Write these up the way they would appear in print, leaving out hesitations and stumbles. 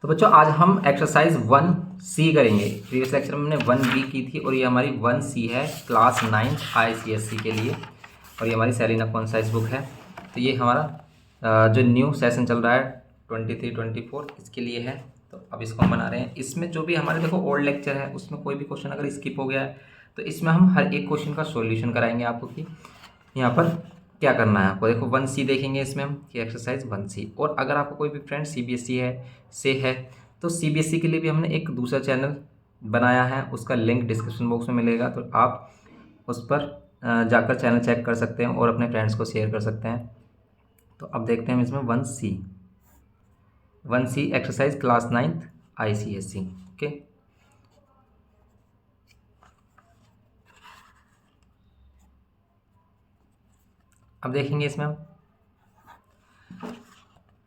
तो बच्चों आज हम एक्सरसाइज 1C करेंगे। प्रीवियस लेक्चर में हमने 1B की थी और ये हमारी 1C है क्लास 9 ICSE के लिए, और ये हमारी सेलिना कॉन्साइज बुक है। तो ये हमारा जो न्यू सेशन चल रहा है 23-24 इसके लिए है। तो अब इसको हम बना रहे हैं। इसमें जो भी हमारे देखो ओल्ड लेक्चर है उसमें कोई भी क्वेश्चन अगर स्किप हो गया है तो इसमें हम हर एक क्वेश्चन का सॉल्यूशन कराएंगे आपको कि यहाँ पर क्या करना है आपको। देखो 1C देखेंगे इसमें हम कि एक्सरसाइज 1C। और अगर आपको कोई भी फ्रेंड CBSE है तो CBSE के लिए भी हमने एक दूसरा चैनल बनाया है, उसका लिंक डिस्क्रिप्शन बॉक्स में मिलेगा, तो आप उस पर जाकर चैनल चेक कर सकते हैं और अपने फ्रेंड्स को शेयर कर सकते हैं। तो अब देखते हैं इसमें 1C exercise class 9 ICSE। Okay, अब देखेंगे इसमें हम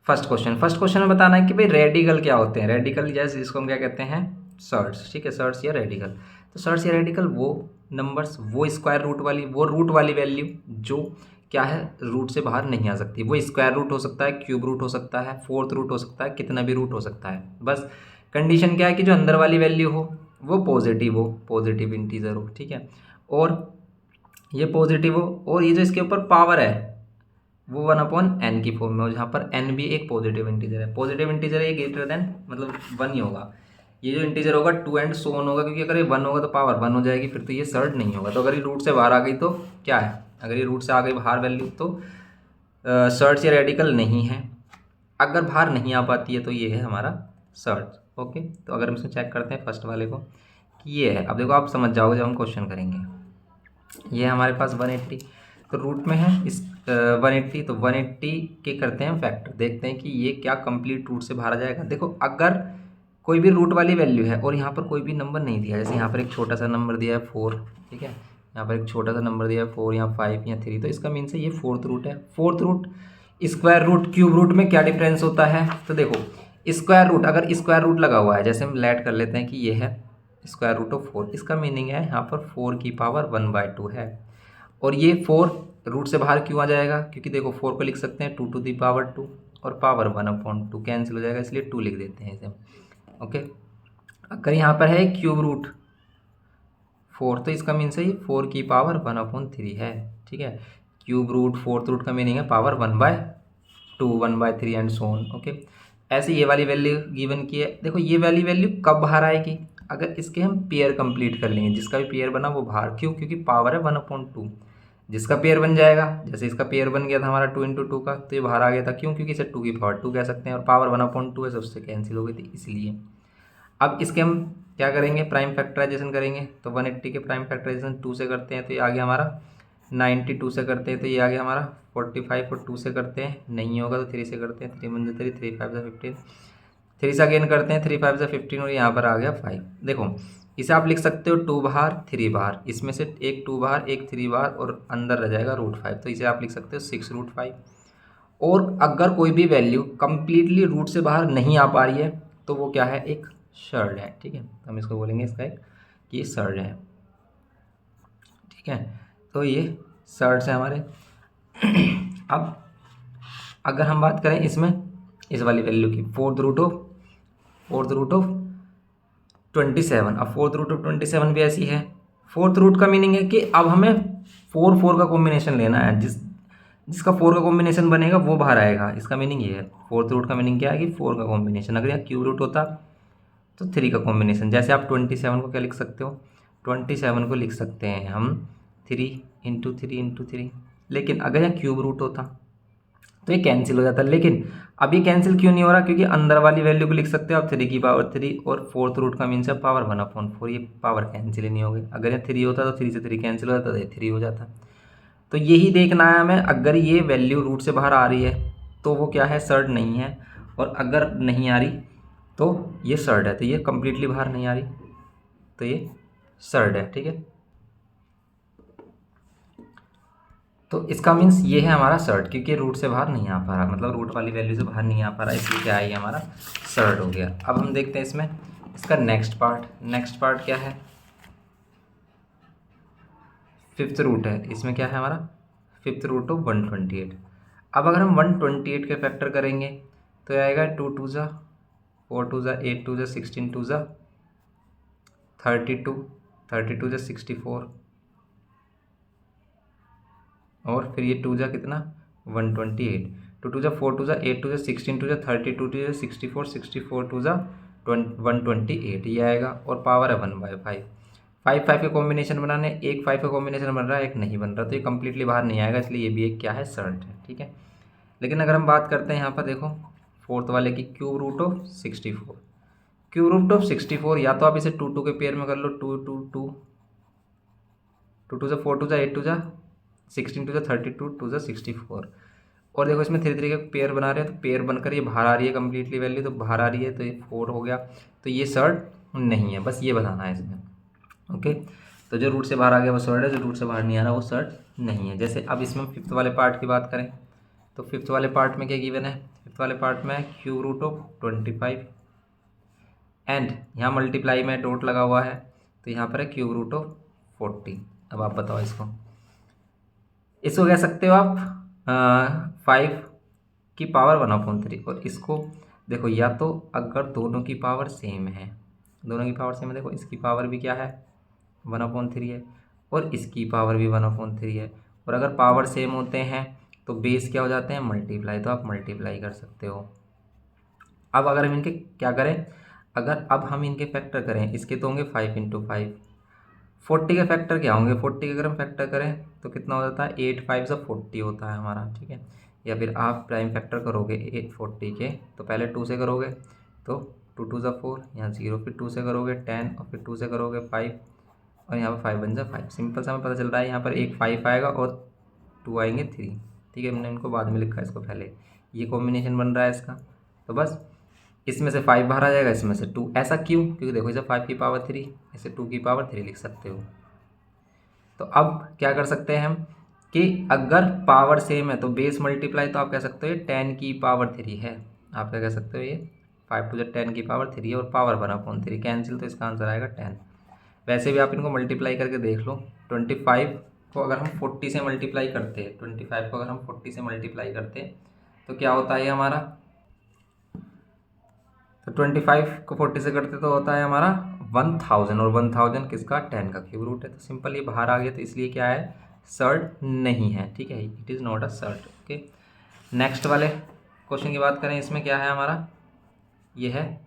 फर्स्ट क्वेश्चन में बताना है कि भाई रेडिकल क्या होते हैं। रेडिकल जैसे जिसको हम क्या कहते हैं, सर्ट्स। ठीक है, सर्ट्स या रेडिकल। तो सर्ट्स या रेडिकल वो नंबर्स, वो स्क्वायर रूट वाली, वो रूट वाली वैल्यू जो क्या है रूट से बाहर नहीं आ सकती। वो स्क्वायर रूट हो सकता है, क्यूब रूट हो सकता है, फोर्थ रूट हो सकता है, कितना भी रूट हो सकता है। बस कंडीशन क्या है कि जो अंदर वाली वैल्यू हो वो पॉजिटिव हो, पॉजिटिव इंटीजर हो। ठीक है, और ये पॉजिटिव हो और ये जो इसके ऊपर पावर है वो 1/n की फॉर्म में हो, जहाँ पर n भी एक पॉजिटिव इंटीजर है। पॉजिटिव इंटीजर है ग्रेटर देन मतलब 1 ही होगा। ये जो इंटीजर होगा 2 एंड सो ऑन होगा, क्योंकि अगर ये 1 होगा तो पावर 1 हो जाएगी, फिर तो ये सर्ट नहीं होगा। तो अगर ये रूट से बाहर आ गई तो क्या है, अगर ये रूट से आ गई बाहर वैल्यू तो सर्ट या रेडिकल नहीं है। अगर बाहर नहीं आ पाती है तो ये है हमारा सर्ट। ओके, तो अगर हम इसमें चेक करते हैं फर्स्ट वाले को कि ये है, अब देखो आप समझ जाओगे जब हम क्वेश्चन करेंगे। ये हमारे पास 180 तो रूट में है इस 180, तो 180 के करते हैं फैक्टर, देखते हैं कि ये क्या कंप्लीट रूट से बाहर आ जाएगा। देखो अगर कोई भी रूट वाली वैल्यू है और यहाँ पर कोई भी नंबर नहीं दिया, जैसे यहाँ पर एक छोटा सा नंबर दिया है 4, ठीक है, यहाँ पर एक छोटा सा नंबर दिया है 4 या 5 या 3, तो इसका मीन्स है ये फोर्थ रूट है। Fourth root, square root, cube root में क्या डिफरेंस होता है, तो देखो स्क्वायर रूट, अगर स्क्वायर रूट लगा हुआ है, जैसे हम लेट कर लेते हैं कि ये है स्क्वायर रूट ऑफ 4, इसका मीनिंग है यहाँ पर 4 की पावर 1/2 है। और ये 4 रूट से बाहर क्यों आ जाएगा, क्योंकि देखो 4 को लिख सकते हैं 2 टू दी पावर 2 और पावर 1/2 कैंसिल हो जाएगा, इसलिए 2 लिख देते हैं इसे। ओके, अगर यहाँ पर है क्यूब रूट 4 तो इसका मीन्स है ये 4 की पावर 1/3 है। ठीक है, क्यूब रूट फोर्थ रूट का मीनिंग है power 1/2, 1/3 and so on. Okay, ऐसे ये वाली वैल्यू गिवन की है। देखो ये वाली वैल्यू कब बाहर आएगी, अगर इसके हम पेयर कंप्लीट कर लेंगे, जिसका भी पेयर बना वो बाहर, क्यों, क्योंकि पावर है 1/2। जिसका पेयर बन जाएगा, जैसे इसका पेयर बन गया था हमारा 2 × 2 का, तो ये बाहर आ गया था, क्यों, क्योंकि इसे 2 की पावर 2 कह सकते हैं और पावर 1/2 है, तो उससे कैंसिल हो गई थी इसलिए। अब इसके हम क्या करेंगे, प्राइम फैक्टराइजेशन करेंगे। तो 180 के प्राइम फैक्टराइजेशन 2 से करते हैं तो ये आ गया हमारा 92 से करते हैं तो ये आ गया हमारा 45, और 2 से करते हैं नहीं होगा तो 3 से करते हैं, 3 × 3 3 5 15, 3 से अगेन करते हैं 3 5 15 और यहाँ पर आ गया 5। देखो इसे आप लिख सकते हो 2 बाहर 3 बाहर, इसमें से एक 2 बाहर एक 3 बाहर और अंदर रह जाएगा √5, तो इसे आप लिख सकते हो 6√5। और अगर कोई भी वैल्यू कंप्लीटली रूट से बाहर नहीं आ पा रही है तो वो क्या है, एक सर्ड है। ठीक है, हम इसको बोलेंगे इसका एक कि ये सर्ड है। ठीक है, तो ये सर्ड्स है हमारे। अब अगर हम बात करें इसमें इस वाली वैल्यू की, फोर्थ रूट ऑफ 27, अब फोर्थ रूट ऑफ 27 भी ऐसी है। फोर्थ रूट का मीनिंग है कि अब हमें 4 का कॉम्बिनेशन लेना है, जिसका 4 का कॉम्बिनेशन बनेगा वो बाहर आएगा, इसका मीनिंग ये है। फोर्थ रूट का मीनिंग क्या है कि 4 का कॉम्बिनेशन, अगर यहाँ क्यूब रूट होता तो 3 का कॉम्बिनेशन। जैसे आप 27 को क्या लिख सकते हो, 27 को लिख सकते हैं हम 3 × 3 × 3, लेकिन अगर यहाँ क्यूब रूट होता तो ये कैंसिल हो जाता। लेकिन अब ये कैंसिल क्यों नहीं हो रहा, क्योंकि अंदर वाली वैल्यू को लिख सकते हो आप 3 की पावर 3 और फोर्थ रूट का मीन्स है पावर 1/4, ये पावर कैंसिल ही नहीं हो गई। अगर ये 3 होता तो 3 से 3 कैंसिल हो जाता तो ये 3 हो जाता। तो यही देखना है हमें, अगर ये वैल्यू रूट से बाहर आ रही है तो वो क्या है, सर्ड नहीं है, और अगर नहीं आ रही तो ये सर्ड है। तो ये कंप्लीटली बाहर नहीं आ रही तो ये सर्ड है। ठीक है, तो इसका मीन्स ये है हमारा सर्ड, क्योंकि रूट से बाहर नहीं आ पा रहा, मतलब रूट वाली वैल्यू से बाहर नहीं आ पा रहा, इसलिए क्या है ये हमारा सर्ड हो गया। अब हम देखते हैं इसमें इसका नेक्स्ट पार्ट क्या है, फिफ्थ रूट है। इसमें क्या है हमारा फिफ्थ रूट ऑफ 128। अब अगर हम 128 के फैक्टर करेंगे तो आएगा 2 × 2 = 4 टू ज़ा 8 टू ज़ा 16 टू ज़ा 32, 32 ज़ा 64 और फिर ये 2 ज़ा कितना 128, 2 टू ज़ा 4 टू ज़ा 8 टू ज़ा 16 टू ज़ा 32 टू ज़ा 64, 64 टू ज़ा 128 ये आएगा और पावर है 1/5। 5 के कॉम्बिनेशन बनाने, एक 5 का कॉम्बिनेशन बन रहा है, एक नहीं बन रहा, तो ये कंप्लीटली बाहर नहीं आएगा, इसलिए ये भी एक क्या है सर्ट है। ठीक है, लेकिन अगर हम बात करते हैं यहाँ पर देखो फोर्थ वाले की, cube root of 64, cube root of 64 या तो आप इसे 2 2 के पेयर में कर लो, 2 2 2 2 टू ज़ा 4 टू ज़ा 8 टू ज़ा 16 टू ज़ा 32 टू ज़ा 64 और देखो इसमें 3 3 के पेयर बना रहे हैं, तो पेयर बनकर ये बाहर आ रही है कंप्लीटली वैल्यू, तो बाहर आ रही है, तो ये 4 हो गया, तो ये सर्ट नहीं है, बस ये बताना है इसमें। ओके, तो जो रूट से बाहर आ गया वो सर्ट है, जो रूट से बाहर नहीं आ रहा वो सर्ट नहीं है। जैसे अब इसमें फिफ्थ वाले पार्ट की बात करें, तो फिफ्थ वाले पार्ट में क्या गिवन है, फिफ्थ वाले पार्ट में क्यूब रूट ऑफ 25 एंड यहाँ मल्टीप्लाई में डॉट लगा हुआ है, तो यहाँ पर है क्यूब रूट ऑफ 40। अब आप बताओ इसको कह सकते हो आप 5 की पावर 1/3 और इसको देखो, या तो अगर दोनों की पावर सेम है, दोनों की पावर सेम है, देखो इसकी पावर भी क्या है 1/3 है और इसकी पावर भी 1/3 है, और अगर पावर सेम होते हैं तो बेस क्या हो जाते हैं मल्टीप्लाई, तो आप मल्टीप्लाई कर सकते हो। अब अगर हम इनके क्या करें, अगर अब हम इनके फैक्टर करें, इसके तो होंगे 5 × 5, 40 के फैक्टर क्या होंगे, 40 के अगर हम फैक्टर करें तो कितना हो जाता है 8 5 से 40 होता है हमारा। ठीक है, या फिर आप प्राइम फैक्टर करोगे 40 के, तो पहले 2 से करोगे तो 2 2 ज़ा 4, यहाँ 0, फिर 2 से करोगे 10 और फिर 2 से करोगे 5 और यहाँ पर 5 1 ज़ा 5। सिंपल सा हमें पता चल रहा है यहाँ पर एक 5 आएगा और 2 आएंगे 3। ठीक है, हमने इनको बाद में लिखा है, इसको पहले ये कॉम्बिनेशन बन रहा है इसका, तो बस इसमें से 5 बाहर आ जाएगा, इसमें से 2। ऐसा क्यों, क्योंकि देखो इसे 5 की पावर 3, इसे 2 की पावर 3 लिख सकते हो। तो अब क्या कर सकते हैं हम कि अगर पावर सेम है तो बेस मल्टीप्लाई, तो आप कह सकते हो ये 10 की पावर 3 है, आप क्या कह सकते हो ये 5 टू द 10 की पावर 3 है और पावर 1/3 कैंसिल, तो इसका आंसर आएगा 10। वैसे भी आप इनको मल्टीप्लाई करके देख लो, 25 को अगर हम 40 से मल्टीप्लाई करते हैं, 25 को अगर हम 40 से मल्टीप्लाई करते हैं तो क्या होता है हमारा, तो 25 को 40 से करते तो होता है हमारा 1000 और 1000 किसका 10 का क्यूब रूट है, तो सिंपल ये बाहर आ गया, तो इसलिए क्या है सर्ट नहीं है। ठीक है, it is not a surd. Okay, next वाले क्वेश्चन की बात करें, इसमें क्या है हमारा, ये है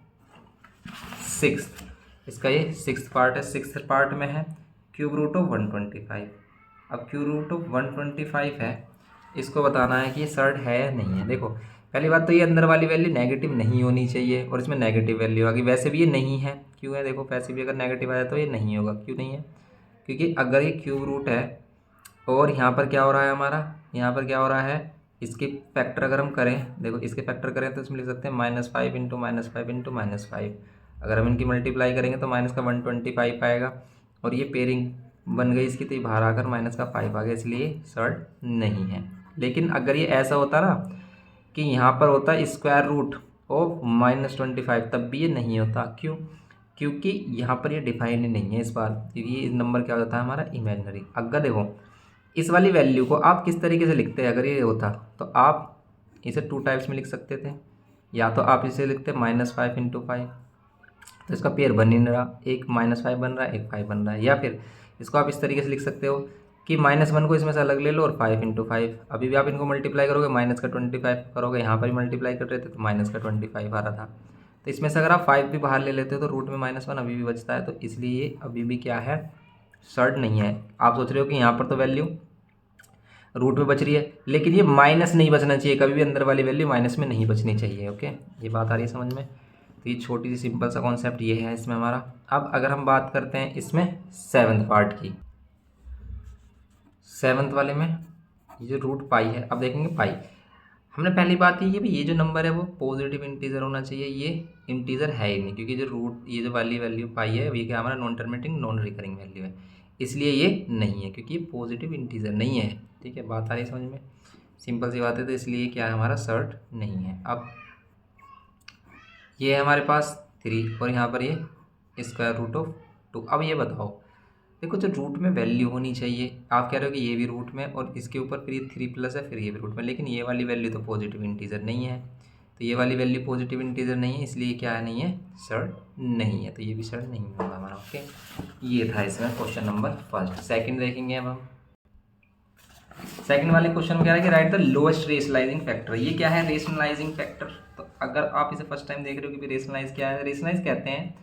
सिक्स्थ, इसका ये सिक्स्थ पार्ट है, सिक्स्थ पार्ट में है क्यूब रूट ऑफ 125। अब क्यूब रूट ऑफ 125 है, इसको बताना है कि ये सर्ट है या नहीं है। देखो पहली बात तो ये अंदर वाली वैल्यू नेगेटिव नहीं होनी चाहिए और इसमें नेगेटिव वैल्यू आ गई, वैसे भी ये नहीं है, क्यों है, देखो वैसे भी अगर नेगेटिव आया तो ये नहीं होगा, क्यों नहीं है, क्योंकि अगर ये क्यूब रूट है और यहाँ पर क्या हो रहा है हमारा, यहाँ पर क्या हो रहा है, इसके फैक्टर अगर हम करें, देखो इसके फैक्टर करें तो इसमें लिख सकते हैं -5 × -5 × -5। अगर हम इनकी मल्टीप्लाई करेंगे तो माइनस का 125 आएगा और ये पेयरिंग बन गई इसकी, तो ये बाहर आकर माइनस का 5 आ गया, इसलिए सर्ट नहीं है। लेकिन अगर ये ऐसा होता ना कि यहाँ पर होता है स्क्वायर रूट ऑफ -25, तब भी ये नहीं होता, क्यों, क्योंकि यहाँ पर ये डिफाइन ही नहीं है इस बार, क्योंकि ये नंबर क्या हो जाता है हमारा इमेजिनरी। अगर देखो इस वाली वैल्यू को आप किस तरीके से लिखते हैं, अगर ये होता तो आप इसे 2 टाइप्स में लिख सकते थे, या तो आप इसे लिखते -5 × 5, तो इसका पेयर बन ही नहीं रहा, एक -5 बन रहा है, एक 5 बन रहा है, या फिर इसको आप इस तरीके से लिख सकते हो कि -1 को इसमें से अलग ले लो और 5 × 5, अभी भी आप इनको मल्टीप्लाई करोगे, माइनस का 25 करोगे, यहाँ पर ही मल्टीप्लाई कर रहे थे तो माइनस का 25 आ रहा था, तो इसमें से अगर आप 5 भी बाहर ले लेते हो तो रूट में -1 अभी भी बचता है, तो इसलिए ये अभी भी क्या है सर्ट नहीं है। आप सोच रहे हो कि यहाँ पर तो वैल्यू रूट में बच रही है, लेकिन ये माइनस नहीं बचना चाहिए, कभी भी अंदर वाली वैल्यू माइनस में नहीं बचनी चाहिए। ओके, ये बात आ रही है समझ में, तो ये छोटी सी सिंपल सा कॉन्सेप्ट ये है इसमें हमारा। अब अगर हम बात करते हैं इसमें सेवन्थ पार्ट की, सेवन्थ वाले में ये जो रूट पाई है, अब देखेंगे पाई, हमने पहली बात की कि ये जो नंबर है वो पॉजिटिव इंटीजर होना चाहिए, ये इंटीजर है ही नहीं, क्योंकि जो रूट ये जो वाली वैल्यू पाई है ये क्या हमारा non terminating non recurring value है, इसलिए ये नहीं है, क्योंकि ये पॉजिटिव इंटीजर नहीं है। ठीक है, बात आ रही है समझ में, सिंपल सी बात है, तो इसलिए क्या है हमारा सर्ट नहीं है। अब ये है हमारे पास 3 और यहाँ पर ये स्क्वायर रूट ऑफ 2। अब ये बताओ, देखो जो रूट में वैल्यू होनी चाहिए, आप कह रहे हो कि ये भी रूट में और इसके ऊपर फिर ये 3 प्लस है, फिर ये भी रूट में, लेकिन ये वाली वैल्यू तो पॉजिटिव इंटीजर नहीं है, तो ये वाली वैल्यू पॉजिटिव इंटीजर नहीं है, इसलिए क्या है, नहीं है, सर्ट नहीं है, तो ये भी सर्ट नहीं होगा हमारा। ओके, ये था इसमें क्वेश्चन नंबर फर्स्ट। सेकंड देखेंगे अब हम। सेकंड वाले क्वेश्चन में क्या है कि right the lowest rationalising factor. ये क्या है, रेशनलाइजिंग फैक्टर। तो अगर आप इसे फर्स्ट टाइम देख रहे हो कि रेशनलाइज क्या है, रेशनलाइज कहते हैं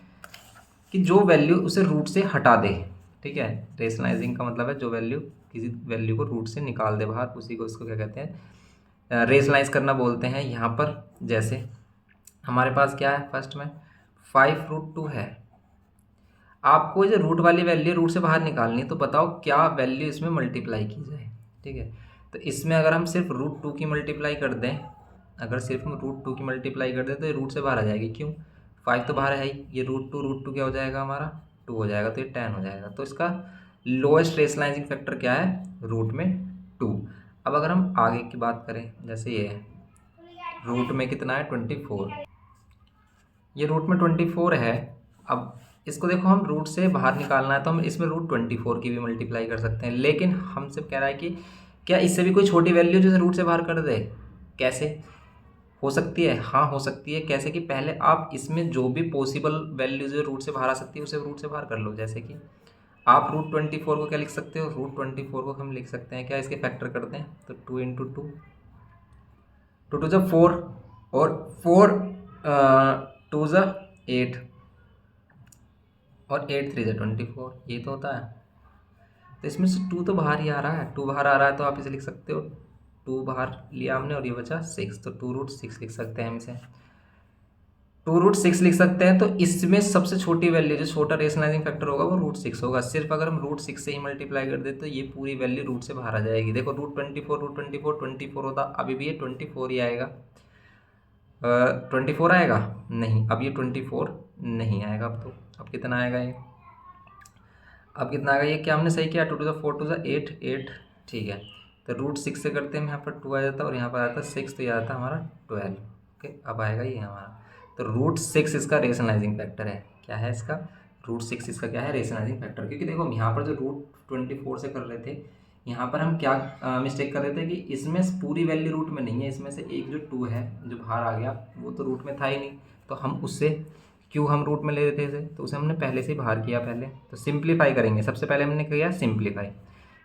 कि जो वैल्यू उसे रूट से हटा दे। ठीक है, रेशनलाइजिंग का मतलब है जो वैल्यू, किसी वैल्यू को रूट से निकाल दे बाहर, उसी को इसको क्या कहते हैं, रेशनलाइज करना बोलते हैं। यहाँ पर जैसे हमारे पास क्या है, फर्स्ट में 5√2 है। आपको जो रूट वाली वैल्यू रूट से बाहर निकालनी है, तो बताओ क्या वैल्यू इसमें मल्टीप्लाई की जाए। ठीक है, तो इसमें अगर हम सिर्फ √2 की मल्टीप्लाई कर दें, अगर सिर्फ हम √2 की मल्टीप्लाई कर दें तो ये रूट से बाहर आ जाएगी। क्यों, 5 तो बाहर है ही, ये √2 क्या हो जाएगा हमारा, 2 हो जाएगा, तो ये 10 हो जाएगा। तो इसका लोएस्ट रेशनलाइजिंग फैक्टर क्या है, रूट में 2। अब अगर हम आगे की बात करें, जैसे ये है, रूट में कितना है, 24, ये रूट में 24 है। अब इसको देखो, हम रूट से बाहर निकालना है तो हम इसमें √24 की भी मल्टीप्लाई कर सकते हैं, लेकिन हमसे कह रहा है कि क्या इससे भी कोई छोटी वैल्यू जिसे रूट से बाहर कर दे। कैसे हो सकती है, हाँ हो सकती है। कैसे कि पहले आप इसमें जो भी पॉसिबल वैल्यू जो रूट से बाहर आ सकती है उसे रूट से बाहर कर लो। जैसे कि आप √24 को क्या लिख सकते हो, √24 को हम लिख सकते हैं क्या, इसके फैक्टर करते हैं तो 2 × 2, 2 × 4 और 4 2 × 8 और 8 3 × 24, ये तो होता है। तो इसमें से 2 तो बाहर ही आ रहा है, 2 बाहर आ रहा है तो आप इसे लिख सकते हो, 2 बाहर लिया हमने और ये बचा 6, तो 2√6 लिख सकते हैं हम इसे, 2√6 लिख सकते हैं। तो इसमें सबसे छोटी वैल्यू जो छोटा रेशनलाइजिंग फैक्टर होगा वो √6 होगा। सिर्फ अगर हम √6 से ही मल्टीप्लाई कर दे तो ये पूरी वैल्यू रूट से बाहर आ जाएगी। देखो √24 होता, अभी भी ये 24 ही आएगा। 24 आएगा नहीं, अब ये 24 नहीं आएगा। अब कितना आएगा ये, अब कितना आएगा, ये क्या हमने सही किया, 2 × 4 2 × 8 8, ठीक है। तो √6 से करते हैं, यहाँ पर 2 आ जाता है और यहाँ पर आता है 6, तो ये आता है हमारा 12। ओके, अब आएगा ये हमारा, तो √6 इसका रेशनलाइजिंग फैक्टर है। क्या है इसका, √6 इसका क्या है, रेशनलाइजिंग फैक्टर। क्योंकि देखो हम यहाँ पर जो √24 से कर रहे थे, यहाँ पर हम क्या मिस्टेक कर रहे थे कि इसमें पूरी वैल्यू रूट में नहीं है, इसमें से एक जो 2 है जो बाहर आ गया वो तो रूट में था ही नहीं, तो हम उससे क्यों हम रूट में ले रहे थे, तो उसे हमने पहले से ही बाहर किया। पहले तो सिंप्लीफाई करेंगे, सबसे पहले हमने किया सिंप्लीफाई,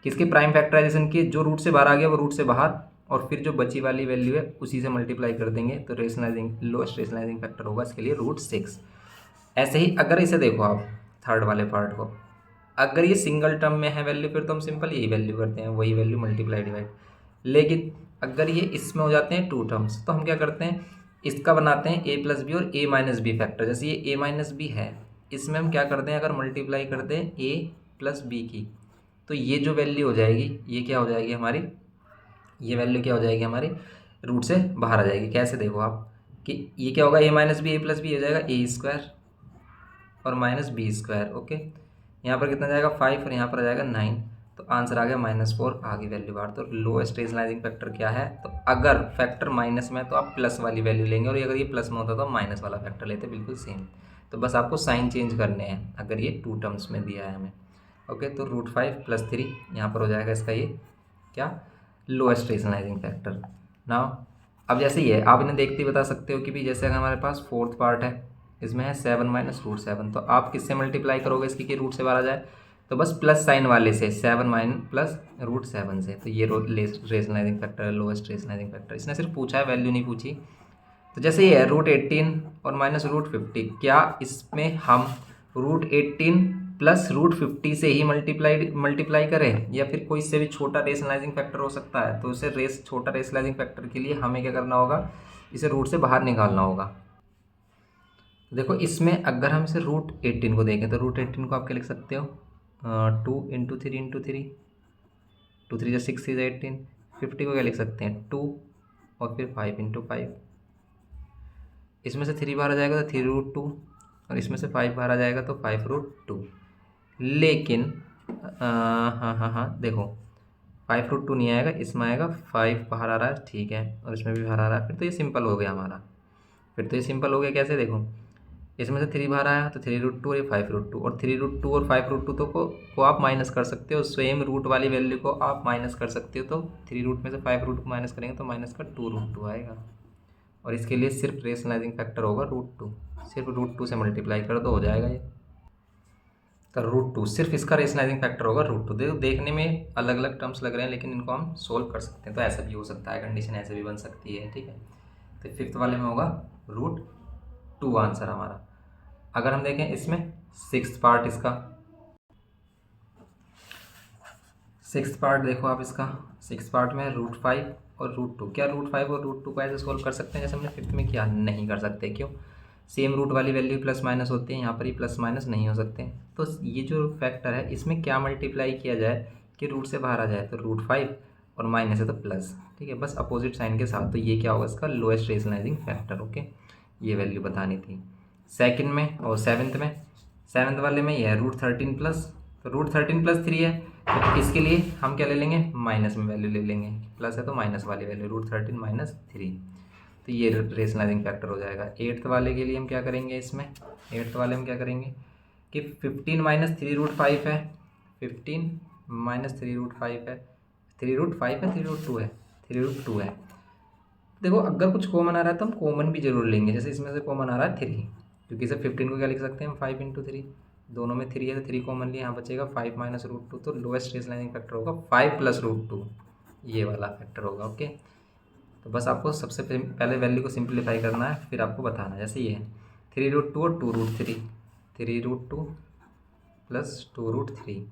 किसकी प्राइम फैक्टराइजेशन की, जो रूट से बाहर आ गया वो रूट से बाहर, और फिर जो बची वाली वैल्यू है उसी से मल्टीप्लाई कर देंगे, तो रेशनलाइजिंग लोएस्ट रेशनलाइजिंग फैक्टर होगा इसके लिए √6। ऐसे ही अगर इसे देखो आप थर्ड वाले पार्ट को, अगर ये सिंगल टर्म में है वैल्यू फिर तो हम सिंपल यही वैल्यू करते हैं, वही वैल्यू मल्टीप्लाई डिवाइड। लेकिन अगर ये इसमें हो जाते हैं 2 टर्म्स, तो हम क्या करते हैं, इसका बनाते हैं a + b और a - b फैक्टर। जैसे ये a - b है, इसमें हम क्या करते हैं, अगर मल्टीप्लाई करते हैं a + b की, तो ये जो वैल्यू हो जाएगी ये क्या हो जाएगी हमारी, ये वैल्यू क्या हो जाएगी हमारी, रूट से बाहर आ जाएगी। कैसे देखो आप कि ये क्या होगा, a - b a + b हो जाएगा a² और -b²। ओके, यहाँ पर कितना जाएगा 5 और यहाँ पर आ जाएगा 9, तो आंसर आ गया -4, आगे वैल्यू बाहर। तो लोएस्ट रेशनलाइजिंग फैक्टर क्या है, तो अगर फैक्टर माइनस में है तो आप प्लस वाली वैल्यू लेंगे, और अगर ये प्लस में होता तो माइनस वाला फैक्टर लेते, बिल्कुल सेम। तो बस आपको साइन चेंज करने हैं अगर ये 2 टर्म्स में दिया है हमें। ओके, तो √5 + 3 यहाँ पर हो जाएगा इसका ये क्या, लोएस्ट रेशनलाइजिंग फैक्टर। नाउ अब जैसे ही है आप इन्हें देखते ही बता सकते हो कि भी जैसे अगर हमारे पास फोर्थ पार्ट है, इसमें है 7 - √7, तो आप किससे मल्टीप्लाई करोगे इसकी कि रूट से बाहर आ जाए, तो बस प्लस साइन वाले से 7 - √7 से, तो ये रेशनलाइजिंग फैक्टर है, लोएस्ट रेशनलाइजिंग फैक्टर। इसने सिर्फ पूछा है, वैल्यू नहीं पूछी। तो जैसे ये है √18 और -√50, क्या इसमें हम √18 + √50 से ही मल्टीप्लाई करें, या फिर कोई इससे भी छोटा रेशनलाइजिंग फैक्टर हो सकता है, तो उसे छोटा रेशनलाइजिंग फैक्टर के लिए हमें क्या करना होगा, इसे रूट से बाहर निकालना होगा। देखो इसमें अगर हम इसे √18 को देखें तो √18 को आप क्या लिख सकते हो, 2 × 3 × 3, 2 3 = 6 3 = 18, 50 को क्या लिख सकते हैं 2 और फिर 5 × 5, इसमें से 3 बाहर आ जाएगा तो 3√2 और इसमें से 5 बाहर आ जाएगा तो 5√2। लेकिन हाँ देखो 5√2 नहीं आएगा, इसमें आएगा 5 बाहर आ रहा है, ठीक है, और इसमें भी बाहर आ रहा है, फिर तो ये सिंपल हो गया हमारा। फिर तो ये सिंपल हो गया, कैसे देखो, इसमें से 3 बाहर आया तो 3√2 और ये 5√2, और 3√2 और 5√2 तो को आप माइनस कर सकते हो, सेम रूट वाली वैल्यू को आप माइनस कर सकते हो। तो 3 रूट में से 5 रूट को माइनस करेंगे तो माइनस का 2√2 आएगा। और इसके लिए सिर्फ रेशनलाइजिंग फैक्टर होगा √2, सिर्फ √2 से मल्टीप्लाई कर दो हो जाएगा ये। तो √2 सिर्फ इसका रेशनलाइजिंग फैक्टर होगा √2। देखो देखने में अलग अलग टर्म्स लग रहे हैं लेकिन इनको हम सोल्व कर सकते हैं, तो ऐसा भी हो सकता है, कंडीशन ऐसे भी बन सकती है, ठीक है। तो फिफ्थ वाले में होगा √2 आंसर हमारा। अगर हम देखें इसमें सिक्स्थ पार्ट देखो आप इसका, सिक्स पार्ट में √5 और √2। क्या √5 और √2 को ऐसे सोल्व कर सकते हैं जैसे हमने फिफ्थ में किया? नहीं कर सकते। क्यों? सेम रूट वाली वैल्यू प्लस माइनस होती है, यहाँ पर ही प्लस माइनस नहीं हो सकते। तो ये जो फैक्टर है इसमें क्या मल्टीप्लाई किया जाए कि रूट से बाहर आ जाए? तो √5 और माइनस है तो प्लस, ठीक है, बस अपोजिट साइन के साथ। तो ये क्या होगा? इसका लोएस्ट रेशनलाइजिंग फैक्टर। ओके, ये वैल्यू बतानी थी। सेकंड में और सेवन्थ वाले में यह है √13 प्लस, तो √13 + 3 है, तो इसके लिए हम क्या ले लेंगे? माइनस में वैल्यू ले लेंगे, प्लस है तो माइनस वाली वैल्यू, √13 - 3, तो ये रेशनलाइजिंग फैक्टर हो जाएगा। एट्थ वाले के लिए हम क्या करेंगे? इसमें एट्थ वाले में क्या करेंगे कि 15 - 3√5 है, 15 - 3√5 है, 3√5 है, 3√2 है, 3√2 है। देखो अगर कुछ कॉमन आ रहा है तो हम कॉमन भी जरूर लेंगे, जैसे इसमें से कॉमन आ रहा है 3, क्योंकि इसे 15 को क्या लिख सकते हैं हम? 5 × 3, दोनों में 3 है तो 3 कॉमन लिए, यहाँ बचेगा 5 - √2, तो लोएस्ट रेशनलाइजिंग फैक्टर होगा 5 + √2, ये वाला फैक्टर होगा। ओके, तो बस आपको सबसे पहले वैल्यू को सिंप्लीफाई करना है, फिर आपको बताना है। जैसे ये है 3√2 और 2√3, 3√2 + 2√3,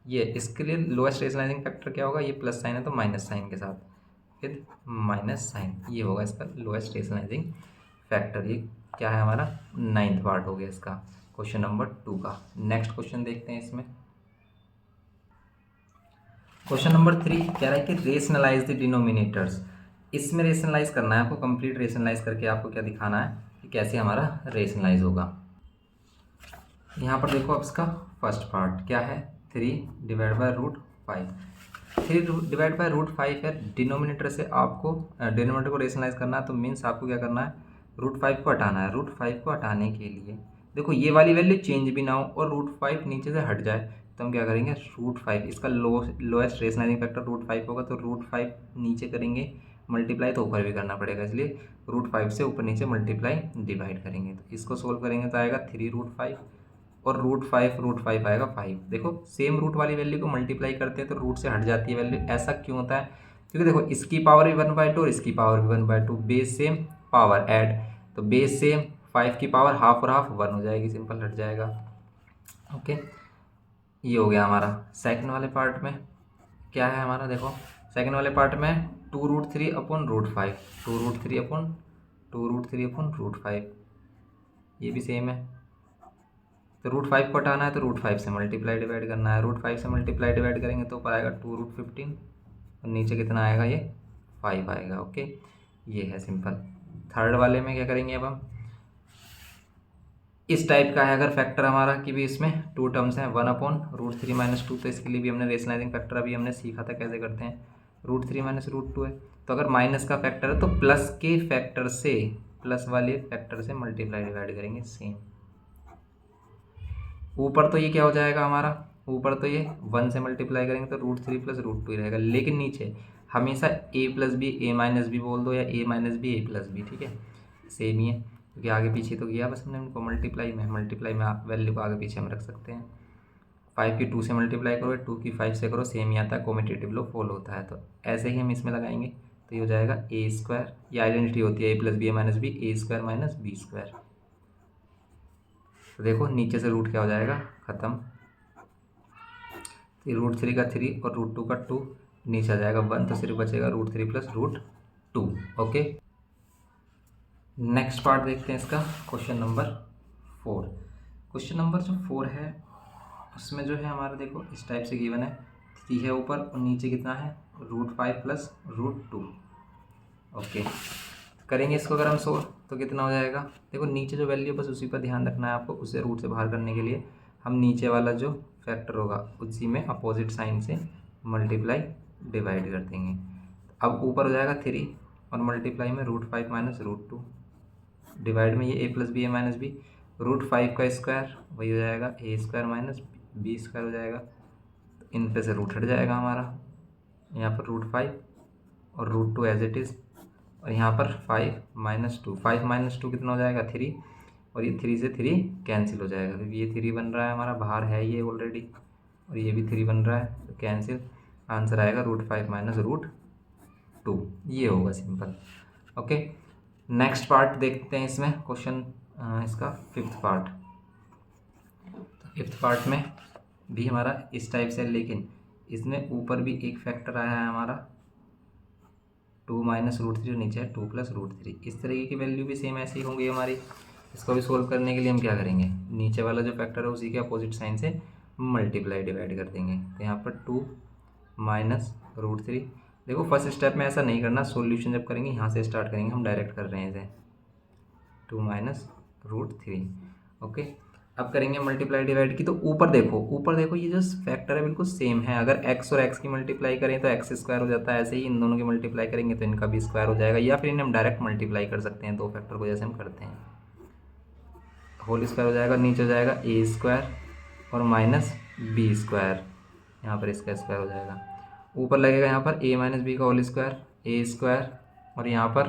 ये इसके लिए लोएस्ट रेशनलाइजिंग फैक्टर क्या होगा? ये प्लस साइन है तो माइनस साइन के साथ, फिर माइनस साइन, ये होगा इसका लोएस्ट रेशनलाइजिंग फैक्टर। ये क्या है हमारा? 9th पार्ट हो गया इसका, क्वेश्चन नंबर 2 का। नेक्स्ट क्वेश्चन देखते हैं इसमें। क्वेश्चन नंबर 3 कह रहा है कि रेशनलाइज द डिनोमिनेटर्स। इसमें रेशनलाइज करना है आपको, कंप्लीट रेशनलाइज करके आपको क्या दिखाना है कि कैसे हमारा रेशनलाइज होगा। यहाँ पर देखो अब इसका फर्स्ट पार्ट क्या है? 3/√5, 3/√5 है। डिनोमिनेटर से आपको डिनोमिनेटर को रेशनलाइज करना है, तो मीन्स आपको क्या करना है? √5 को हटाना है। √5 को हटाने के लिए देखो ये वाली वैल्यू चेंज भी ना हो और √5 नीचे से हट जाए, तो हम क्या करेंगे? √5 इसका लोएस्ट रेशनलाइजिंग फैक्टर √5 होगा, तो √5 नीचे करेंगे मल्टीप्लाई, तो ऊपर भी करना पड़ेगा, इसलिए √5 से ऊपर नीचे मल्टीप्लाई डिवाइड करेंगे। तो इसको सोल्व करेंगे तो आएगा 3√5 और √5 आएगा 5। देखो सेम रूट वाली वैल्यू को मल्टीप्लाई करते हैं तो रूट से हट जाती है वैल्यू, ऐसा क्यों होता है? क्योंकि देखो इसकी पावर भी 1/2 और इसकी पावर भी 1/2, बेस सेम पावर ऐड, तो बेस सेम, 5 की पावर हाफ और हाफ 1 हो जाएगी, सिंपल हट जाएगा। ओके, ये हो गया हमारा। सेकंड वाले पार्ट में क्या है हमारा? देखो सेकंड वाले पार्ट में 2√3/√5, 2√3/√5, ये भी सेम है। तो √5 को हटाना है तो √5 से मल्टीप्लाई डिवाइड करना है, √5 से मल्टीप्लाई डिवाइड करेंगे तो ऊपर आएगा 2√15 और नीचे कितना आएगा? ये 5 आएगा। ओके, ये है सिंपल। थर्ड वाले में क्या करेंगे अब हम? इस टाइप का है अगर फैक्टर हमारा कि भी इसमें 2 टर्म्स हैं, 1/√3 - 2, तो इसके लिए भी हमने रेशनलाइजिंग फैक्टर अभी हमने सीखा था कैसे करते हैं। √3 - √2 है, तो अगर माइनस का फैक्टर है तो प्लस के फैक्टर से, प्लस वाले फैक्टर से मल्टीप्लाई डिवाइड करेंगे, सेम। ऊपर तो ये क्या हो जाएगा हमारा? ऊपर तो ये 1 से मल्टीप्लाई करेंगे तो √3 + √2 ही रहेगा, लेकिन नीचे हमेशा a + b a - b बोल दो या a - b a + b, ठीक है, सेम ही है, क्योंकि आगे पीछे तो किया बस हमने उनको मल्टीप्लाई में वैल्यू को आगे पीछे हम रख सकते हैं। 5 की 2 से मल्टीप्लाई करो, 2 की 5 से करो, सेम ही आता है, कॉम्यूटेटिव लॉ फॉलो होता है। तो ऐसे ही हम इसमें लगाएंगे तो ये हो जाएगा a², ये आइडेंटिटी होती है a + b a - b, a² - b²। तो देखो नीचे से रूट क्या हो जाएगा? खत्म। √3 का 3 और √2 का 2, नीचे आ जाएगा 1, तो सिर्फ बचेगा √3 + √2। ओके, नेक्स्ट पार्ट देखते हैं इसका, क्वेश्चन नंबर 4। क्वेश्चन नंबर जो 4 है उसमें जो है हमारा देखो इस टाइप से गिवन है, 3 है ऊपर और नीचे कितना है? √5 + √2। ओके, करेंगे इसको अगर हम सोल्व तो कितना हो जाएगा? देखो नीचे जो वैल्यू बस उसी पर ध्यान रखना है आपको, उसे रूट से बाहर करने के लिए हम नीचे वाला जो फैक्टर होगा उसी में अपोजिट साइन से मल्टीप्लाई डिवाइड कर देंगे। अब ऊपर हो जाएगा 3 और मल्टीप्लाई में √5 - √2, डिवाइड में ये a + b a - b, √5 का स्क्वायर वही हो जाएगा a² - b² हो जाएगा, तो इन पे से रूट हट जाएगा हमारा, यहाँ पर √5 और √2 एज इट इज़, और यहाँ पर 5 माइनस 2, 5 माइनस 2 कितना हो जाएगा 3, और ये 3 से 3 कैंसिल हो जाएगा क्योंकि ये 3 बन रहा है हमारा, बाहर है ये ऑलरेडी, और ये भी 3 बन रहा है तो कैंसिल, आंसर आएगा √5 माइनस √2, ये होगा सिंपल। ओके, नेक्स्ट पार्ट देखते हैं इसमें क्वेश्चन, इसका 5th पार्ट। तो 5th पार्ट में भी हमारा इस टाइप से, लेकिन इसमें ऊपर भी एक फैक्टर आया है हमारा 2 माइनस √3, नीचे है 2 प्लस √3। इस तरीके की वैल्यू भी सेम ऐसे ही होंगी हमारी। इसको भी सोल्व करने के लिए हम क्या करेंगे, नीचे वाला जो फैक्टर है उसी के अपोजिट साइन से मल्टीप्लाई डिवाइड कर देंगे। तो यहाँ पर 2 माइनस √3, देखो फर्स्ट स्टेप में ऐसा नहीं करना, सॉल्यूशन जब करेंगे यहाँ से स्टार्ट करेंगे, हम डायरेक्ट कर रहे हैं इसे 2 माइनस √3। ओके, अब करेंगे मल्टीप्लाई डिवाइड की। तो ऊपर देखो ये जो फैक्टर है बिल्कुल सेम है। अगर x और x की मल्टीप्लाई करें तो x² हो जाता है, ऐसे ही इन दोनों की मल्टीप्लाई करेंगे तो इनका भी स्क्वायर हो जाएगा, या फिर इन्हें हम डायरेक्ट मल्टीप्लाई कर सकते हैं दो फैक्टर को, जैसे हम करते हैं, होल स्क्वायर हो जाएगा, नीचे हो जाएगा a² और माइनस b², यहाँ पर इसका स्क्वायर हो जाएगा, ऊपर लगेगा यहाँ पर a माइनस बी का होल स्क्वायर, a² और यहाँ पर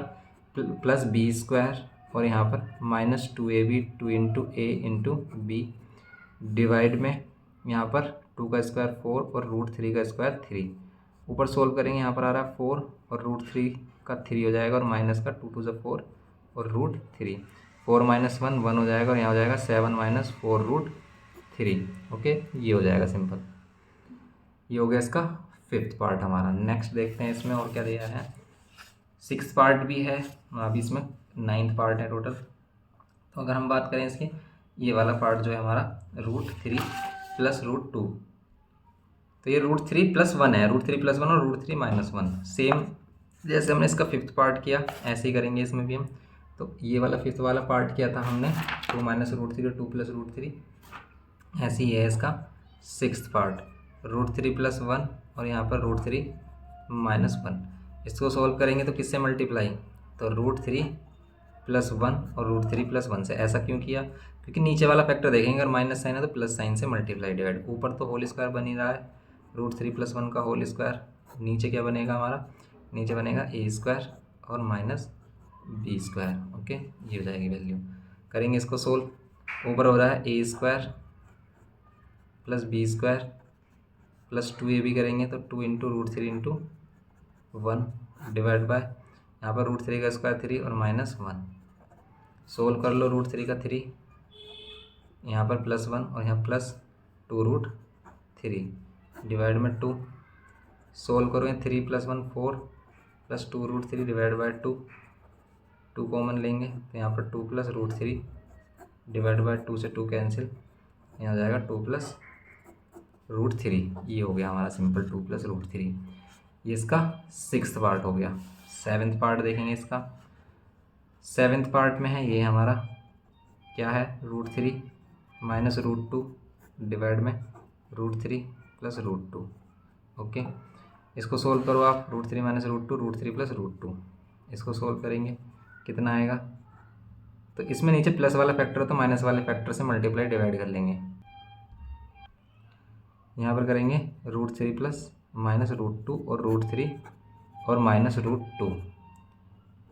प्लस b² और यहाँ पर माइनस 2ab, 2 इंटू ए इंटू बी, डिवाइड में यहाँ पर 2 का स्क्वायर 4 और √3 का स्क्वायर 3। ऊपर सोल्व करेंगे, यहाँ पर आ रहा है 4 और √3 का 3 हो जाएगा, और माइनस का 2 2 4 और √3, 4 माइनस 1 1 हो जाएगा, और यहाँ हो जाएगा 7 माइनस 4 √3। ओके, ये हो जाएगा सिंपल। ये हो गया इसका 5th पार्ट हमारा। नेक्स्ट देखते हैं इसमें और क्या दिया है। 6th पार्ट भी है, अभी इसमें 9th पार्ट है टोटल। तो अगर हम बात करें इसकी, ये वाला पार्ट जो है हमारा √3 प्लस √2, तो ये √3 प्लस 1 है, √3 प्लस 1 और √3 माइनस 1, सेम जैसे हमने इसका 5th पार्ट किया ऐसे ही करेंगे इसमें भी हम। तो ये वाला 5th वाला पार्ट किया था हमने 2 माइनस √3 और 2 प्लस √3, ऐसे ही है इसका 6th पार्ट, √3 प्लस 1 और यहाँ पर √3 माइनस 1। इसको सॉल्व करेंगे तो किससे मल्टीप्लाई, तो √3 प्लस 1 और √3 प्लस 1 से। ऐसा क्यों किया, क्योंकि नीचे वाला फैक्टर देखेंगे अगर माइनस साइन है तो प्लस साइन से मल्टीप्लाई डिवाइड, ऊपर तो होल स्क्वायर बन ही रहा है, √3 प्लस 1 का होल स्क्वायर, नीचे क्या बनेगा हमारा, नीचे बनेगा a² और माइनस b²। ओके, ये हो जाएगी वैल्यू। करेंगे इसको सोल्व, ऊपर हो रहा है a² plus b² plus 2ab करेंगे तो 2 इंटू √3 इंटू 1 डिवाइड बाय, यहाँ पर √3 का स्क्वायर 3 और माइनस 1। सोल्व कर लो, √3 का 3, यहाँ पर प्लस 1 और यहाँ प्लस 2√3 डिवाइड में 2। सोल्व करो, 3 plus 1 4 plus 2√3 divide by 2, 2 common लेंगे तो यहाँ पर 2 प्लस √3 डिवाइड बाय 2 से 2 कैंसिल, यहाँ आ जाएगा 2 प्लस √3। ये हो गया हमारा सिंपल 2 प्लस √3। ये इसका 6th पार्ट हो गया। 7th पार्ट देखेंगे इसका। 7th पार्ट में है ये हमारा क्या है, √3 माइनस √2 डिवाइड में √3 प्लस √2। ओके, इसको सोल्व करो आप, √3 माइनस √2, √3 प्लस √2, इसको सोल्व करेंगे कितना आएगा, तो इसमें नीचे प्लस वाला फैक्टर है तो माइनस वाले फैक्टर से मल्टीप्लाई डिवाइड कर लेंगे। यहाँ पर करेंगे √3 प्लस माइनस √2 और √3 और माइनस √2।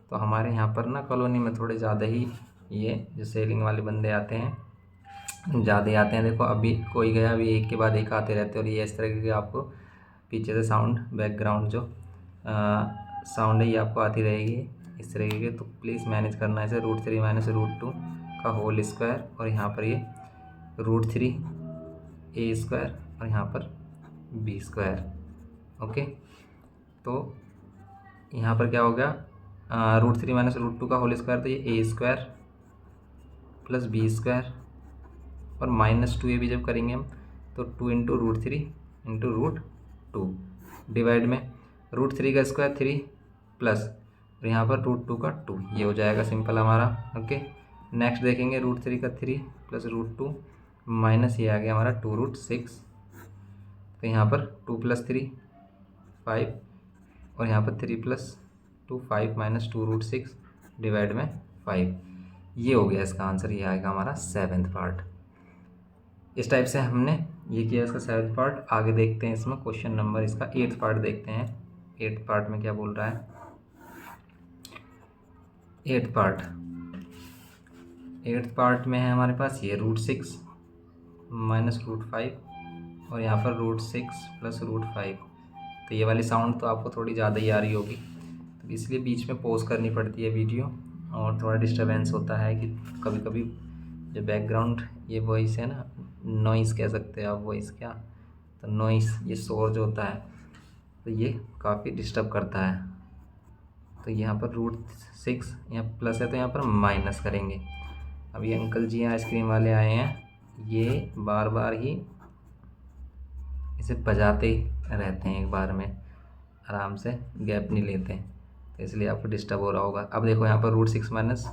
तो हमारे यहाँ पर ना कॉलोनी में थोड़े ज़्यादा ही ये जो सेलिंग वाले बंदे आते हैं, ज़्यादा आते हैं। देखो अभी कोई गया, अभी एक के बाद एक आते रहते हैं, और ये इस तरह के आपको पीछे से साउंड, बैकग्राउंड जो साउंड है ये आपको आती रहेगी इस तरीके के। तो प्लीज़ मैनेज करना है इसे, √3 माइनस √2 का होल स्क्वायर और यहाँ पर ये √3 a² और यहाँ पर b²। ओके, तो यहाँ पर क्या हो गया, √3 माइनस √2 का होल स्क्वायर, तो ये a² प्लस b² और माइनस 2ab जब करेंगे हम तो 2 इंटू √3 इंटू √2 डिवाइड में √3 का स्क्वायर 3 प्लस और यहाँ पर √2 का 2, ये हो जाएगा सिंपल हमारा। ओके, नेक्स्ट देखेंगे √3 का 3 प्लस √2 माइनस ये आ गया हमारा 2√6। तो यहाँ पर 2 प्लस 3 5 और यहाँ पर 3 प्लस 2 5 माइनस 2√6 डिवाइड में 5। ये हो गया इसका आंसर, ये आएगा हमारा 7th पार्ट। इस टाइप से हमने ये किया इसका 7th पार्ट। आगे देखते हैं इसमें क्वेश्चन नंबर इसका 8th पार्ट देखते हैं। 8th पार्ट में क्या बोल रहा है, एट्थ पार्ट में है हमारे पास ये √6 माइनस √5 और यहाँ पर √6 प्लस √5। तो ये वाली साउंड तो आपको थोड़ी ज़्यादा ही आ रही होगी, तो इसलिए बीच में पॉज करनी पड़ती है वीडियो, और थोड़ा डिस्टरबेंस होता है कि कभी कभी जो बैकग्राउंड ये वॉइस है ना, नॉइज़ कह सकते हैं आप, वॉइस क्या, तो नॉइज़, ये शोर जो होता है तो ये काफ़ी डिस्टर्ब करता है। तो यहाँ पर √6 यहाँ प्लस है तो यहाँ पर माइनस करेंगे। अब ये अंकल जी आइसक्रीम वाले आए हैं, ये बार बार ही इसे बजाते रहते हैं, एक बार में आराम से गैप नहीं लेते, तो इसलिए आपको डिस्टर्ब हो रहा होगा। अब देखो यहाँ पर √6 माइनस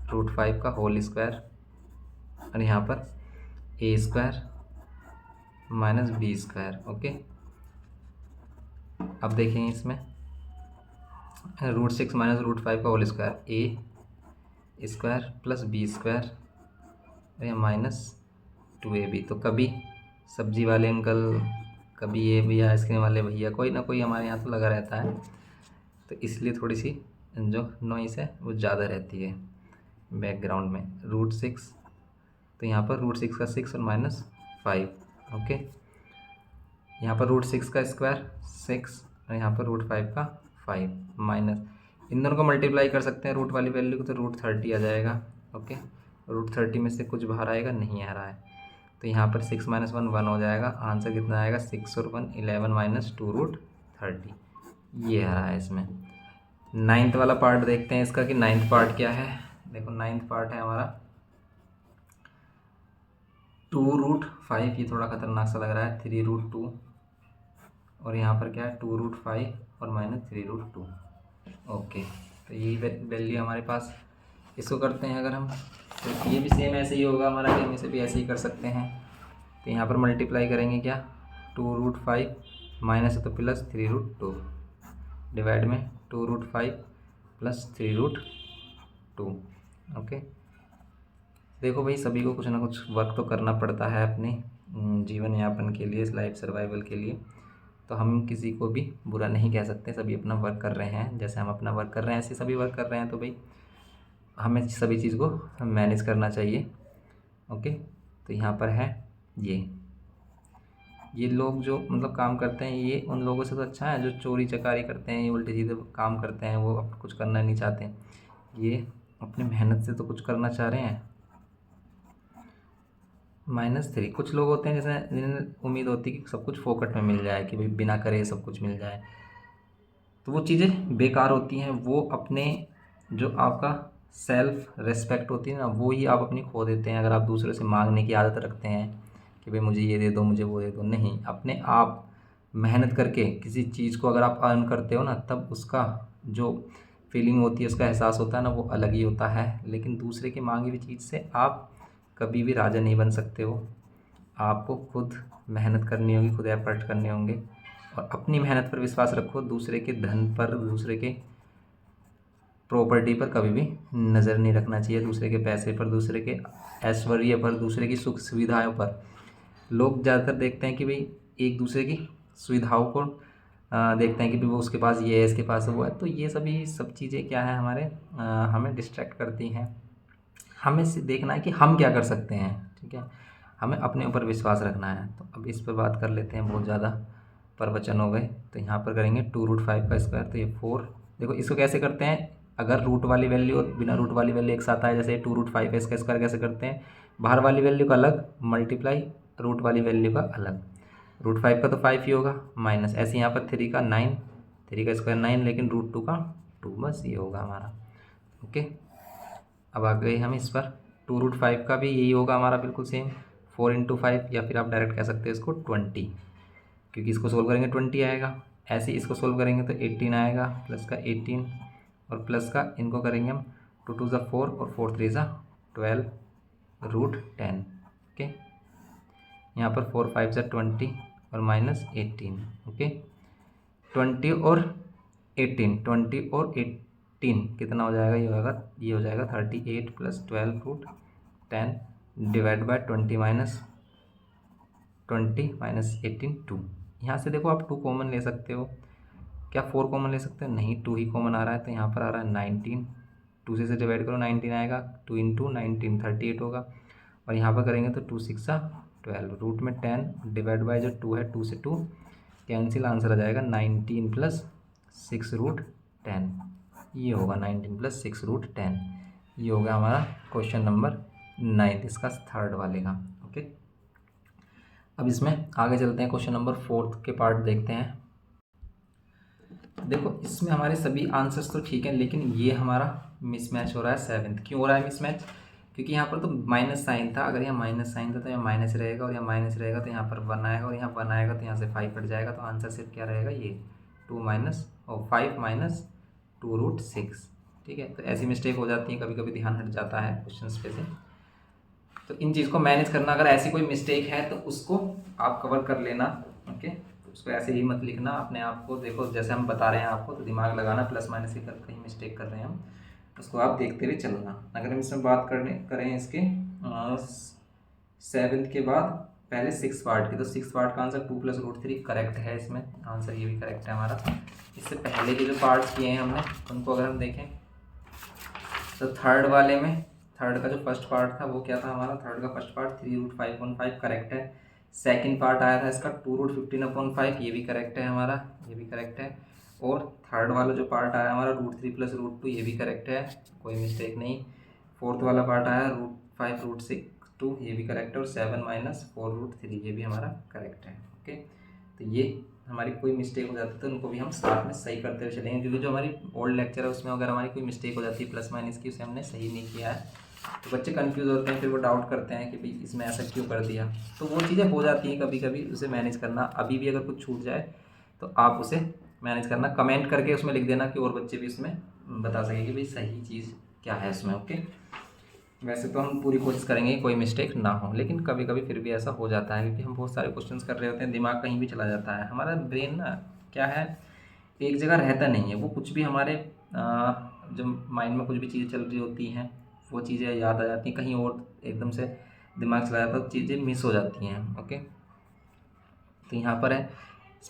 √5 का होल स्क्वायर, और यहाँ पर a² माइनस b²। ओके, अब देखें इसमें √6 माइनस √5 का whole square a² plus b² और यहाँ माइनस 2ab। तो कभी सब्जी वाले अंकल, कभी ये भैया आइसक्रीम वाले भैया, कोई ना कोई हमारे यहाँ तो लगा रहता है, तो इसलिए थोड़ी सी जो नॉइस है वो ज़्यादा रहती है बैकग्राउंड में। √6 तो यहाँ पर √6 का 6 और माइनस 5। ओके, यहाँ पर √6 का स्क्वायर 6 और यहाँ पर √5 का 5 माइनस, इन दोनों को मल्टीप्लाई कर सकते हैं रूट वाली वैल्यू को, तो √30 आ जाएगा। ओके, √30 में से कुछ बाहर आएगा, नहीं आ रहा है, तो यहाँ पर 6 माइनस 1 1 हो जाएगा। आंसर कितना आएगा, 6 और 1 11 माइनस 2 √30, ये आ रहा है इसमें। 9th वाला पार्ट देखते हैं इसका कि 9th पार्ट क्या है। देखो 9th पार्ट है हमारा 2√5, ये थोड़ा खतरनाक सा लग रहा है, 3√2 और यहाँ पर क्या है 2√5 और माइनस 3√2। ओके, तो यही वैल्यू हमारे पास। इसको करते हैं अगर हम, तो ये भी सेम ऐसे ही होगा हमारा, कि हम इसे भी ऐसे ही कर सकते हैं। तो यहाँ पर मल्टीप्लाई करेंगे क्या, 2√5 माइनस है तो प्लस 3√2 डिवाइड में 2√5 प्लस 3√2। ओके, देखो भाई सभी को कुछ ना कुछ वर्क तो करना पड़ता है अपने जीवन यापन के लिए, लाइफ सर्वाइवल के लिए, तो हम किसी को भी बुरा नहीं कह सकते। सभी अपना वर्क कर रहे हैं, जैसे हम अपना वर्क कर रहे हैं ऐसे सभी वर्क कर रहे हैं, तो भाई हमें सभी चीज़ को मैनेज करना चाहिए। ओके, तो यहाँ पर है ये लोग जो मतलब काम करते हैं, ये उन लोगों से तो अच्छा है जो चोरी चकारी करते हैं, ये उल्टे सीधे काम करते हैं, वो अब कुछ करना नहीं चाहते, ये अपनी मेहनत से तो कुछ करना चाह रहे हैं। -3 कुछ लोग होते हैं जैसे जिन्हें उम्मीद होती है कि सब कुछ फोकट में मिल जाए, कि भाई बिना करे सब कुछ मिल जाए, तो वो चीज़ें बेकार होती हैं। वो अपने जो आपका सेल्फ रिस्पेक्ट होती है ना, वो ही आप अपनी खो देते हैं अगर आप दूसरों से मांगने की आदत रखते हैं कि भाई मुझे ये दे दो, मुझे वो दे दो। नहीं, अपने आप मेहनत करके किसी चीज़ को अगर आप अर्न करते हो ना, तब उसका जो फीलिंग होती है, उसका एहसास होता है ना, वो अलग ही होता है। लेकिन दूसरे की मांगी हुई चीज़ से आप कभी भी राजा नहीं बन सकते हो। आपको खुद मेहनत करनी होगी, खुद एफर्ट करने होंगे, और अपनी मेहनत पर विश्वास रखो। दूसरे के धन पर, दूसरे के प्रॉपर्टी पर कभी भी नज़र नहीं रखना चाहिए, दूसरे के पैसे पर, दूसरे के ऐश्वर्य पर, दूसरे की सुख सुविधाओं पर। लोग ज़्यादातर देखते हैं कि भाई एक दूसरे की सुविधाओं को देखते हैं कि भाई वो उसके पास ये है, इसके पास वो है, तो ये सब चीज़ें क्या है हमारे हमें डिस्ट्रैक्ट करती हैं। हमें देखना है कि हम क्या कर सकते हैं, ठीक है, हमें अपने ऊपर विश्वास रखना है। तो अब इस पर बात कर लेते हैं, बहुत ज़्यादा प्रवचन हो गए। तो यहाँ पर करेंगे 2√5 का स्क्वायर, तो ये 4। देखो इसको कैसे करते हैं, अगर रूट वाली वैल्यू और बिना रूट वाली वैल्यू एक साथ आए, जैसे 2√5 है, इसका स्क्वायर कैसे करते हैं, बाहर वाली वैल्यू का अलग मल्टीप्लाई, रूट वाली वैल्यू का अलग। √5 का तो 5 ही होगा, माइनस, ऐसे यहाँ पर 3 का 9, 3 का स्क्वायर 9, लेकिन √2 का 2, बस ये होगा हमारा। ओके, अब आ गए हम इस पर। 2√5 का भी यही होगा हमारा, बिल्कुल सेम, 4 × 5, या फिर आप डायरेक्ट कह सकते हैं इसको 20, क्योंकि इसको सोल्व करेंगे 20 आएगा। ऐसे ही इसको सोल्व करेंगे तो 18 आएगा, प्लस का 18 और प्लस का इनको करेंगे हम 2 2 = 4 और 4 3 = 12 √10। ओके, यहाँ पर 4 5 = 20 और -18। ओके, 20 और 18 कितना हो जाएगा, ये हो जाएगा 38 + 12 √10 डिवाइड बाय 20 - 18 2। यहाँ से देखो आप 2 कॉमन ले सकते हो, क्या 4 कॉमन ले सकते हो, नहीं, 2 ही कॉमन आ रहा है, तो यहाँ पर आ रहा है 19 2 से डिवाइड करो 19 आएगा, 2 इंटू 19 38 होगा, और यहाँ पर करेंगे तो 2 6 12, रूट में 10 डिवाइड बाई जो 2 है 2 से 2 कैंसिल, आंसर आ जाएगा 19 प्लस 6 रूट 10, ये होगा 19 प्लस 6 रूट 10। ये होगा हमारा क्वेश्चन नंबर 9 इसका थर्ड वाले का। ओके, अब इसमें आगे चलते हैं, क्वेश्चन नंबर 4 के पार्ट देखते हैं। देखो इसमें हमारे सभी आंसर्स तो ठीक हैं, लेकिन ये हमारा मिसमैच हो रहा है 7th। क्यों हो रहा है मिसमैच? क्योंकि यहाँ पर तो माइनस साइन था, अगर यहाँ माइनस साइन था तो यहाँ माइनस रहेगा, और यहाँ माइनस रहेगा तो यहाँ पर 1 आएगा, और यहाँ 1 आएगा तो यहाँ से 5 कट जाएगा, तो आंसर सिर्फ क्या रहेगा, ये 2 माइनस और 5 माइनस 2 रूट 6। ठीक है, तो ऐसी मिस्टेक हो जाती है, कभी कभी ध्यान हट जाता है क्वेश्चन पे से। तो इन चीज़ को मैनेज करना, अगर ऐसी कोई मिस्टेक है तो उसको आप कवर कर लेना। ओके, तो उसको ऐसे ही मत लिखना अपने आप को, देखो जैसे हम बता रहे हैं आपको तो दिमाग लगाना, प्लस माइनस की कहीं मिस्टेक कर रहे हैं हम, उसको आप देखते हुए चलना। अगर हम इसमें बात करें इसके 7th के बाद पहले 6 पार्ट की, तो 6 पार्ट का आंसर 2 प्लस रूट 3 करेक्ट है, इसमें आंसर ये भी करेक्ट है हमारा। इससे पहले के जो पार्ट्स किए हैं हमने उनको अगर हम देखें तो थर्ड वाले में, थर्ड का जो फर्स्ट पार्ट था वो क्या था हमारा, थर्ड का फर्स्ट पार्ट 3 रूट 5/5 करेक्ट है। सेकंड पार्ट आया था इसका 2 रूट 15/5, ये भी करेक्ट है हमारा, ये भी करेक्ट है। और थर्ड वाला जो पार्ट आया हमारा रूट 3 प्लस रूट 2, ये भी करेक्ट है, कोई मिस्टेक नहीं। फोर्थ वाला पार्ट आया रूट 5 रूट 6/2, ये भी करेक्ट है, और 7 माइनस 4 रूट 3, ये भी हमारा करेक्ट है। ओके, तो ये हमारी कोई मिस्टेक हो जाती है तो उनको भी हम साथ में सही करते हुए चलेंगे, क्योंकि जो हमारी ओल्ड लेक्चर है उसमें अगर हमारी कोई मिस्टेक हो जाती है प्लस माइनस की, उसे हमने सही नहीं किया है, तो बच्चे कंफ्यूज होते हैं, फिर वो डाउट करते हैं कि भाई इसमें ऐसा क्यों कर दिया। तो वो चीज़ें हो जाती हैं कभी कभी, उसे मैनेज करना। अभी भी अगर कुछ छूट जाए तो आप उसे मैनेज करना, कमेंट करके उसमें लिख देना कि और बच्चे भी उसमें बता सकें कि भाई सही चीज़ क्या है उसमें। ओके, वैसे तो हम पूरी कोशिश करेंगे कि कोई मिस्टेक ना हो, लेकिन कभी कभी फिर भी ऐसा हो जाता है, क्योंकि हम बहुत सारे क्वेश्चंस कर रहे होते हैं, दिमाग कहीं भी चला जाता है, हमारा ब्रेन ना क्या है, एक जगह रहता नहीं है, वो कुछ भी हमारे जो माइंड में कुछ भी चीज़ें चल रही होती हैं वो चीज़ें याद आ जाती हैं, कहीं और एकदम से दिमाग चला जाता है तो चीज़ें मिस हो जाती हैं। ओके, तो यहाँ पर है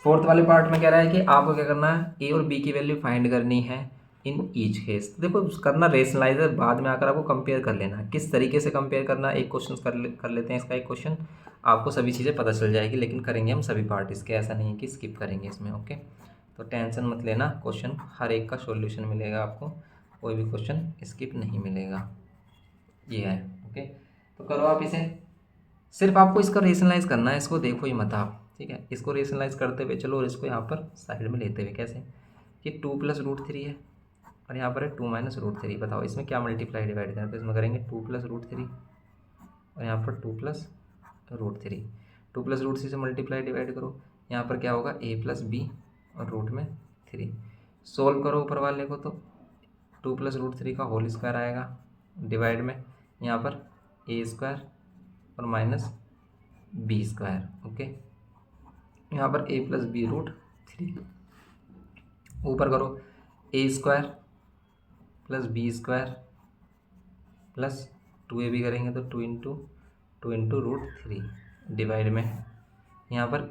फोर्थ वाले पार्ट में कह रहा है कि आपको क्या करना है, ए और बी की वैल्यू फाइंड करनी है इन ईच केस। देखो करना रेशनलाइजर, बाद में आकर आपको कंपेयर कर लेना है, किस तरीके से कंपेयर करना। एक क्वेश्चन कर लेते हैं इसका, एक क्वेश्चन आपको सभी चीज़ें पता चल जाएगी, लेकिन करेंगे हम सभी पार्ट इसके, ऐसा नहीं है कि स्किप करेंगे इसमें। ओके, तो टेंशन मत लेना, क्वेश्चन हर एक का सॉल्यूशन मिलेगा आपको, कोई भी क्वेश्चन स्किप नहीं मिलेगा, ये है। ओके, तो करो आप इसे, सिर्फ आपको इसका रेशनलाइज करना है, इसको देखो ही मत आप, ठीक है। इसको रेशनलाइज करते हुए चलो, और इसको यहाँ पर साइड में लेते हुए कैसे, कि 2 प्लस रूट 3 है और यहाँ पर है 2 माइनस रूट 3। बताओ इसमें क्या मल्टीप्लाई डिवाइड करें, तो इसमें करेंगे 2 प्लस रूट 3 और यहाँ पर 2 प्लस रूट 3। 2 प्लस रूट 3 से मल्टीप्लाई डिवाइड करो, यहाँ पर क्या होगा a प्लस बी और रूट में 3। सोल्व करो ऊपर वाले को, तो 2 प्लस रूट 3 का होल स्क्वायर आएगा, डिवाइड में यहाँ पर a स्क्वायर और माइनस बी स्क्वायर। ओके, यहाँ पर a प्लस बी रूट 3, ऊपर करो a square plus B square plus 2ab करेंगे तो 2 इंटू रूट 3, डिवाइड में यहाँ पर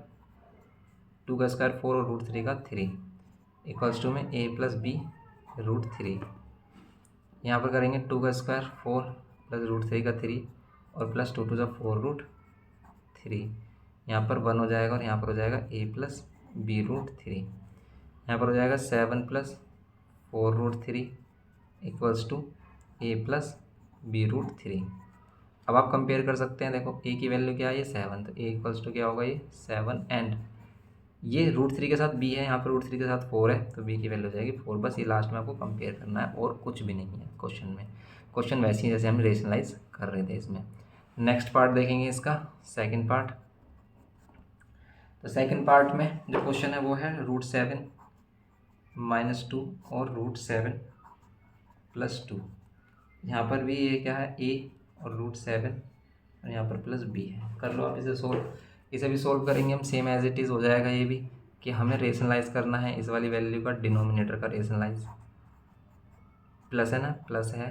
2 का स्क्वायर 4 और रूट 3 का 3, इक्वल्स टू में a प्लस बी रूट 3। यहाँ पर करेंगे 2 का स्क्वायर 4 प्लस रूट 3 का 3 और प्लस 2 टू 4 रूट 3, यहाँ पर 1 हो जाएगा और यहाँ पर हो जाएगा a प्लस बी रूट 3। यहाँ पर हो जाएगा 7 plus 4 root 3 equals to a plus B root 3। अब आप कंपेयर कर सकते हैं, देखो a की वैल्यू क्या है, ये 7, तो a इक्वल्स टू क्या होगा, ये 7 एंड ये रूट 3 के साथ b है, यहाँ पर रूट 3 के साथ 4 है, तो b की वैल्यू हो जाएगी 4। बस ये लास्ट में आपको कंपेयर करना है और कुछ भी नहीं है क्वेश्चन में। क्वेश्चन वैसे ही जैसे हम रेशनलाइज कर रहे थे इसमें। नेक्स्ट पार्ट देखेंगे इसका, सेकेंड पार्ट। तो सेकेंड पार्ट में जो क्वेश्चन है वो है रूट 7 माइनस 2 और रूट 7 प्लस 2। यहाँ पर भी ये क्या है, a और रूट 7 और यहाँ पर प्लस b है। कर लो आप इसे सोल्व, इसे भी सोल्व करेंगे हम, सेम एज इट इज़ हो जाएगा ये भी, कि हमें रेशनलाइज करना है इस वाली वैल्यू का, डिनोमिनेटर का रेशनलाइज, प्लस है ना, प्लस है,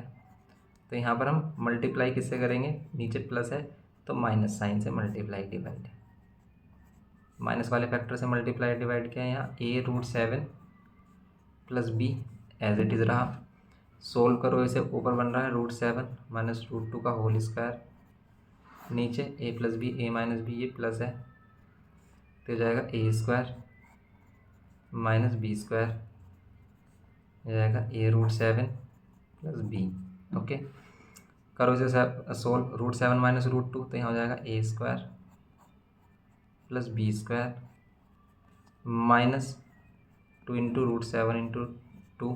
तो यहाँ पर हम मल्टीप्लाई किससे करेंगे, नीचे प्लस है तो माइनस साइन से मल्टीप्लाई डिवाइड, माइनस वाले फैक्टर से मल्टीप्लाई डिवाइड किया, यहाँ a root 7 plus b as it is रहा, सोल्व करो इसे, ऊपर बन रहा है √7 माइनस √2 का होल स्क्वायर, नीचे a plus B A minus B, ये प्लस है तो हो जाएगा a² माइनस b² हो जाएगा a√7 प्लस b। ओके, करो इसे सोल्व, √7 माइनस √2 तो यहाँ हो जाएगा a² plus b² minus 2 into √7 into 2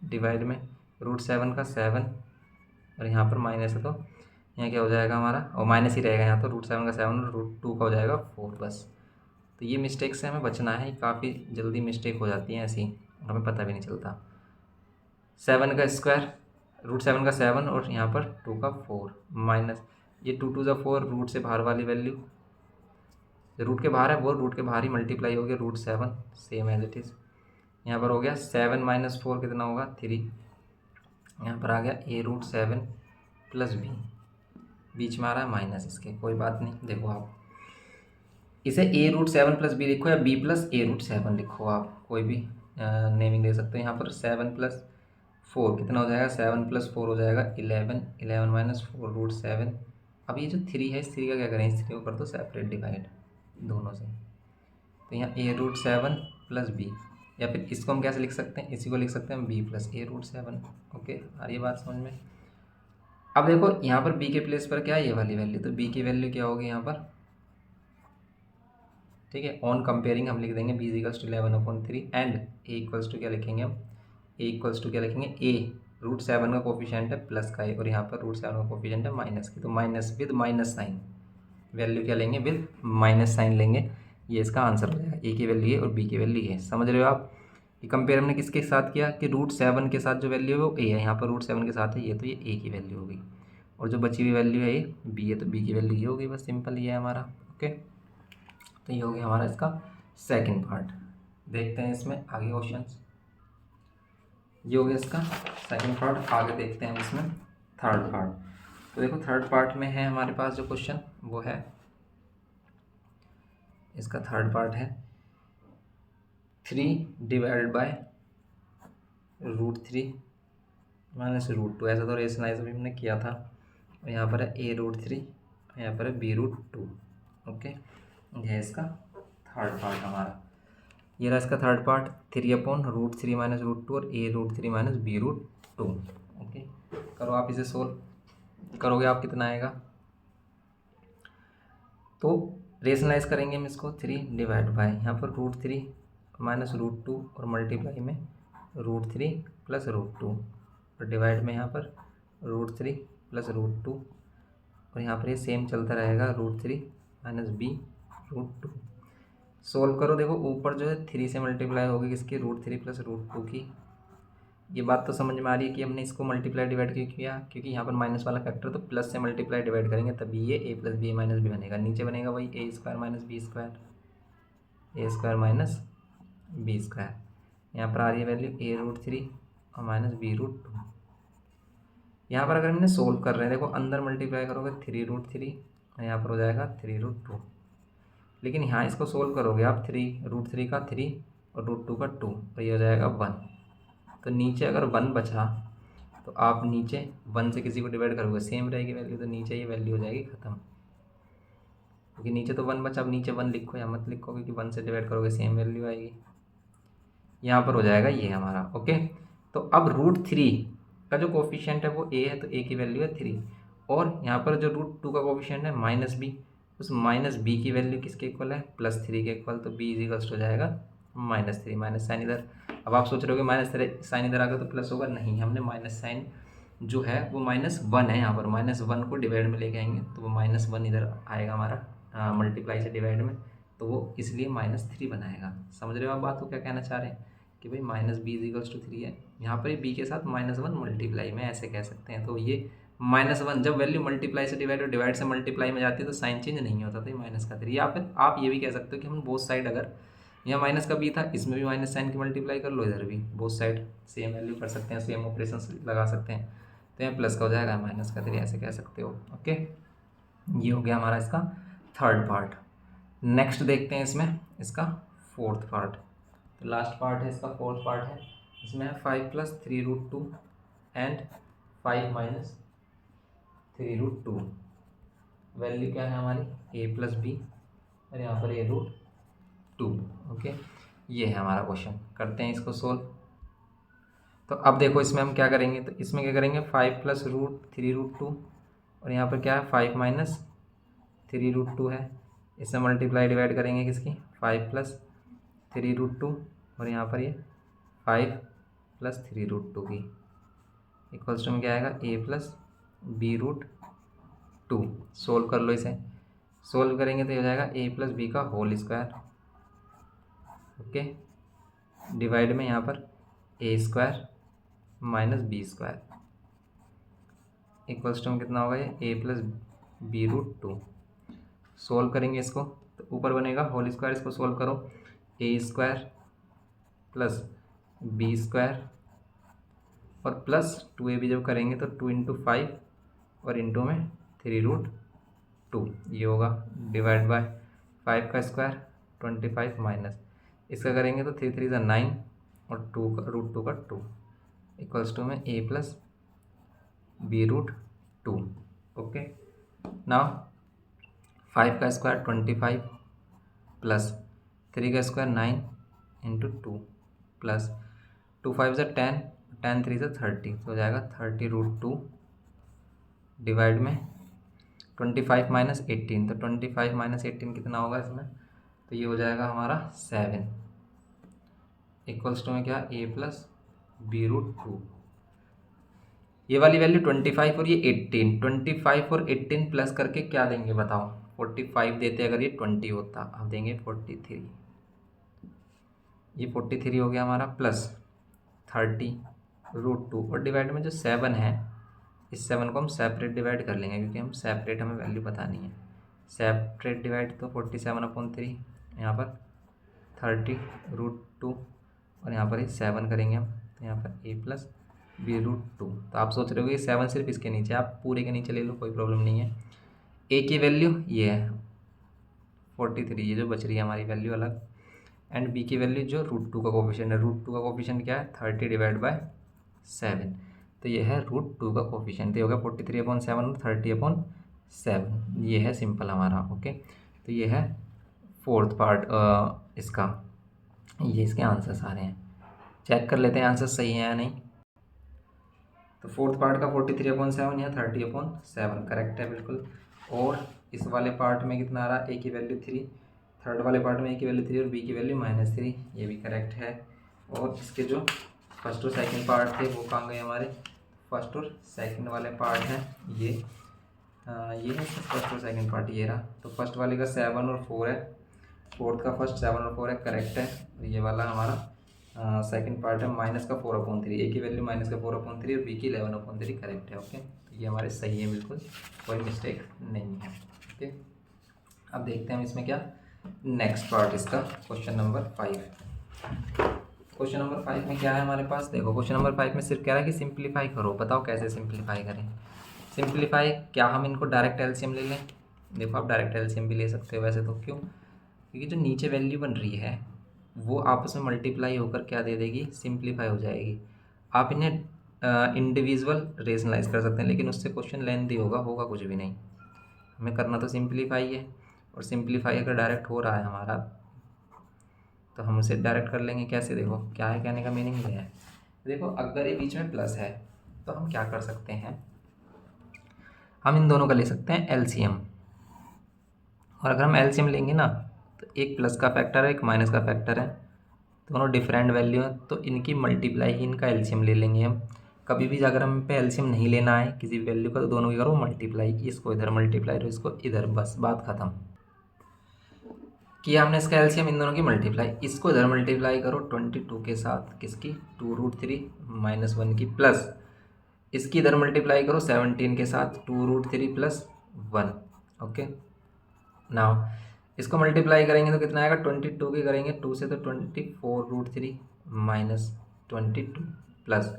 divide में √7 का 7 और यहाँ पर माइनस है तो यहाँ क्या हो जाएगा हमारा, और माइनस ही रहेगा यहाँ तो √7 का 7 और √2 का हो जाएगा 4 बस। तो ये मिस्टेक से हमें बचना है, काफ़ी जल्दी मिस्टेक हो जाती है ऐसी, हमें पता भी नहीं चलता। 7 का स्क्वायर, √7 का 7 और यहाँ पर 2 का 4 माइनस ये 2 2 4, रूट से बाहर वाली वैल्यू, रूट के बाहर है वो रूट के बाहर ही मल्टीप्लाई हो गया √7 सेम एज इट इज़। यहाँ पर हो गया 7 माइनस 4 कितना होगा 3, यहाँ पर आ गया a√7 प्लस b, बीच में आ रहा है माइनस इसके, कोई बात नहीं। देखो आप इसे a√7 प्लस बी लिखो या b प्लस a√7 लिखो, आप कोई भी नेमिंग दे सकते हो। यहाँ पर 7 प्लस 4 कितना हो जाएगा, 7 प्लस 4 हो जाएगा 11, 11 माइनस 4 √7। अब ये जो 3 है इस 3 का क्या करें, इस 3 को कर दो सेपरेट डिवाइड दोनों से, तो यहाँ a√7 प्लस b, या फिर इसको हम कैसे लिख सकते हैं, इसी को लिख सकते हैं b प्लस a√7। ओके, आ रही है बात समझ में। अब देखो यहाँ पर b के प्लेस पर क्या है, ये वाली वैल्यू, तो b की वैल्यू क्या होगी यहाँ पर, ठीक है। ऑन कंपेयरिंग हम लिख देंगे b = 11/3 and a equals to क्या लिखेंगे हम, a इक्वल्स टू क्या लिखेंगे, a √7 का कोफिशिएंट है प्लस का a और यहाँ पर √7 का कोफिशिएंट है माइनस की, तो minus with minus sign, value क्या लेंगे विद माइनस साइन लेंगे, ये इसका आंसर हो जाएगा। a की वैल्यू है और b की वैल्यू है, समझ रहे हो आप। ये कंपेयर हमने किसके साथ किया कि √7 के साथ जो वैल्यू है वो a है, यहाँ पर √7 के साथ है ये, तो ये a की वैल्यू होगी और जो बची हुई वैल्यू है ये b है, तो b की वैल्यू ये होगी, बस सिंपल ये है हमारा। ओके, तो ये हो गया हमारा इसका सेकंड पार्ट। देखते हैं इसमें आगे क्वेश्चंस, ये हो गया इसका सेकंड पार्ट। आगे देखते हैं हम इसमें थर्ड पार्ट। तो देखो थर्ड पार्ट में है हमारे पास जो क्वेश्चन वो है, इसका थर्ड पार्ट है 3 डिवाइडेड बाय √3 माइनस √2, ऐसा तो रेशनलाइज भी हमने किया था, और यहाँ पर है a√3, यहाँ पर है b√2। ओके, यह है इसका थर्ड पार्ट हमारा, ये रहा इसका थर्ड पार्ट 3/√3 माइनस √2 और a√3 माइनस b√2। ओके, करो आप इसे सोल्व, करोगे आप कितना आएगा, तो रेशनलाइज करेंगे हम इसको, 3 डिवाइड बाय यहाँ पर √3 माइनस √2 और मल्टीप्लाई में √3 प्लस √2 और डिवाइड में यहाँ पर √3 प्लस √2 और यहाँ पर ये सेम चलता रहेगा √3 माइनस b√2। सोल्व करो, देखो ऊपर जो है 3 से मल्टीप्लाई होगी किसकी, √3 प्लस √2 की। ये बात तो समझ में आ रही है कि हमने इसको मल्टीप्लाई डिवाइड क्यों किया, क्योंकि यहाँ पर माइनस वाला फैक्टर, तो प्लस से मल्टीप्लाई डिवाइड करेंगे तभी ये a plus b minus b बनेगा। नीचे बनेगा वही a² minus b², a² minus b²। यहाँ पर आ रही है वैल्यू a√3 और माइनस b√2। यहाँ पर अगर हमने सोल्व कर रहे हैं, देखो अंदर मल्टीप्लाई करोगे 3√3 और यहाँ पर हो जाएगा 3√2, लेकिन यहाँ इसको सोल्व करोगे आप, 3√3 का 3 और √2 का 2 और ये हो जाएगा 1। तो नीचे अगर 1 बचा तो आप नीचे 1 से किसी को डिवाइड करोगे सेम रहेगी वैल्यू, तो नीचे ये वैल्यू हो जाएगी ख़त्म, क्योंकि नीचे तो 1 बचा। अब नीचे 1 लिखो या मत लिखो, क्योंकि 1 से डिवाइड करोगे सेम वैल्यू आएगी, यहाँ पर हो जाएगा ये हमारा। ओके, तो अब √3 का जो कोफिशिएंट है वो a है, तो a की वैल्यू है 3 और यहाँ पर जो √2 का कोफिशिएंट है माइनस b, उस माइनस b की वैल्यू किसके इक्वल है, +3 के इक्वल, तो b इक्वल्स हो जाएगा -3, माइनस साइन इधर। अब आप सोच रहे हो कि माइनस साइन इधर आ गया तो प्लस होगा, नहीं, हमने माइनस साइन जो है वो -1 है, यहाँ पर -1 को डिवाइड में लेके आएंगे तो वो -1 इधर आएगा हमारा मल्टीप्लाई से डिवाइड में, तो वो इसलिए -3 बनाएगा। समझ रहे हो आप बात को, क्या कहना चाह रहे हैं कि भाई -b=3 है, यहाँ पर b के साथ -1 मल्टीप्लाई में ऐसे कह सकते हैं। तो ये -1 जब वैल्यू मल्टीप्लाई से डिवाइड और डिवाइड से मल्टीप्लाई में जाती है तो साइन चेंज नहीं होता, तो ये -3। या फिर आप ये भी कह सकते हो कि हम बोथ साइड, अगर यहाँ माइनस का b था इसमें भी माइनस साइन की मल्टीप्लाई कर लो, इधर भी बोथ साइड सेम वैल्यू कर सकते हैं, सेम ऑपरेशन लगा सकते हैं, तो यहाँ प्लस का हो जाएगा -3, ऐसे कह सकते हो। ओके, ये हो गया हमारा इसका थर्ड पार्ट। नेक्स्ट देखते हैं इसमें इसका फोर्थ पार्ट। तो लास्ट पार्ट है इसका फोर्थ पार्ट है, इसमें है 5 + 3√2 एंड 5 माइनस 3√2। वैल्यू क्या है हमारी a प्लस बी और यहाँ पर a√2। ओके, ये है हमारा क्वेश्चन। करते हैं इसको सोल्व। तो अब देखो इसमें हम क्या करेंगे, तो इसमें क्या करेंगे 5 प्लस रूट 3√2 और यहाँ पर क्या है 5 माइनस 3√2 है। इससे मल्टीप्लाई डिवाइड करेंगे किसकी 5 प्लस 3√2 और यहाँ पर ये 5 प्लस 3√2 की इक्वल्स टू में क्या आएगा a प्लस b√2। सोल्व कर लो इसे। सोल्व करेंगे तो ये हो जाएगा a प्लस बी का होल स्क्वायर। ओके, डिवाइड में यहाँ पर a square minus B square equals to में कितना होगा ये a प्लस b√2। सोल्व करेंगे इसको तो ऊपर बनेगा होल स्क्वायर, इसको सोल्व करो a square plus B square और प्लस 2ab जब करेंगे तो 2 इंटू 5 और इंटू में 3√2 ये होगा। डिवाइड बाय 5 का स्क्वायर 25 माइनस इसका करेंगे तो 3 3 9 और 2 का √2 का 2 इक्वल्स टू में a plus b√2। Okay, now 5 का स्क्वायर 25 प्लस 3 का स्क्वायर 9 इंटू 2 प्लस 2 5 से 10 10 3 से 30 तो हो जाएगा 30√2 डिवाइड में 25 माइनस 18 तो 25 माइनस 18 कितना होगा इसमें, तो ये हो जाएगा हमारा 7 इक्वल्स टू में क्या a प्लस b√2। ये वाली वैल्यू 25 और ये 18, 25 और 18 प्लस करके क्या देंगे बताओ, 45 देते अगर ये 20 होता। अब देंगे 43, ये 43 हो गया हमारा प्लस 30√2 और डिवाइड में जो 7 है इस 7 को हम सेपरेट डिवाइड कर लेंगे क्योंकि हम सेपरेट हमें वैल्यू बतानी है। सेपरेट डिवाइड तो 47/3 यहाँ पर 30√2 और यहाँ पर 7 करेंगे हम तो यहाँ पर a प्लस b√2। तो आप सोच रहे हो कि 7 सिर्फ इसके नीचे, आप पूरे के नीचे ले लो कोई प्रॉब्लम नहीं है। a की वैल्यू ये है 43, ये जो बच रही है हमारी वैल्यू अलग, एंड b की वैल्यू जो √2 का कोफिशिएंट है, √2 का कोफिशिएंट क्या है 30 डिवाइड बाय 7 तो ये है √2 का कोफिशिएंट। ये होगा 43/7 और 30/7, ये है सिंपल हमारा। ओके, तो ये है फोर्थ पार्ट इसका, ये इसके आंसर्स आ रहे हैं। चेक कर लेते हैं आंसर सही है या नहीं। तो फोर्थ पार्ट का 43/7 या 30/7 करेक्ट है बिल्कुल। और इस वाले पार्ट में कितना आ रहा है, a की वैल्यू 3, थर्ड वाले पार्ट में a की वैल्यू 3 और b की वैल्यू -3, ये भी करेक्ट है। और इसके जो फर्स्ट और सेकंड पार्ट थे वो कहाँ गए हमारे, फर्स्ट और सेकंड वाले पार्ट हैं ये है फर्स्ट और सेकंड पार्ट, ये रहा। तो फर्स्ट वाले का 7 और 4 है, फोर्थ का फर्स्ट 7 और 4 है करेक्ट है। और ये वाला हमारा सेकंड पार्ट है -4/3, a की वैल्यू -4/3 और b की 11/3 करेक्ट है। ओके, तो ये हमारे सही है बिल्कुल, कोई मिस्टेक नहीं है। ओके, अब देखते हैं हम इसमें क्या नेक्स्ट पार्ट इसका क्वेश्चन नंबर 5। क्वेश्चन नंबर 5 में क्या है हमारे पास, देखो क्वेश्चन नंबर 5 में सिर्फ कह रहा है कि सिंप्लीफाई करो, बताओ कैसे सिंप्लीफाई करें। सिंप्लीफाई क्या हम इनको डायरेक्ट एलसीएम ले लें, देखो आप डायरेक्ट एलसीएम भी ले सकते हो वैसे तो, क्यों, क्योंकि जो नीचे वैल्यू बन रही है वो आपस में मल्टीप्लाई होकर क्या दे देगी, सिंप्लीफाई हो जाएगी। आप इन्हें इंडिविजुअल रेशनलाइज कर सकते हैं लेकिन उससे क्वेश्चन लेंथी होगा कुछ भी नहीं। हमें करना तो सिंप्लीफाई है, और सिंप्लीफाई अगर डायरेक्ट हो रहा है हमारा तो हम उसे डायरेक्ट कर लेंगे। कैसे, देखो क्या है, कहने का मीनिंग ये है, देखो अगर ये बीच में प्लस है तो हम क्या कर सकते हैं, हम इन दोनों का ले सकते हैं एलसीएम। और अगर हम एलसीएम लेंगे ना तो एक प्लस का फैक्टर है एक माइनस का फैक्टर है, दोनों डिफरेंट वैल्यू हैं तो इनकी मल्टीप्लाई ही इनका एलसीएम ले लेंगे हम। कभी भी अगर हम पे एलसीएम नहीं लेना है किसी भी वैल्यू का तो दोनों की करो मल्टीप्लाई, इसको इधर मल्टीप्लाई और इसको इधर, बस बात खत्म। किया हमने इसका एलसीएम इन दोनों की मल्टीप्लाई, इसको इधर मल्टीप्लाई करो 22 के साथ, किसकी 2√3 -1 की, प्लस इसकी इधर मल्टीप्लाई करो 17 के साथ 2√3 + 1। ओके, नाउ इसको मल्टीप्लाई करेंगे तो कितना आएगा, 22 की करेंगे 2 से तो 24√3 -22 प्लस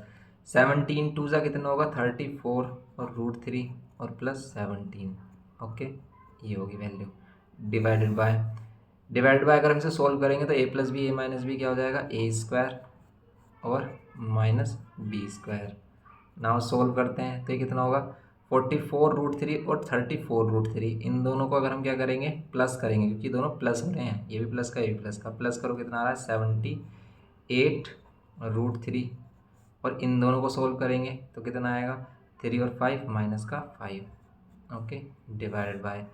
17 2 सा कितना होगा 34 और √3 और +17। ओके, ये होगी वैल्यू। डिवाइडेड बाय अगर हम इसे सॉल्व करेंगे तो a + b a - b क्या हो जाएगा, a² और -b²। नाउ सोल्व करते हैं तो ये कितना होगा 44√3 और 34√3, इन दोनों को अगर हम क्या करेंगे प्लस करेंगे, क्योंकि दोनों प्लस हो रहे हैं, ये भी प्लस का ये भी प्लस का, प्लस करो कितना आ रहा है 78√3, और इन दोनों को सोल्व करेंगे तो कितना आएगा 3 और 5 माइनस का 5, ओके, डिवाइडेड बाय,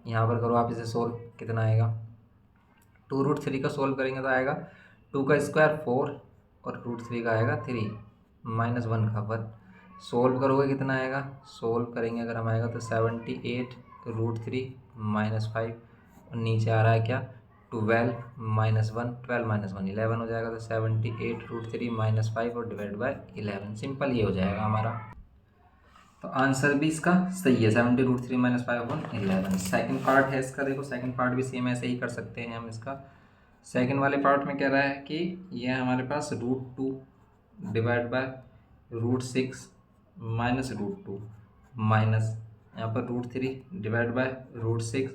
यहाँ पर करो आप इसे सोल्व, कितना आएगा 2√3 का सोल्व करेंगे तो आएगा 2 का स्क्वायर 4 और √3 का आएगा 3 माइनस 1 का 1, सोल्व करोगे कितना आएगा, सोल्व करेंगे अगर हम आएगा तो 78√3 माइनस 5, और नीचे आ रहा है क्या 12 माइनस 1, 12 माइनस 1 11 हो जाएगा, तो 78√3 माइनस 5 और डिवाइड बाय 11, सिंपल ये हो जाएगा हमारा। तो आंसर भी इसका सही है 70√3 माइनस 5/11। सेकंड पार्ट है इसका, देखो सेकंड पार्ट भी सेम ऐसे ही कर सकते हैं हम इसका। सेकंड वाले पार्ट में कह रहा है कि यह हमारे पास √2 डिवाइड बाय √6 माइनस √2 माइनस यहाँ पर √3 डिवाइड बाय √6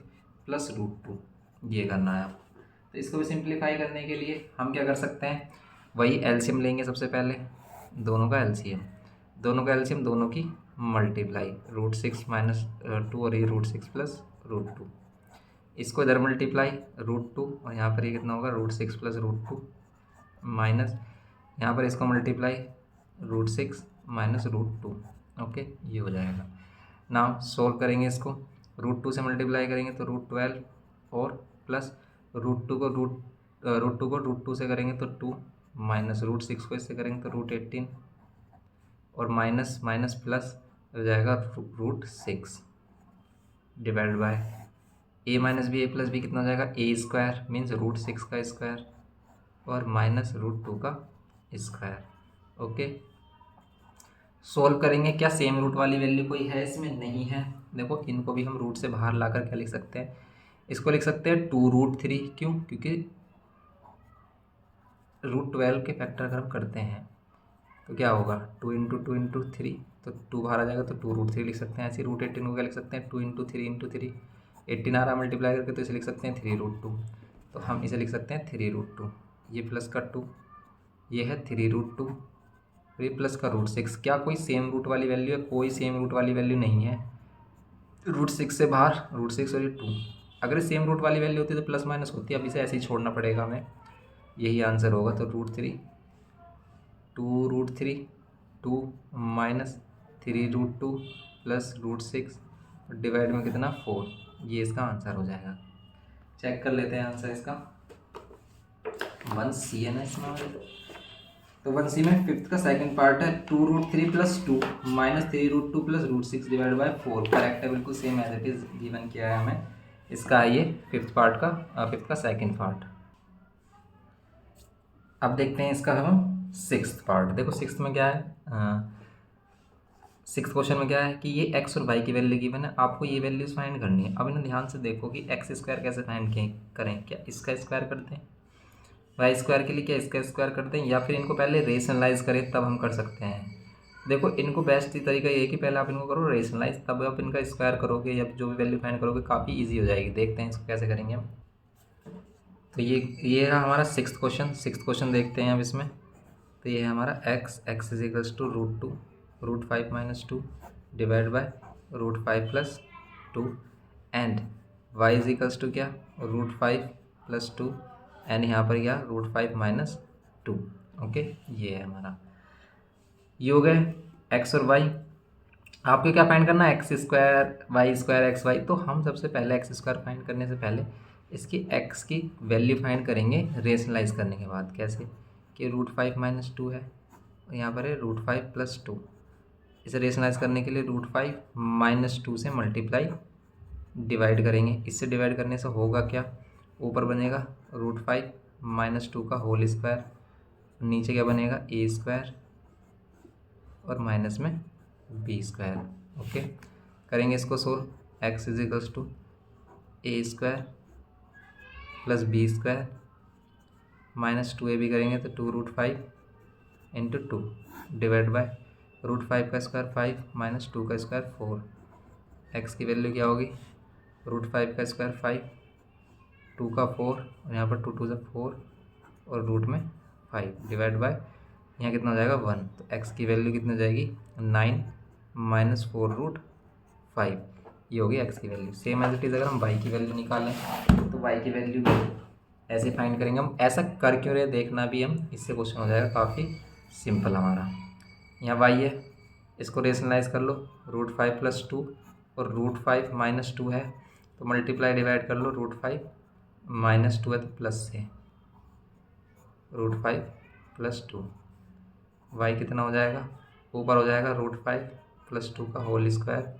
प्लस √2, ये करना है आपको। तो इसको भी सिंप्लीफाई करने के लिए हम क्या कर सकते हैं, वही एलसीएम लेंगे सबसे पहले, दोनों का एलसीएम, दोनों की मल्टीप्लाई, √6 माइनस 2 और ये √6 प्लस √2, इसको इधर मल्टीप्लाई √2 और यहाँ पर ये कितना होगा √6 प्लस √2 माइनस यहाँ पर इसको मल्टीप्लाई √6 माइनस √2, ओके, ये हो जाएगा। नाउ सोल्व करेंगे इसको, √2 से मल्टीप्लाई करेंगे तो √12 और प्लस √2 को √2 से करेंगे तो 2 माइनस √6 को इससे करेंगे तो √18 और माइनस माइनस प्लस हो जाएगा √6 divide by a minus B, a plus B कितना हो जाएगा a स्क्वायर मीन्स √6 का स्क्वायर और माइनस √2 का स्क्वायर, ओके। सोल्व करेंगे, क्या सेम रूट वाली वैल्यू कोई है इसमें, नहीं है। देखो इनको भी हम रूट से बाहर लाकर क्या लिख सकते हैं, इसको लिख सकते हैं 2√3, क्यों, क्योंकि √12 के फैक्टर अगर हम करते हैं तो क्या होगा 2 इंटू 2 इंटू 3, तो 2 बाहर आ जाएगा तो 2√3 लिख सकते हैं। ऐसे √18 को क्या लिख सकते हैं 2 इंटू 3 इंटू 3, 18 आ रहा मल्टीप्लाई करके, तो इसे लिख सकते हैं 3√2, तो हम इसे लिख सकते हैं 3√2, ये प्लस का 2, ये है 3√2, ये प्लस का √6। क्या कोई सेम रूट वाली वैल्यू है, कोई सेम रूट वाली वैल्यू नहीं है। √6 से बाहर √6 और ये 2, अगर सेम रूट वाली वैल्यू होती तो प्लस माइनस होती, अब इसे ऐसे ही छोड़ना पड़ेगा हमें, यही आंसर होगा। तो √3 2√3 2 माइनस 3√2 प्लस √6 डिवाइड में कितना 4, ये इसका आंसर हो जाएगा। चेक कर लेते हैं आंसर इसका। 1C है ना इसमें, तो 1C में फिफ्थ का सेकंड पार्ट है 2√3 plus 2 minus 3√2 plus √6 divide by 4, correct है, बिल्कुल same as it is given किया है हमें। इसका ये फिफ्थ का सेकंड पार्ट। अब देखते हैं इसका हम सिक्स्थ पार्ट। देखो सिक्स्थ में क्या है, सिक्स्थ क्वेश्चन में क्या है कि ये एक्स और वाई की वैल्यू गिवन है, आपको ये वैल्यूज फाइंड करनी है। अब इन्हें ध्यान से देखो कि एक्स स्क्वायर कैसे फाइंड करें, क्या इसका स्क्वायर करते हैं, वाई स्क्वायर के लिए क्या इसका स्क्वायर करते हैं, या फिर इनको पहले रेशनलाइज करें तब हम कर सकते हैं। देखो इनको बेस्ट तरीका ये है कि पहले आप इनको करो रेशनलाइज, तब आप इनका स्क्वायर करोगे या जो भी वैल्यू फाइंड करोगे काफ़ी ईजी हो जाएगी। देखते हैं इसको कैसे करेंगे हम। तो ये रहा हमारा सिक्स्थ क्वेश्चन देखते हैं अब इसमें। तो ये है हमारा X is equals to √2 √5 minus 2 divide by √5 plus 2 and Y is equals to क्या √5 प्लस 2 एंड यहाँ पर क्या √5 माइनस 2, ओके, ये है हमारा। ये हो गए एक्स और वाई। आपको क्या फाइंड करना है एक्स स्क्वायर एक्स वाई। तो हम सबसे पहले एक्स स्क्वायर फाइंड करने से पहले इसकी एक्स की वैल्यू फाइंड करेंगे रेशनलाइज करने के बाद। कैसे कि √5 माइनस 2 है, यहाँ पर है √5 प्लस 2, इसे रेशनलाइज करने के लिए √5 माइनस 2 से मल्टीप्लाई डिवाइड करेंगे। इससे डिवाइड करने से होगा क्या, ऊपर बनेगा √5 माइनस 2 का होल स्क्वायर, नीचे क्या बनेगा ए स्क्वायर और माइनस में बी स्क्वायर, ओके। करेंगे इसको solve, X is equals to A square plus B square minus 2a भी करेंगे तो 2√5 इंटू 2 डिवाइड बाय √5 का स्क्वायर 5 माइनस 2 का स्क्वायर 4, एक्स की वैल्यू क्या होगी √5 का स्क्वायर 5 2 का 4 और यहाँ पर 2 2 से 4 और रूट में 5 डिवाइड बाय यहाँ कितना हो जाएगा 1, तो x की वैल्यू कितनी हो जाएगी 9 माइनस 4√5, ये होगी x की value. Same as it is अगर हम y की वैल्यू निकालें तो y की वैल्यू भी ऐसे फाइंड करेंगे हम। ऐसा कर क्यों रहे देखना भी हम, इससे क्वेश्चन हो जाएगा काफ़ी सिंपल हमारा। यहाँ y है, इसको रेशनलाइज कर लो, √5 + 2 और √5 - 2 है तो मल्टीप्लाई डिवाइड कर लो, √5 - 2 है तो प्लस से √5 + 2, y कितना हो जाएगा, ऊपर हो जाएगा √5 + 2 का होल स्क्वायर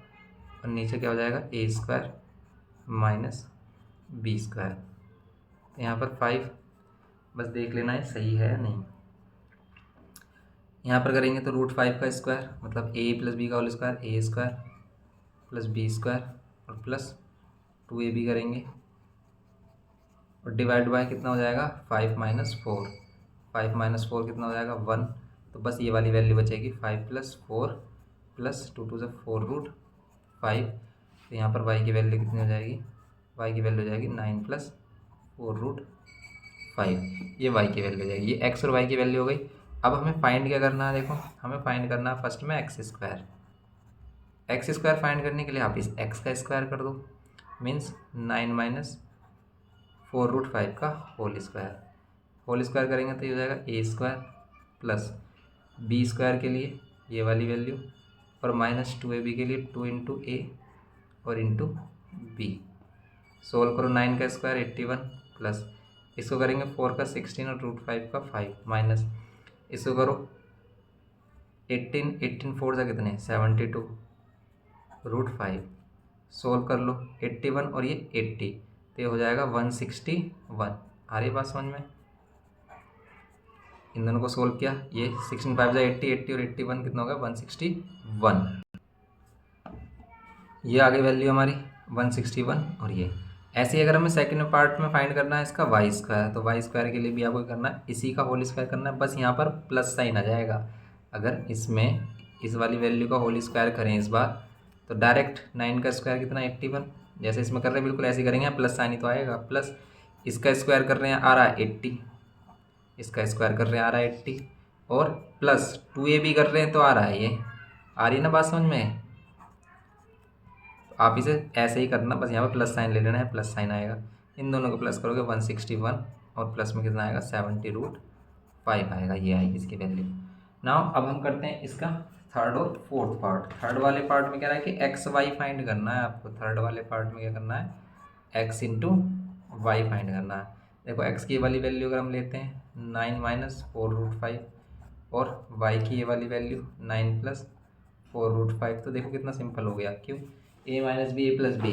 और नीचे क्या हो जाएगा a² - b²। तो यहाँ पर 5 बस देख लेना है सही है या नहीं। यहाँ पर करेंगे तो √5 का स्क्वायर मतलब a + b का होल स्क्वायर, a² + b² और प्लस 2ab करेंगे और डिवाइड बाय कितना हो जाएगा 5 - 4, 5 - 4 कितना हो जाएगा 1, तो बस ये वाली वैल्यू बचेगी 5 + 4 + 2 × 4√5। तो यहाँ पर y की वैल्यू कितनी हो जाएगी, y की वैल्यू हो जाएगी 9 + 4√5, ये y की वैल्यू हो जाएगी। ये x और y की वैल्यू हो गई। अब हमें फाइंड क्या करना है, देखो हमें फाइंड करना है फर्स्ट में x²। x² फाइंड करने के लिए आप इस x का स्क्वायर कर दो, मीन्स 9 - 4√5 का होल स्क्वायर करेंगे तो ये हो जाएगा a² + b² के लिए ये वाली वैल्यू और -2ab के लिए 2 × a और इंटू b। सोल्व करो, 9 का स्क्वायर 81 प्लस इसको करेंगे 4 का 16 और √5 का 5 माइनस इसको करो 18 4 से कितने 72 √5। सोल्व कर लो 81 और ये 80 तो ये हो जाएगा 161। आ रही बात समझ में, इन दोनों को सोल्व किया, ये 16 5 से 80, 80 और 81 कितना होगा 161। ये आ गई वैल्यू हमारी 161। और ये ऐसे ही अगर हमें सेकंड पार्ट में फाइंड करना है इसका y², तो y² के लिए भी आपको करना है इसी का होल स्क्वायर करना है, बस यहाँ पर प्लस साइन आ जाएगा। अगर इसमें इस वाली वैल्यू का होल स्क्वायर करें इस बार तो डायरेक्ट 9 का स्क्वायर कितना 81, जैसे इसमें कर रहे हैं बिल्कुल ऐसे करेंगे, प्लस साइन ही तो आएगा। प्लस इसका स्क्वायर कर रहे हैं आ रहा है 80, इसका स्क्वायर कर रहे हैं आ रहा है 80 और प्लस 2ab कर रहे हैं तो आ रहा है ये, आ रही है ना बात समझ में। आप इसे ऐसे ही करना, बस यहाँ पर प्लस साइन ले लेना है, प्लस साइन आएगा, इन दोनों को प्लस करोगे 161 और प्लस में कितना आएगा 70√5 आएगा, ये आएगी इसकी वैल्यू। नाउ अब हम करते हैं इसका थर्ड और फोर्थ पार्ट। थर्ड वाले पार्ट में कह रहा है कि एक्स वाई फाइंड करना है आपको। थर्ड वाले पार्ट में क्या करना है, एक्स इंटू वाई फाइंड करना है। देखो एक्स की ये वाली वैल्यू अगर हम लेते हैं 9 - 4√5 और वाई की ये वाली वैल्यू 9 + 4√5, तो देखो कितना सिंपल हो गया, क्यों a - b a + b,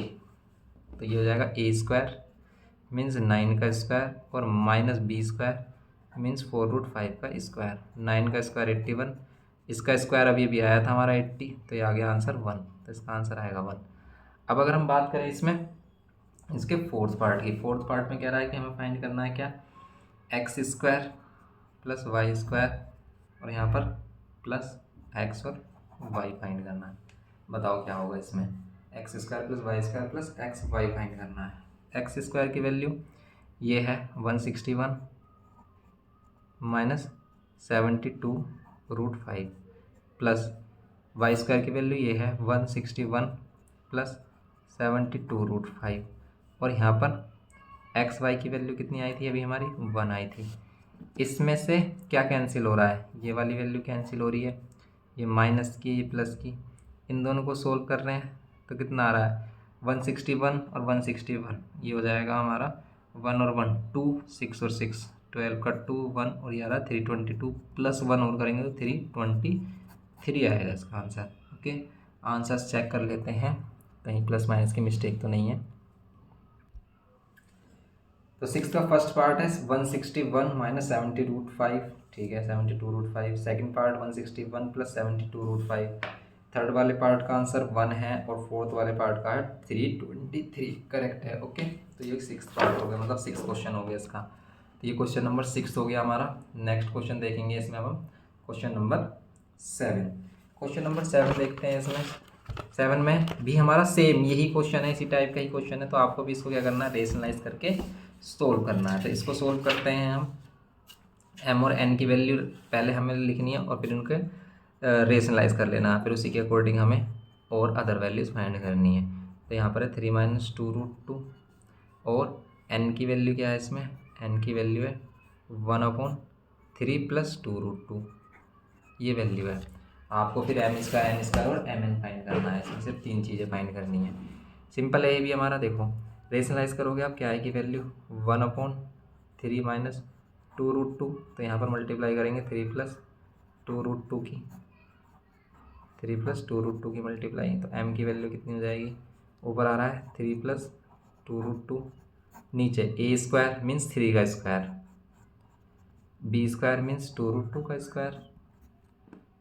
तो ये हो जाएगा a² मीन्स 9 का स्क्वायर और -b² मीन्स 4√5 का स्क्वायर। 9 का स्क्वायर 81, इसका स्क्वायर अभी भी आया था हमारा 80, तो ये आ गया आंसर 1, तो इसका आंसर आएगा 1। अब अगर हम बात करें इसमें इसके फोर्थ पार्ट की, फोर्थ पार्ट में कह रहा है कि हमें फाइंड करना है क्या, x² + y² और यहाँ पर प्लस x और y फाइंड करना है। बताओ क्या होगा इसमें, x² + y² + x y find करना है। x² की वैल्यू ये है 161 - 72√5 प्लस y² की वैल्यू ये है 161 + 72√5 और यहाँ पर एक्स वाई की वैल्यू कितनी आई थी, अभी हमारी 1 आई थी। इसमें से क्या कैंसिल हो रहा है, ये वाली वैल्यू कैंसिल हो रही है, ये माइनस की ये प्लस की, इन दोनों को सोल्व कर रहे हैं तो कितना आ रहा है 161 और 161, ये हो जाएगा हमारा 1 और 1 2 6 और 6 12 का 2 1 और ये आ रहा है 322 प्लस 1 और करेंगे तो 323 आएगा इसका आंसर। ओके, आंसर चेक कर लेते हैं कहीं प्लस माइनस की मिस्टेक तो नहीं है। तो 6 का फर्स्ट पार्ट है 161 - 70√5, ठीक है 72√5। Second part 161 + 72√5। थर्ड वाले पार्ट का आंसर 1 है और फोर्थ वाले पार्ट का है 323, करेक्ट है। ओके, तो ये 6th पार्ट हो गया, मतलब 6 क्वेश्चन हो गया इसका। तो ये क्वेश्चन नंबर 6 हो गया हमारा। नेक्स्ट क्वेश्चन देखेंगे इसमें अब हम क्वेश्चन नंबर 7। क्वेश्चन नंबर 7 देखते हैं। इसमें 7 में भी हमारा सेम यही क्वेश्चन है, इसी टाइप का ही क्वेश्चन है, तो आपको भी इसको क्या करना है रेशनलाइज करके सोल्व करना है। तो इसको सोल्व करते हैं हम। एम और एन की वैल्यू पहले हमें लिखनी है और फिर उनके रेशनलाइज कर लेना है, फिर उसी के अकॉर्डिंग हमें और अदर वैल्यूज़ फाइंड करनी है। तो यहाँ पर है 3 - 2√2 और एन की वैल्यू क्या है इसमें, एन की वैल्यू है 1/3 + 2√2, ये वैल्यू है। आपको फिर एम स्क्वायर, एन स्क्वायर और एम एन फाइंड करना है, इसमें सिर्फ 3 चीज़ें फाइंड करनी है। सिंपल है ये भी हमारा। देखो रेशनलाइज करोगे आप, क्या है की वैल्यू 1/3 - 2√2, तो यहाँ पर मल्टीप्लाई करेंगे 3 + 2√2 की, 3 + 2√2 की मल्टीप्लाई, तो एम की वैल्यू कितनी हो जाएगी, ऊपर आ रहा है 3 + 2√2, नीचे ए स्क्वायर मीन्स 3 का स्क्वायर, बी स्क्वायर मीन्स 2√2 का स्क्वायर।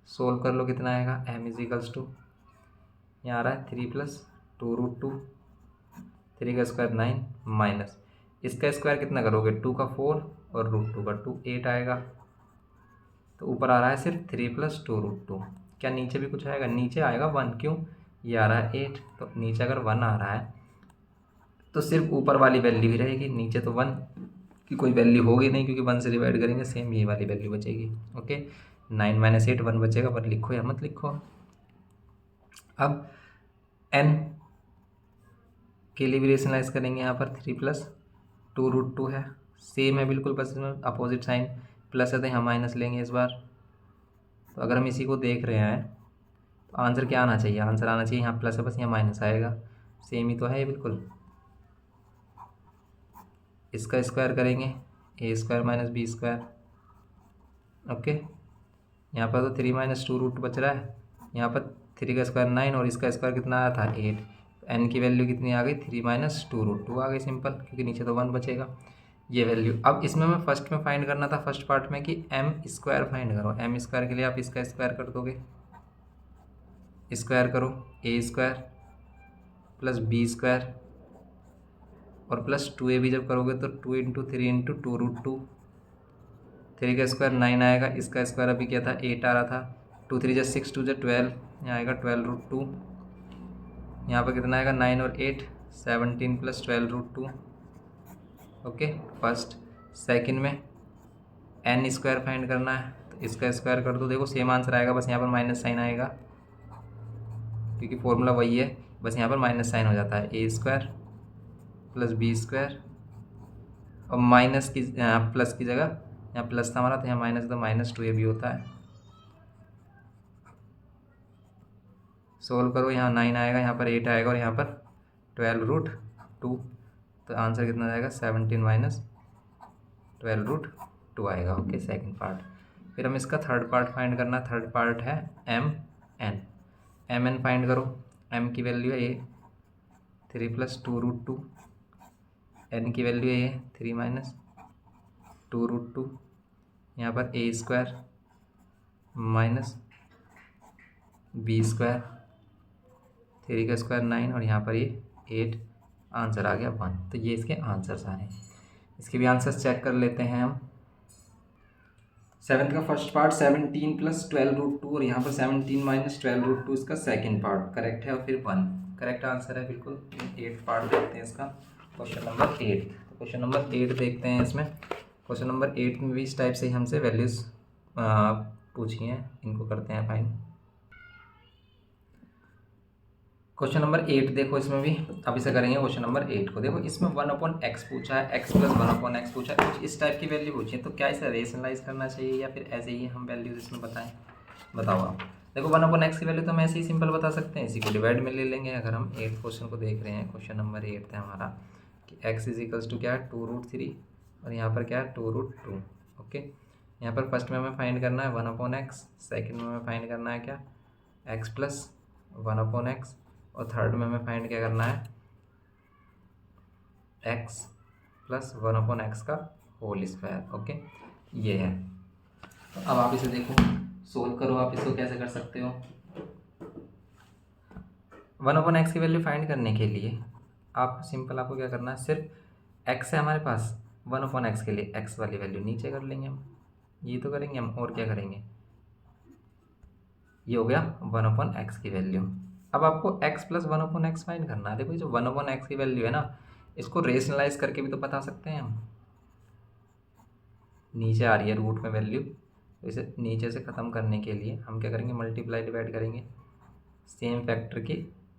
सोल्व कर लो कितना आएगा, एम इजिकल्स टू यहाँ आ रहा है 3 + 2√2, 3 का स्क्वायर 9 माइनस इसका स्क्वायर कितना करोगे, 2 का 4 और √2 का 2, 8 आएगा। तो ऊपर आ रहा है सिर्फ 3 + 2√2। क्या नीचे भी कुछ आएगा, नीचे आएगा 1, क्यों, ये आ रहा है 8, तो नीचे अगर 1 आ रहा है तो सिर्फ ऊपर वाली वैल्यू ही रहेगी, नीचे तो 1 की कोई वैल्यू होगी नहीं, क्योंकि 1 से डिवाइड करेंगे सेम ये वाली वैल्यू बचेगी। ओके 9 - 8 1 बचेगा, पर लिखो या मत लिखो। अब n के लिए भी रेशनलाइज करेंगे, यहाँ पर 3 + 2√2 है, सेम है बिल्कुल, बस इसमें अपोजिट साइन प्लस है तो यहाँ माइनस लेंगे इस बार। तो अगर हम इसी को देख रहे हैं तो आंसर क्या आना चाहिए, आंसर आना चाहिए यहाँ प्लस है, बस यहाँ माइनस आएगा, सेम ही तो है ये बिल्कुल। इसका स्क्वायर करेंगे ए स्क्वायर - बी स्क्वायर, ओके। यहाँ पर तो 3 - 2√2 बच रहा है, यहाँ पर 3 का स्क्वायर 9 और इसका स्क्वायर कितना आया था 8, एन की वैल्यू कितनी आ गई, 3 - 2√2 आ गई सिंपल, क्योंकि नीचे तो 1 बचेगा, ये वैल्यू। अब इसमें मैं फर्स्ट में फाइंड करना था, फर्स्ट पार्ट में कि एम स्क्वायर फाइंड करो। एम स्क्वायर के लिए आप इसका स्क्वायर कर दोगे, स्क्वायर करो ए स्क्वायर + बी स्क्वायर और प्लस 2ab जब करोगे तो 2 × 3 × 2√2, 3 का स्क्वायर 9 आएगा, इसका स्क्वायर अभी क्या था 8 आ रहा था, 2 3 = 6, 2 = 12, यहाँ आएगा 12√2, यहाँ पर कितना आएगा 9 और 8 17 + 12√2। Okay first. सेकंड में एन स्क्वायर फाइंड करना है, तो इसका स्क्वायर कर दो, देखो सेम आंसर आएगा, बस यहाँ पर माइनस साइन आएगा, क्योंकि फॉर्मूला वही है, बस यहाँ पर माइनस साइन हो जाता है, ए स्क्वायर + बी स्क्वायर और माइनस की प्लस की जगह यहाँ प्लस था हमारा, तो यहाँ माइनस, तो -2ab होता है। सोल्व करो, यहाँ 9 आएगा, यहाँ पर 8 आएगा और यहाँ पर 12√2, तो आंसर कितना आएगा 17 - 12√2 आएगा। Okay second part. फिर हम इसका थर्ड पार्ट फाइंड करना, थर्ड पार्ट है एम एन फाइंड करो। एम की वैल्यू है ये 3 + 2√2, एन की वैल्यू है ये 3 - 2√2, यहाँ पर ए स्क्वायर - बी स्क्वायर, 3 का स्क्वायर 9 और यहाँ पर ये 8, आंसर आ गया 1। तो ये इसके आंसर्स आए। इसके भी आंसर्स चेक कर लेते हैं हम। 7th का फर्स्ट पार्ट 17 + 12√2 और यहाँ पर 17 - 12√2 इसका सेकंड पार्ट करेक्ट है और फिर 1 करेक्ट आंसर है बिल्कुल। 8th पार्ट देखते हैं इसका, क्वेश्चन नंबर 8। तो क्वेश्चन नंबर 8 देखते हैं इसमें। क्वेश्चन नंबर 8 में भी इस टाइप से ही हमसे वैल्यूज़ पूछी हैं, इनको करते हैं फाइंड। क्वेश्चन नंबर 8 देखो, इसमें भी अब इसे करेंगे क्वेश्चन नंबर 8 को। देखो इसमें 1/x पूछा है, x + 1/x पूछा है, कुछ इस टाइप की वैल्यू पूछी है, तो क्या इसे रेशनलाइज करना चाहिए या फिर ऐसे ही हम वैल्यूज इसमें बताएं, बताओ आप। देखो 1/x की वैल्यू तो हम ऐसे ही सिंपल बता सकते हैं, इसी को डिवाइड में ले लेंगे। अगर हम 8th क्वेश्चन को देख रहे हैं, क्वेश्चन नंबर 8 है हमारा कि x = क्या है 2√3 और यहाँ पर क्या है 2√2। ओके यहाँ पर फर्स्ट में हमें फाइंड करना है 1/x, सेकेंड में हमें फाइंड करना है क्या x + 1/x और थर्ड में हमें फाइंड क्या करना है x + 1/x का होल स्क्वायर। ओके ये है। तो अब आप इसे देखो, सोल्व करो, आप इसको कैसे कर सकते हो। 1/x की वैल्यू फाइंड करने के लिए आप सिंपल, आपको क्या करना है, सिर्फ x है हमारे पास, 1/x के लिए x वाली वैल्यू नीचे कर लेंगे हम, ये तो करेंगे हम, और क्या करेंगे, ये हो गया 1/x की वैल्यू। अब आपको x + 1/x फाइंड करना है। देखो जो 1/x की वैल्यू है ना, इसको रेशनलाइज करके भी तो बता सकते हैं हम। नीचे आ रही है रूट में वैल्यू, तो इसे नीचे से ख़त्म करने के लिए हम क्या करेंगे, मल्टीप्लाई डिवाइड करेंगे सेम फैक्टर की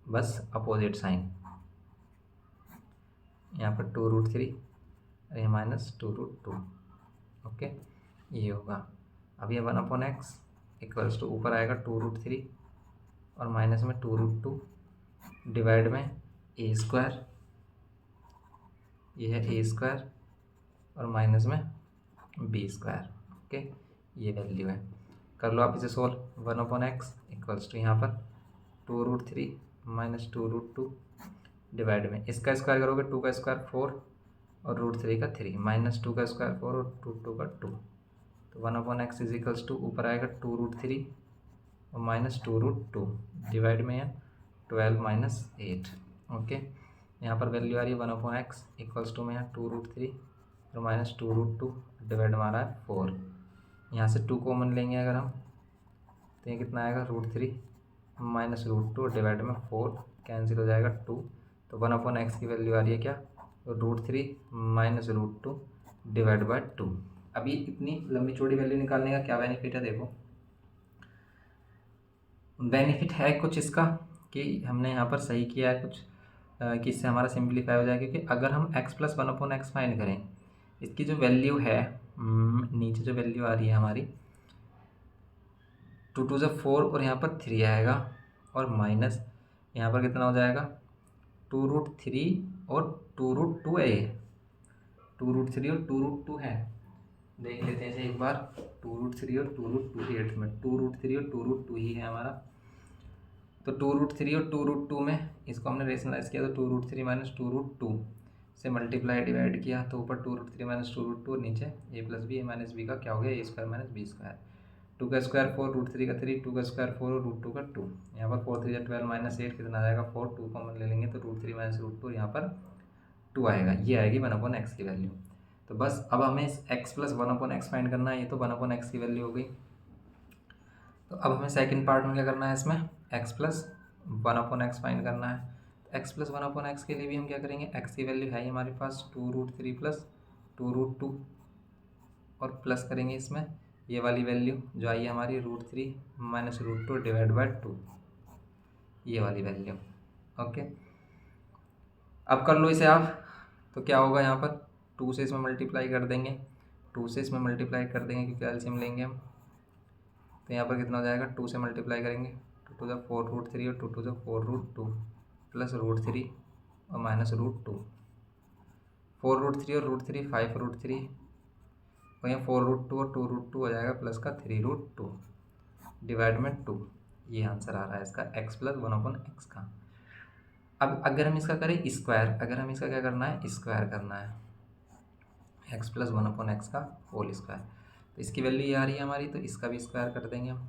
बस अपोजिट साइन। यहाँ पर 2√3 और ये -2√2। ओके, ये होगा। अब ये 1/x इक्वल्स टू ऊपर आएगा 2√3 और माइनस में 2√2 डिवाइड में a², ये है a² और माइनस में b²। ओके, ये वैल्यू है। कर लो आप इसे सोल्व। 1/x इक्वल्स टू यहाँ पर 2√3 माइनस 2√2 डिवाइड में इसका स्क्वायर करोगे 2 का स्क्वायर 4 और √3 का 3 माइनस 2 का स्क्वायर 4 और √2 का 2। तो 1/x इज इक्वल्स टू ऊपर आएगा 2√3 और माइनस 2√2 डिवाइड में है 12 माइनस 8। ओके, यहाँ पर वैल्यू आ रही है 1/x इक्वल्स टू में है 2√3 और माइनस 2√2 डिवाइड में आ रहा है 4। यहाँ से 2 कॉमन लेंगे अगर हम, तो ये कितना आएगा √3 माइनस √2 डिवाइड में 4 कैंसिल हो जाएगा 2। तो 1/x की वैल्यू आ रही है क्या, √3 माइनस √2 डिवाइड बाय 2। अभी इतनी लंबी चौड़ी वैल्यू निकालने का क्या बेनिफिट है, देखो बेनिफिट है कुछ इसका कि हमने यहाँ पर सही किया है कुछ, कि इससे हमारा सिंप्लीफाई हो जाएगा। क्योंकि अगर हम x प्लस 1/x फाइंड करें, इसकी जो वैल्यू है नीचे जो वैल्यू आ रही है हमारी 2 2 4 और यहाँ पर 3 आएगा और माइनस यहाँ पर कितना हो जाएगा 2√3 और 2√2 है, ये 2√3 और 2√2 है। देख लेते हैं इसे एक बार, 2√3 और 2√2 8 में 2√3 और 2√2 ही है हमारा। तो 2√3 और 2√2 में इसको हमने रेशनलाइज किया, तो 2√3 माइनस 2√2 से मल्टीप्लाई डिवाइड किया, तो ऊपर 2√3 माइनस 2√2 और नीचे a plus B, A minus B का क्या हो गया a² माइनस b²। 2 का स्क्वायर 4, √3 का 3, 2 का स्क्वायर 4 और √2 का 2। यहाँ पर 4 3 12 माइनस 8 कितना आ जाएगा 4, 2 कॉमन ले लेंगे तो √3 माइनस √2 यहाँ पर 2 आएगा। ये आएगी 1/x की वैल्यू। तो बस अब हमें x प्लस 1/x फाइंड करना है। ये तो 1/x की वैल्यू हो गई। तो अब हमें सेकंड पार्ट में क्या करना है, इसमें x प्लस 1/x फाइंड करना है। तो x प्लस 1/x के लिए भी हम क्या करेंगे, x की वैल्यू है ही हमारे पास 2√3 प्लस 2√2 और प्लस करेंगे इसमें ये वाली वैल्यू जो आई है हमारी √3 माइनस √2 डिवाइड बाय 2, ये वाली वैल्यू। ओके, अब कर लो इसे आप। तो क्या होगा यहाँ पर 2 से इसमें मल्टीप्लाई कर देंगे, 2 से इसमें मल्टीप्लाई कर देंगे क्योंकि एलसीएम लेंगे हम। तो यहाँ पर कितना हो जाएगा 2 से मल्टीप्लाई करेंगे 2 to the 4 √3 और 2 to the 4 √2 प्लस √3 और माइनस √2। 4 √3 और √3 5 √3 और यहाँ 4 √2 और 2 √2 हो जाएगा प्लस का 3 √2 डिवाइड में 2। ये आंसर आ रहा है इसका x प्लस 1/x का। अब अगर हम इसका करें स्क्वायर, अगर हम इसका क्या करना है स्क्वायर करना है x प्लस 1/x का होल स्क्वायर, तो इसकी वैल्यू ये आ रही है हमारी, तो इसका भी स्क्वायर कर देंगे हम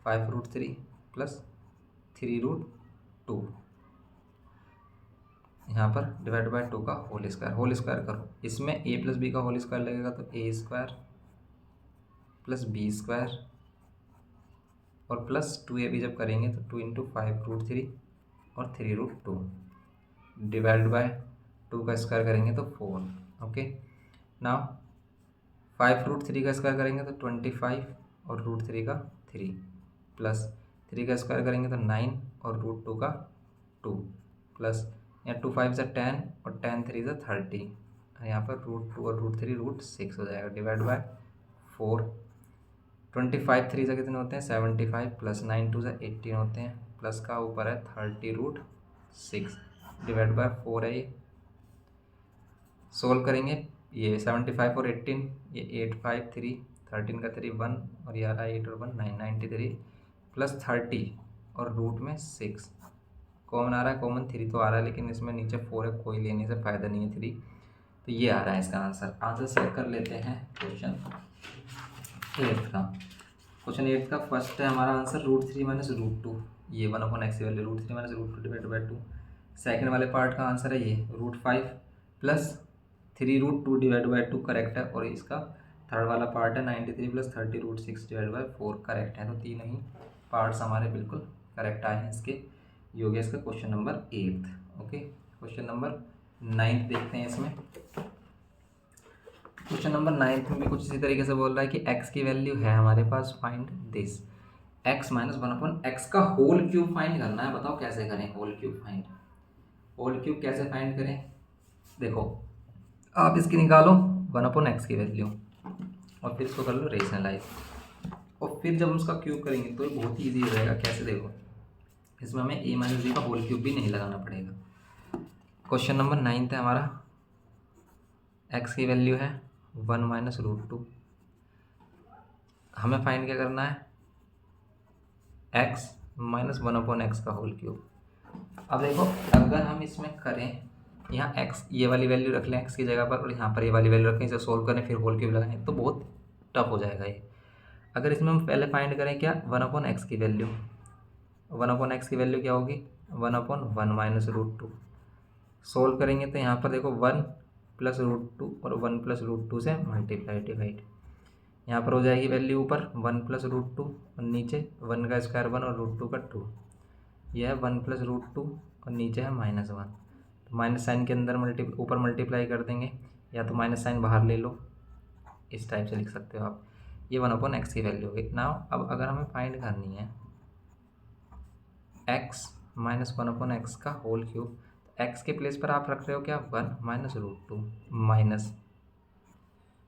5 √3 प्लस 3 √2 यहाँ पर डिवाइड बाय 2 का होल स्क्वायर करो। इसमें a प्लस बी का होल स्क्वायर लगेगा तो a² प्लस b² और प्लस 2ab जब करेंगे तो 2 × 5 √3 और 3 √2 डिवाइड बाय 2 का स्क्वायर करेंगे तो 4। ओके, नाउ 5 √3 का स्क्वायर करेंगे तो 25 और √3 का 3 प्लस 3 का स्क्वायर करेंगे तो 9 और √2 का 2 प्लस यहाँ 2 5 से 10 और 10 3 से 30, यहाँ पर √2 और √3 √6 हो जाएगा डिवाइड बाय 4। 25 3 से कितने होते हैं 75 प्लस 9 2 से 18 होते हैं प्लस का ऊपर है 30 √6 डिवाइड बाय 4 है। ये सोल्व करेंगे, ये 75 और 18, ये 8 5 3 13 का 3 1 और ये आ रहा है 8 और 1 9 93 प्लस 30 और रूट में 6 कॉमन आ रहा है, कॉमन 3 तो आ रहा है लेकिन इसमें नीचे 4 है, कोई लेने से फ़ायदा नहीं है 3, तो ये आ रहा है इसका आंसर। आंसर चेक कर लेते हैं क्वेश्चन 8 का। क्वेश्चन 8 का फर्स्ट है हमारा आंसर √3 माइनस √2, ये 1/x की value √3 minus √2 divide bye 2। Second वाले पार्ट का आंसर है ये √5 प्लस 3 √2 डिवाइड बाय 2 करेक्ट है, और इसका थर्ड वाला पार्ट है 93 प्लस 30 √6 डिवाइड बाय 4 करेक्ट है। तो तीनों ही पार्ट्स हमारे बिल्कुल करेक्ट आए हैं इसके। ये हो गया इसका question number 8। Okay, question number 9 देखते हैं इसमें। क्वेश्चन नंबर 9 में भी कुछ इसी तरीके से बोल रहा है कि x की वैल्यू है हमारे पास, find this x minus one upon x का होल क्यूब फाइंड करना है। बताओ कैसे करें whole cube find, whole cube कैसे फाइंड करें। देखो आप इसकी निकालो वन अपॉन एक्स की वैल्यू और फिर इसको कर लो रेशनलाइज, और फिर जब हम उसका क्यूब करेंगे तो ये बहुत ही ईजी हो जाएगा। कैसे देखो, इसमें हमें a माइनस बी का होल क्यूब भी नहीं लगाना पड़ेगा। क्वेश्चन नंबर 9 है हमारा, x की वैल्यू है 1 माइनस रूट टू, हमें फाइंड क्या करना है x minus one upon x का होल क्यूब। अब देखो अगर हम इसमें करें, यहाँ x ये वाली वैल्यू रख लें x की जगह पर और यहाँ पर ये वाली वैल्यू रखें, इसे सोल्व करें फिर होल क्यूब लगाएं तो बहुत टफ हो जाएगा ये। अगर इसमें हम पहले फाइंड करें क्या, वन अपॉन एक्स की वैल्यू, वन अपॉन एक्स की वैल्यू क्या होगी, one upon one minus root two. Solve करेंगे तो यहाँ पर देखो वन प्लस रूट टू और वन प्लस रूट टू से मल्टीप्लाई डिवाइड, यहाँ पर हो जाएगी वैल्यू ऊपर वन प्लस रूट टू और नीचे वन का स्क्वायर वन और रूट टू का टू, यह है वन प्लस रूट टू और नीचे है माइनस वन। तो माइनस साइन के अंदर ऊपर मल्टीप्लाई कर देंगे, या तो माइनस साइन बाहर ले लो, इस टाइप से लिख सकते हो आप। ये वन अपॉन एक्स की वैल्यू होगी। नाउ अब अगर हमें फाइंड करनी है X minus one upon x का होल क्यूब, एक्स के प्लेस पर आप रख रहे हो क्या, one minus root two minus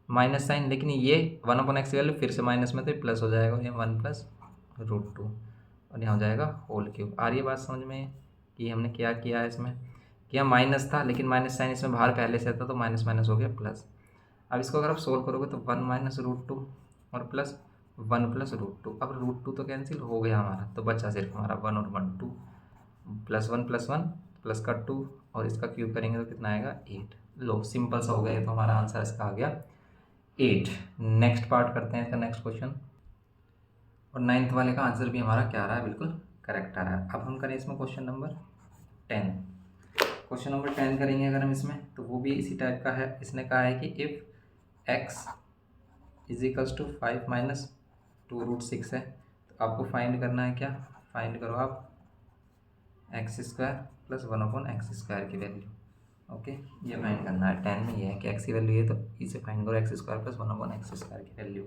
minus sign, लेकिन ये वन अपॉन एक्स की वैल्यू फिर से माइनस में तो ये प्लस हो जाएगा, ये वन प्लस रूट टू और यहाँ हो जाएगा होल क्यूब। आ रही है बात समझ में कि हमने क्या किया है इसमें, कि यहाँ माइनस था लेकिन माइनस साइन इसमें बाहर पहले से था तो माइनस माइनस हो गया प्लस। अब इसको अगर आप सोल्व करोगे तो वन माइनस रूट टू और plus one plus root two, अब रूट टू तो कैंसिल हो गया हमारा, तो बचा सिर्फ हमारा वन और one two, plus one plus का टू और इसका क्यूब करेंगे तो कितना आएगा 8। लो सिंपल सा हो गया, तो हमारा आंसर इसका आ गया 8। नेक्स्ट पार्ट करते हैं इसका, नेक्स्ट क्वेश्चन, और 9th वाले का आंसर भी हमारा क्या आ रहा है, बिल्कुल करेक्ट आ रहा है। अब हम करें इसमें क्वेश्चन नंबर 10। क्वेश्चन नंबर 10 करेंगे अगर हम इसमें, तो वो भी इसी टाइप का है। इसने कहा है कि if x is equals to 5 minus two root 6 है, तो आपको फाइंड करना है क्या, फाइंड करो आप x square plus one upon x square की वैल्यू। ओके ये फाइंड करना है। 10 में ये है कि एक्स की वैल्यू ये, तो इसे फाइंड करो x square plus one upon x square की वैल्यू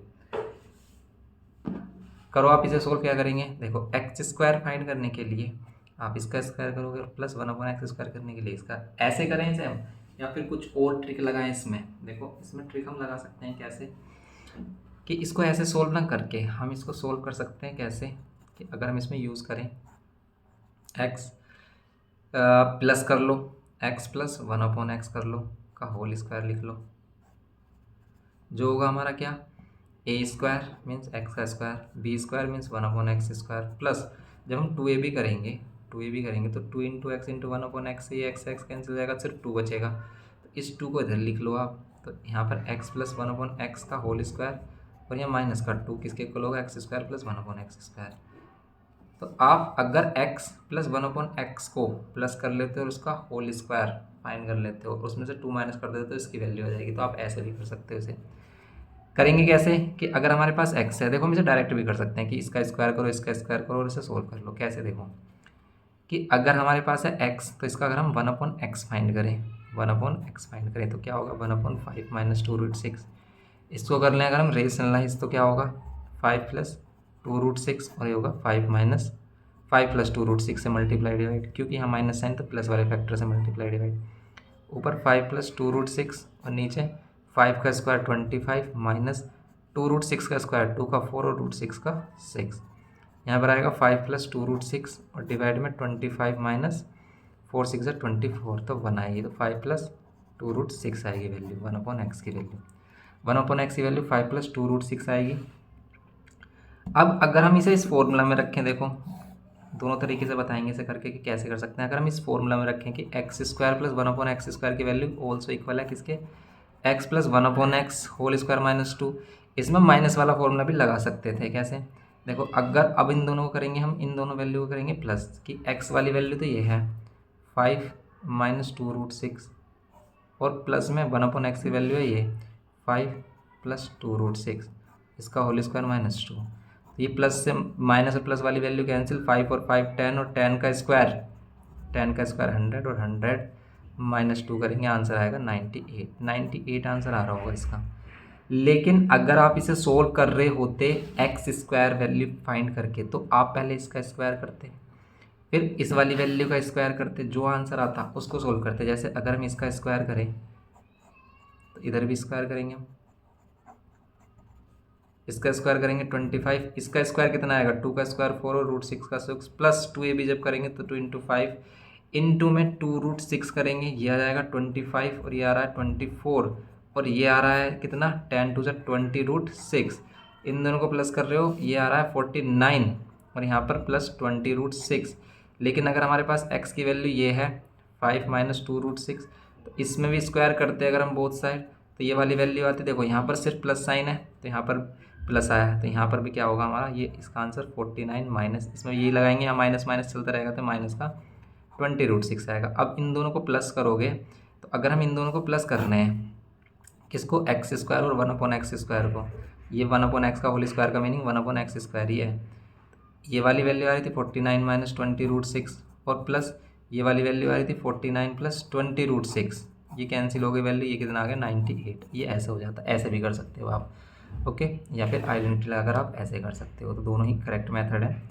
करो। आप इसे सोल्व क्या करेंगे, देखो एक्स स्क्वायर फाइंड करने के लिए आप इसका स्क्वायर करोगे plus one upon x square करने के लिए इसका, ऐसे करें इसे हम, या फिर कुछ और ट्रिक लगाएं इसमें। देखो इसमें ट्रिक हम लगा सकते हैं कैसे, कि इसको ऐसे सोल्व ना करके हम इसको सोल्व कर सकते हैं कैसे, कि अगर हम इसमें यूज़ करें एक्स प्लस कर लो, x plus one upon x कर लो का होल स्क्वायर लिख लो, जो होगा हमारा क्या, ए स्क्वायर मीन्स एक्स का square, B square means one upon x square, plus जब हम 2ab करेंगे तो 2 into x into one upon x, ये एक्स कैंसिल हो जाएगा, सिर्फ 2 बचेगा। तो इस 2 को इधर लिख लो आप, तो यहाँ पर x plus one upon x का होल स्क्वायर और यहाँ माइनस का 2 किसके इक्वल होगा, x square plus one upon x square. तो आप अगर x plus one upon x को प्लस कर लेते हो और उसका होल स्क्वायर फाइंड कर लेते हो, उसमें से 2 माइनस कर देते हो तो इसकी वैल्यू आ जाएगी। तो आप ऐसे भी कर सकते हो। इसे करेंगे कैसे, कि अगर हमारे पास x है, देखो हम इसे डायरेक्ट भी कर सकते हैं कि इसका स्क्वायर करो, इसका स्क्वायर करो और इसे सोल्व कर लो। कैसे, देखो कि अगर हमारे पास है x, तो इसका अगर हम वन अपॉन एक्स फाइंड करें तो क्या होगा, one upon 5 minus two root 6। इसको कर लें अगर हम रेशनलाइज तो क्या होगा, 5 प्लस टू रूट 6 और ये होगा 5 माइनस 5 प्लस टू रूट 6 से मल्टीप्लाई डिवाइड, क्योंकि यहाँ माइनस साइन तो प्लस वाले फैक्टर से मल्टीप्लाई डिवाइड, ऊपर 5 प्लस टू रूट 6 और नीचे 5 का स्क्वायर 25 माइनस टू रूट 6 का स्क्वायर 2 का 4 और रूट 6 का 6। यहाँ पर आएगा 5 प्लस टू रूट 6 और डिवाइड में 25 माइनस 4 6 है 24, तो 1 आएगी। तो 5 प्लस टू रूट 6 आएगी वैल्यू, वन अपॉन एक्स की वैल्यू, वन अपॉन एक्स की वैल्यू 5 प्लस टू रूट 6 आएगी। अब अगर हम इसे इस फॉर्मूला में रखें, देखो दोनों तरीके से बताएंगे इसे करके कि कैसे कर सकते हैं। अगर हम इस फॉर्मूला में रखें कि x square plus one upon x square की वैल्यू ऑल्सो इक्वल है किसके, x plus one upon x whole square minus 2, इसमें माइनस वाला फॉर्मूला भी लगा सकते थे। कैसे, देखो अगर अब इन दोनों को करेंगे, हम इन दोनों वैल्यू को करेंगे प्लस, कि एक्स वाली वैल्यू तो ये है 5 माइनस टू रूट 6 और प्लस में वन अपॉन एक्स की वैल्यू है ये 5 प्लस टू रूट 6, इसका होल स्क्वायर माइनस 2। ये प्लस से माइनस और प्लस वाली वैल्यू कैंसिल, 5 और 5 10 और 10 का स्क्वायर 100 और 100 माइनस 2 करेंगे, आंसर आएगा 98 आंसर आ रहा होगा इसका। लेकिन अगर आप इसे सोल्व कर रहे होते एक्स स्क्वायर वैल्यू फाइंड करके, तो आप पहले इसका स्क्वायर करते, फिर इस वाली वैल्यू का स्क्वायर करते, जो आंसर आता उसको सोल्व करते। जैसे अगर हम इसका स्क्वायर करें तो इधर भी स्क्वायर करेंगे हम, इसका स्क्वायर करेंगे 25, इसका स्क्वायर कितना आएगा 2 का स्क्वायर 4 और रूट 6 का 6 प्लस 2 ये भी जब करेंगे तो 2 इंटू 5 इंटू में 2 रूट 6 करेंगे, ये आ जाएगा 25 और ये आ रहा है 24 और ये आ रहा है कितना 10 टू 20 रूट 6, इन दोनों को प्लस कर रहे हो, ये आ रहा है 49 और यहाँ पर प्लस 20 रूट 6। लेकिन अगर हमारे पास x की वैल्यू ये है 5 माइनस 2 रूट 6, तो इसमें भी स्क्वायर करते हैं अगर हम बोथ साइड, तो ये वाली वैल्यू आती है। देखो यहाँ पर सिर्फ प्लस साइन है तो यहाँ पर प्लस आया है, तो यहाँ पर भी क्या होगा हमारा, ये इसका आंसर 49 माइनस, इसमें ये लगाएंगे, यहाँ माइनस माइनस चलता रहेगा तो माइनस का 20 रूट 6 आएगा। अब इन दोनों को प्लस करोगे, तो अगर हम इन दोनों को प्लस करने हैं, किसको, एक्स स्क्वायर और 1/x स्क्वायर को, ये 1/x का होल स्क्वायर का मीनिंग 1/x स्क्वायर ही है। ये वाली वैल्यू आ रही थी 49 माइनस 20 रूट 6 और प्लस ये वाली वैल्यू आ रही थी 49 प्लस 20 रूट 6, ये कैंसिल हो गई वैल्यू, ये कितना आ गया 98। ये ऐसे हो जाता है, ऐसे भी कर सकते हो आप, ओके, या फिर आइडेंटिटी लगाकर आप ऐसे कर सकते हो। तो दोनों ही करेक्ट मेथड है,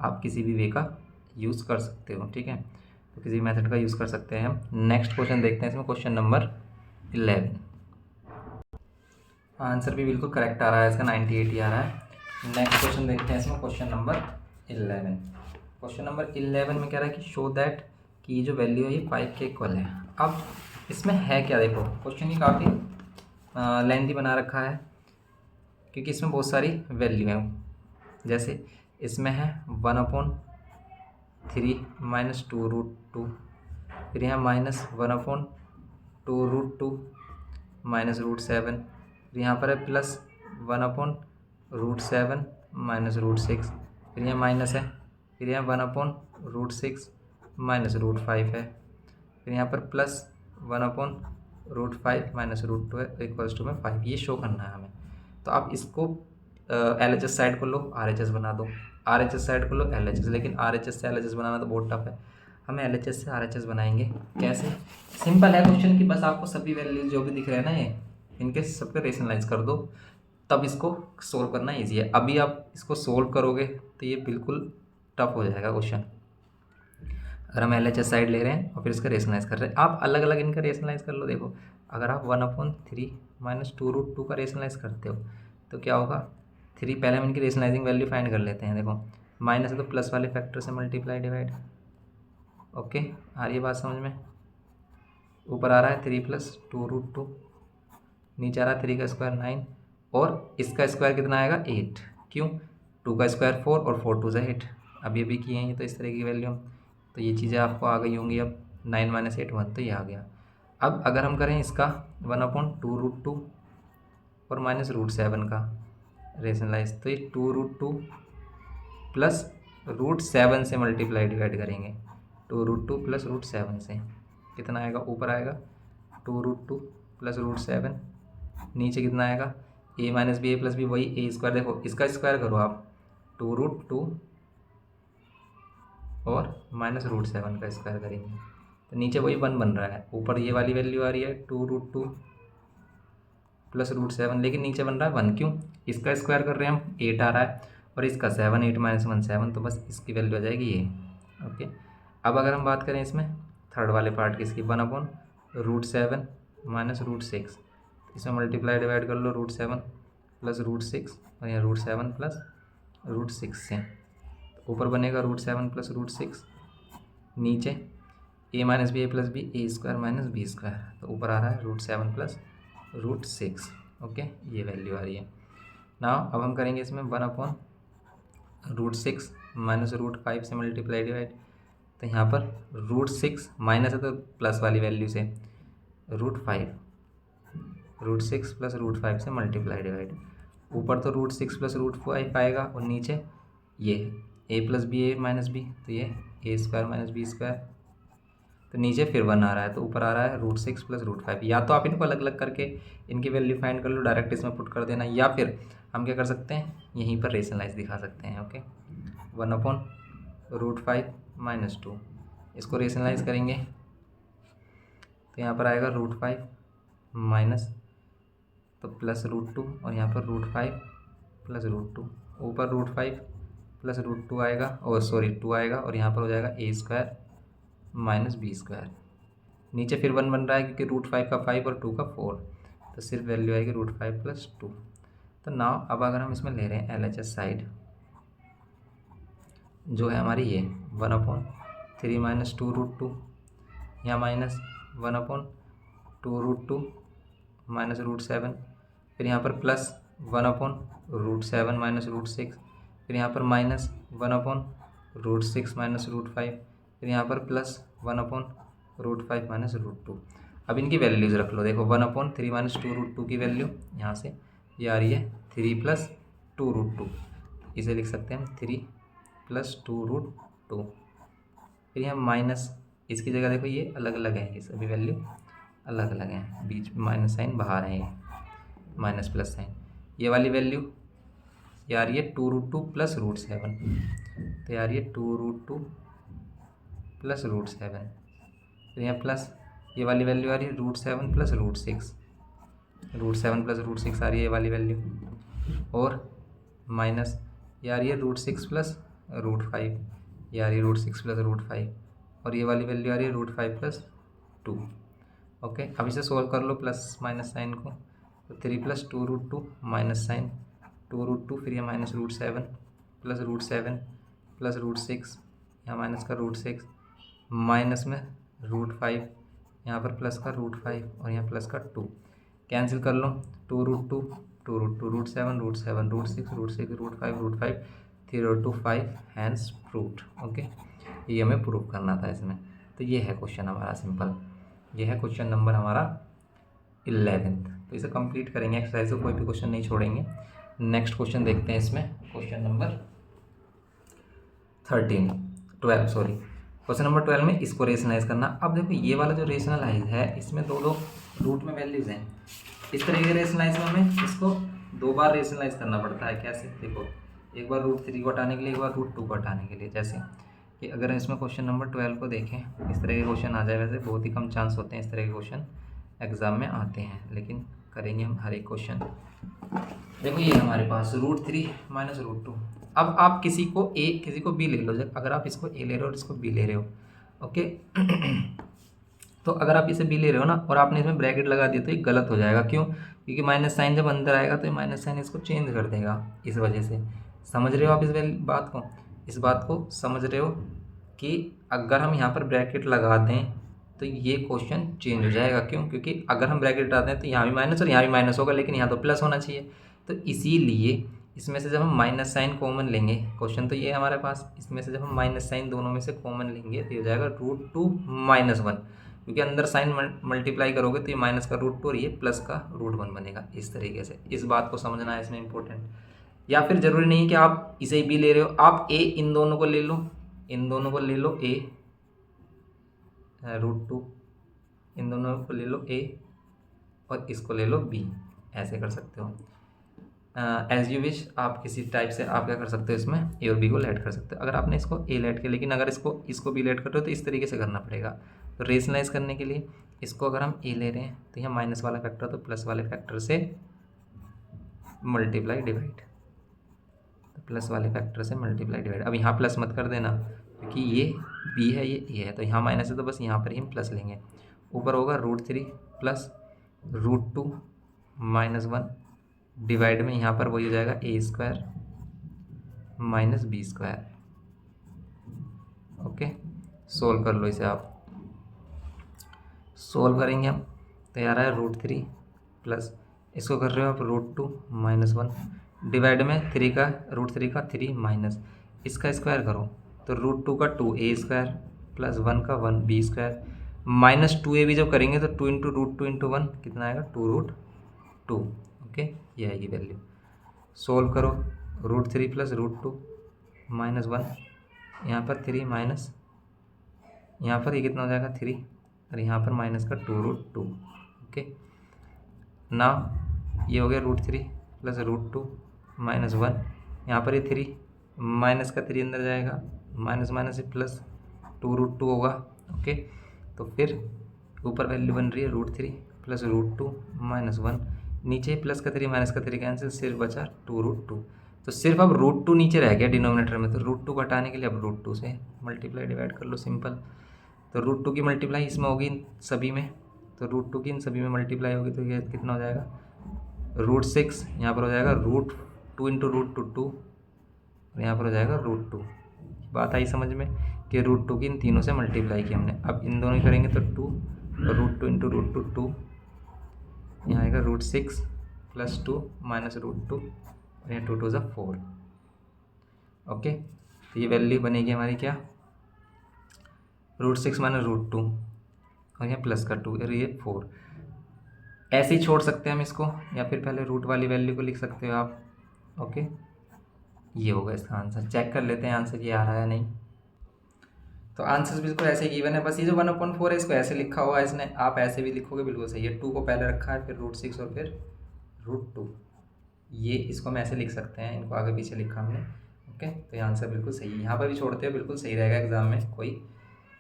आप किसी भी वे का यूज़ कर सकते हो, ठीक है। तो किसी भी मेथड का यूज़ कर सकते हैं हम। नेक्स्ट क्वेश्चन देखते हैं, इसमें क्वेश्चन नंबर 11। आंसर भी बिल्कुल करेक्ट आ रहा है इसका, 98 ही आ रहा है। नेक्स्ट क्वेश्चन देखते हैं इसमें, क्वेश्चन नंबर 11। क्वेश्चन नंबर 11 में कह रहा है कि शो दैट कि जो वैल्यू है ये 5 के इक्वल है। अब इसमें है क्या, देखो क्वेश्चन ही काफ़ी लेंथी बना रखा है क्योंकि इसमें बहुत सारी वैल्यू हैं। जैसे इसमें है 1/3 माइनस 2 रूट 2, फिर यहाँ माइनस 1/2 रूट 2 माइनस रूट 7, फिर यहाँ पर है प्लस 1/√7 माइनस रूट 6, फिर यहाँ माइनस है, फिर यहाँ 1/√6 माइनस रूट 5 है, फिर यहाँ पर प्लस 1/√5 माइनस रूट 2 है, इक्वल्स टू में 5। ये शो करना है हमें। तो आप इसको LHS साइड को लो, RHS बना दो, RHS साइड को लो LHS, लेकिन RHS से LHS बनाना तो बहुत टफ है, हमें LHS से RHS बनाएंगे। कैसे, सिंपल है क्वेश्चन की, बस आपको सभी वैल्यूज जो भी दिख रहे हैं ना ये, इनके सबके रेशनलाइज कर दो, तब इसको सोल्व करना ईजी है। अभी आप इसको सोल्व करोगे तो ये बिल्कुल टफ हो जाएगा क्वेश्चन। अगर हम LHS साइड ले रहे हैं और फिर इसका रेशनलाइज कर रहे हैं, आप अलग अलग इनका रेशनलाइज कर लो। देखो अगर आप 1/3 माइनस 2 रूट 2 का रेशनलाइज करते हो तो क्या होगा, 3 पहले हम इनकी रेशनलाइजिंग वैल्यू फाइंड कर लेते हैं। देखो माइनस है तो प्लस वाले फैक्टर से मल्टीप्लाई डिवाइड, ओके, आ रही है बात समझ में। ऊपर आ रहा है 3 प्लस 2 रूट 2, नीचे आ रहा है 3 का स्क्वायर 9 और इसका स्क्वायर कितना आएगा 8। क्यों, 2 का स्क्वायर 4 और 4 2 ज़ा 8। अब ये भी किए हैं, तो इस तरह की वैल्यू हम, तो ये चीज़ें आपको आ गई होंगी। अब 9 माइनस 8 1, तो ये आ गया। अब अगर हम करें इसका 1/2 रूट 2 और माइनस रूट 7 का रेशनलाइज, तो ये 2 रूट 2 प्लस रूट 7 से मल्टीप्लाई डिवाइड करेंगे, 2 रूट 2 प्लस रूट 7 से कितना आएगा, ऊपर आएगा 2 रूट 2 प्लस रूट 7, नीचे कितना आएगा a minus B, A plus B, वही ए स्क्वायर। देखो इसका स्क्वायर करो आप, 2 रूट 2 और माइनस रूट 7 का स्क्वायर करेंगे तो नीचे वही 1 बन रहा है, ऊपर ये वाली वैल्यू आ रही है 2 रूट 2 प्लस रूट 7, लेकिन नीचे बन रहा है 1। क्यों, इसका स्क्वायर कर रहे हैं हम, 8 आ रहा है और इसका 7, 8 माइनस 1 7, तो बस इसकी वैल्यू आ जाएगी ये, ओके। अब अगर हम बात करें इसमें थर्ड वाले पार्ट की, इसकी 1/√7 माइनस रूट 6, इसमें मल्टीप्लाई डिवाइड कर लो रूट 7 प्लस रूट 6 और यहाँ रूट 7 प्लस रूट 6 से, तो ऊपर बनेगा रूट 7 प्लस रूट 6, नीचे a minus B, A plus B, A square minus B square, तो ऊपर आ रहा है रूट 7 प्लस रूट 6, ओके, ये वैल्यू आ रही है ना। अब हम करेंगे इसमें 1/√6 माइनस रूट 5 से मल्टीप्लाई डिवाइड, तो यहाँ पर रूट 6 माइनस है तो प्लस वाली वैल्यू से रूट 6 प्लस रूट 5 से मल्टीप्लाई डिवाइड, ऊपर तो रूट 6 प्लस रूट 5 आएगा और नीचे ये a plus B, A minus B, तो ये A square minus B square, तो नीचे फिर 1 आ रहा है, तो ऊपर आ रहा है रूट 6 प्लस रूट 5। या तो आप इनको अलग अलग करके इनकी वैल्यू फाइंड कर लो, डायरेक्ट इसमें पुट कर देना, या फिर हम क्या कर सकते हैं, यहीं पर रेशनलाइज दिखा सकते हैं, ओके। 1/√5 माइनस 2, इसको रेशनलाइज करेंगे तो यहाँ पर आएगा रूट 5 माइनस, तो +√2 और यहाँ पर √5 +√2, ऊपर √5 +√2 आएगा और सॉरी 2 आएगा और यहाँ पर हो जाएगा a² - b²। नीचे फिर 1 बन रहा है क्योंकि √5 का 5 और 2 का 4, तो सिर्फ वैल्यू आएगी √5 + 2। तो नाउ अब अगर हम इसमें ले रहे हैं LHS साइड जो है हमारी ये 1/3 - 2√2 या -1/2√2 -√7, फिर यहाँ पर +1/√7 -√6, फिर यहाँ पर -1/√6 -√5, फिर यहाँ पर +1/√5 -√2। अब इनकी वैल्यूज़ रख लो। देखो 1/3 - 2√2 की वैल्यू यहाँ से ये आ रही है 3 + 2√2, इसे लिख सकते हैं हम 3 + 2√2। फिर यहाँ माइनस, इसकी जगह देखो ये अलग अलग है, ये सभी वैल्यू अलग अलग हैं, बीच में माइनस साइन बाहर है, ये माइनस प्लस साइन। ये वाली वैल्यू ये आ रही है 2√2 + √7, तो ये आ रही है 2√2 + √7। फिर यहाँ प्लस ये वाली वैल्यू आ रही है √7 + √6, √7 + √6 आ रही है ये वाली वैल्यू, और माइनस ये आ रही है √6 + √5, ये आ रही है √6 + √5, और ये वाली वैल्यू आ रही है √5 + 2। ओके, अब इसे सोल्व कर लो प्लस माइनस साइन को, तो 3 + 2√2 माइनस साइन 2√2, फिर ये -√7 + √7 + √6, यहाँ माइनस का √6, माइनस में √5, यहाँ पर प्लस का √5 और यहाँ प्लस का 2, कैंसिल कर लो, 2√2 2√2 √7 √7 √6 √6 √5 √5, 3 और 2 5, हैंस प्रूव्ड। ओके, ये हमें प्रूव करना था इसमें। तो ये है क्वेश्चन हमारा सिंपल, ये है क्वेश्चन नंबर हमारा 11th। तो इसे कंप्लीट करेंगे, एक्सरसाइज को कोई भी क्वेश्चन नहीं छोड़ेंगे। नेक्स्ट क्वेश्चन देखते हैं इसमें, क्वेश्चन नंबर 12 में इसको रेशनलाइज करना। अब देखो ये वाला जो रेशनलाइज है इसमें दो रूट में वैल्यूज हैं, इस तरह के रेशनलाइज में हमें इसको 2 बार रेशनलाइज करना पड़ता है। कैसे? देखो, एक बार √3 को हटाने के लिए, एक बार √2 को हटाने के लिए। जैसे कि अगर इसमें क्वेश्चन नंबर 12 को देखें, इस तरह के क्वेश्चन आ जाए, वैसे बहुत ही कम चांस होते हैं इस तरह के क्वेश्चन एग्जाम में आते हैं, लेकिन करेंगे हम हर एक क्वेश्चन। देखो ये हमारे पास √3 - √2। अब आप किसी को A किसी को B ले लो। अगर आप इसको A ले रहे हो और इसको B ले रहे हो, ओके तो अगर आप इसे B ले रहे हो ना और आपने इसमें ब्रैकेट लगा दिया तो ये गलत हो जाएगा। क्यों? क्योंकि माइनस साइन जब अंदर आएगा तो ये माइनस साइन इसको चेंज कर देगा, इस वजह से। समझ रहे हो आप इस बात को? इस बात को समझ रहे हो कि अगर हम यहाँ पर ब्रैकेट लगा दें तो ये क्वेश्चन चेंज हो जाएगा। क्यों? क्योंकि अगर हम ब्रैकेट हटाते हैं तो यहाँ भी माइनस और यहाँ भी माइनस होगा, लेकिन यहाँ तो प्लस होना चाहिए। तो इसीलिए इसमें से जब हम माइनस साइन कॉमन लेंगे, क्वेश्चन तो ये है हमारे पास, इसमें से जब हम माइनस साइन दोनों में से कॉमन लेंगे तो ये हो जाएगा √2 - 1, क्योंकि अंदर साइन मल्टीप्लाई करोगे तो ये माइनस का √2 और ये प्लस का √1 बनेगा। इस तरीके से इस बात को समझना है इसमें इंपॉर्टेंट। या फिर ज़रूरी नहीं कि आप इसे भी ले रहे हो, आप A इन दोनों को ले लो, इन दोनों को ले लो A √2, इन दोनों को ले लो A और इसको ले लो B, ऐसे कर सकते हो। एज यू विश, आप किसी टाइप से आप क्या कर सकते हो, इसमें A और B को लेट कर सकते हो। अगर आपने इसको A लेट किया, लेकिन अगर इसको B लेट कर रहे हो तो इस तरीके से करना पड़ेगा। तो रेशनलाइज करने के लिए इसको अगर हम A ले रहे हैं तो यहाँ माइनस वाला फैक्टर तो प्लस वाले फैक्टर से मल्टीप्लाई डिवाइड, तो प्लस वाले फैक्टर से मल्टीप्लाई डिवाइड। अब यहाँ प्लस मत कर देना क्योंकि ये B है, ये A है, तो यहाँ माइनस है तो बस यहाँ पर ही हम प्लस लेंगे। ऊपर होगा √3 + √2 - 1 डिवाइड में यहाँ पर वही हो जाएगा A² - B²। ओके, सोल्व कर लो इसे। आप सोल्व करेंगे हम तो यार है √3 प्लस इसको कर रहे हो आप √2 - 1 डिवाइड में √3 का 3 माइनस इसका स्क्वायर करो तो √2 का 2A² + 1 का 1B² माइनस 2A भी जब करेंगे तो 2 × √2 × 1 कितना आएगा 2√2। ओके, ये आएगी वैल्यू। सोल्व करो, √3 + √2 - 1, यहाँ पर 3 माइनस, यहाँ पर ये कितना हो जाएगा 3 और यहाँ पर माइनस का 2√2। ओके, ना ये हो गया √3 + √2 - 1, यहाँ पर ये 3 माइनस का 3 अंदर जाएगा, माइनस माइनस प्लस 2√2 होगा। ओके, तो फिर ऊपर वैल्यू बन रही है √3 + √2 - 1, नीचे प्लस का 3 माइनस का 3 कैंसिल, सिर्फ बचा 2√2। तो सिर्फ अब √2 नीचे रह गया डिनोमिनेटर में, तो √2 को हटाने के लिए अब √2 से मल्टीप्लाई डिवाइड कर लो, सिंपल। तो √2 की मल्टीप्लाई इसमें होगी इन सभी में, तो √2 की इन सभी में मल्टीप्लाई होगी, तो ये कितना हो जाएगा √6, यहाँ पर हो जाएगा √2 इंटू √2 और यहाँ पर हो जाएगा √2। बात आई समझ में कि √2 की इन तीनों से मल्टीप्लाई की हमने। अब इन दोनों ही करेंगे तो 2 √2 इंटू √2 2, यहाँ आएगा √6 प्लस 2 माइनस √2 और यहाँ 2 2 ज़ा 4। ओके, तो ये वैल्यू बनेगी हमारी क्या, √6 माइनस √2 और यहाँ प्लस का 2 और ये 4। ऐसे ही छोड़ सकते हैं हम इसको, या फिर पहले रूट वाली वैल्यू को लिख सकते हो आप। ओके, ये होगा इसका आंसर। चेक कर लेते हैं आंसर ये आ रहा है नहीं। तो आंसर बिल्कुल ऐसे गिवन है, बस ये जो 1/4 है इसको ऐसे लिखा हुआ है इसने, आप ऐसे भी लिखोगे बिल्कुल सही है। 2 को पहले रखा है, फिर √6 और फिर √2, ये इसको हम ऐसे लिख सकते हैं, इनको आगे पीछे लिखा हमने। ओके, तो ये आंसर बिल्कुल सही है। यहाँ पर भी छोड़ते हो बिल्कुल सही रहेगा, एग्जाम में कोई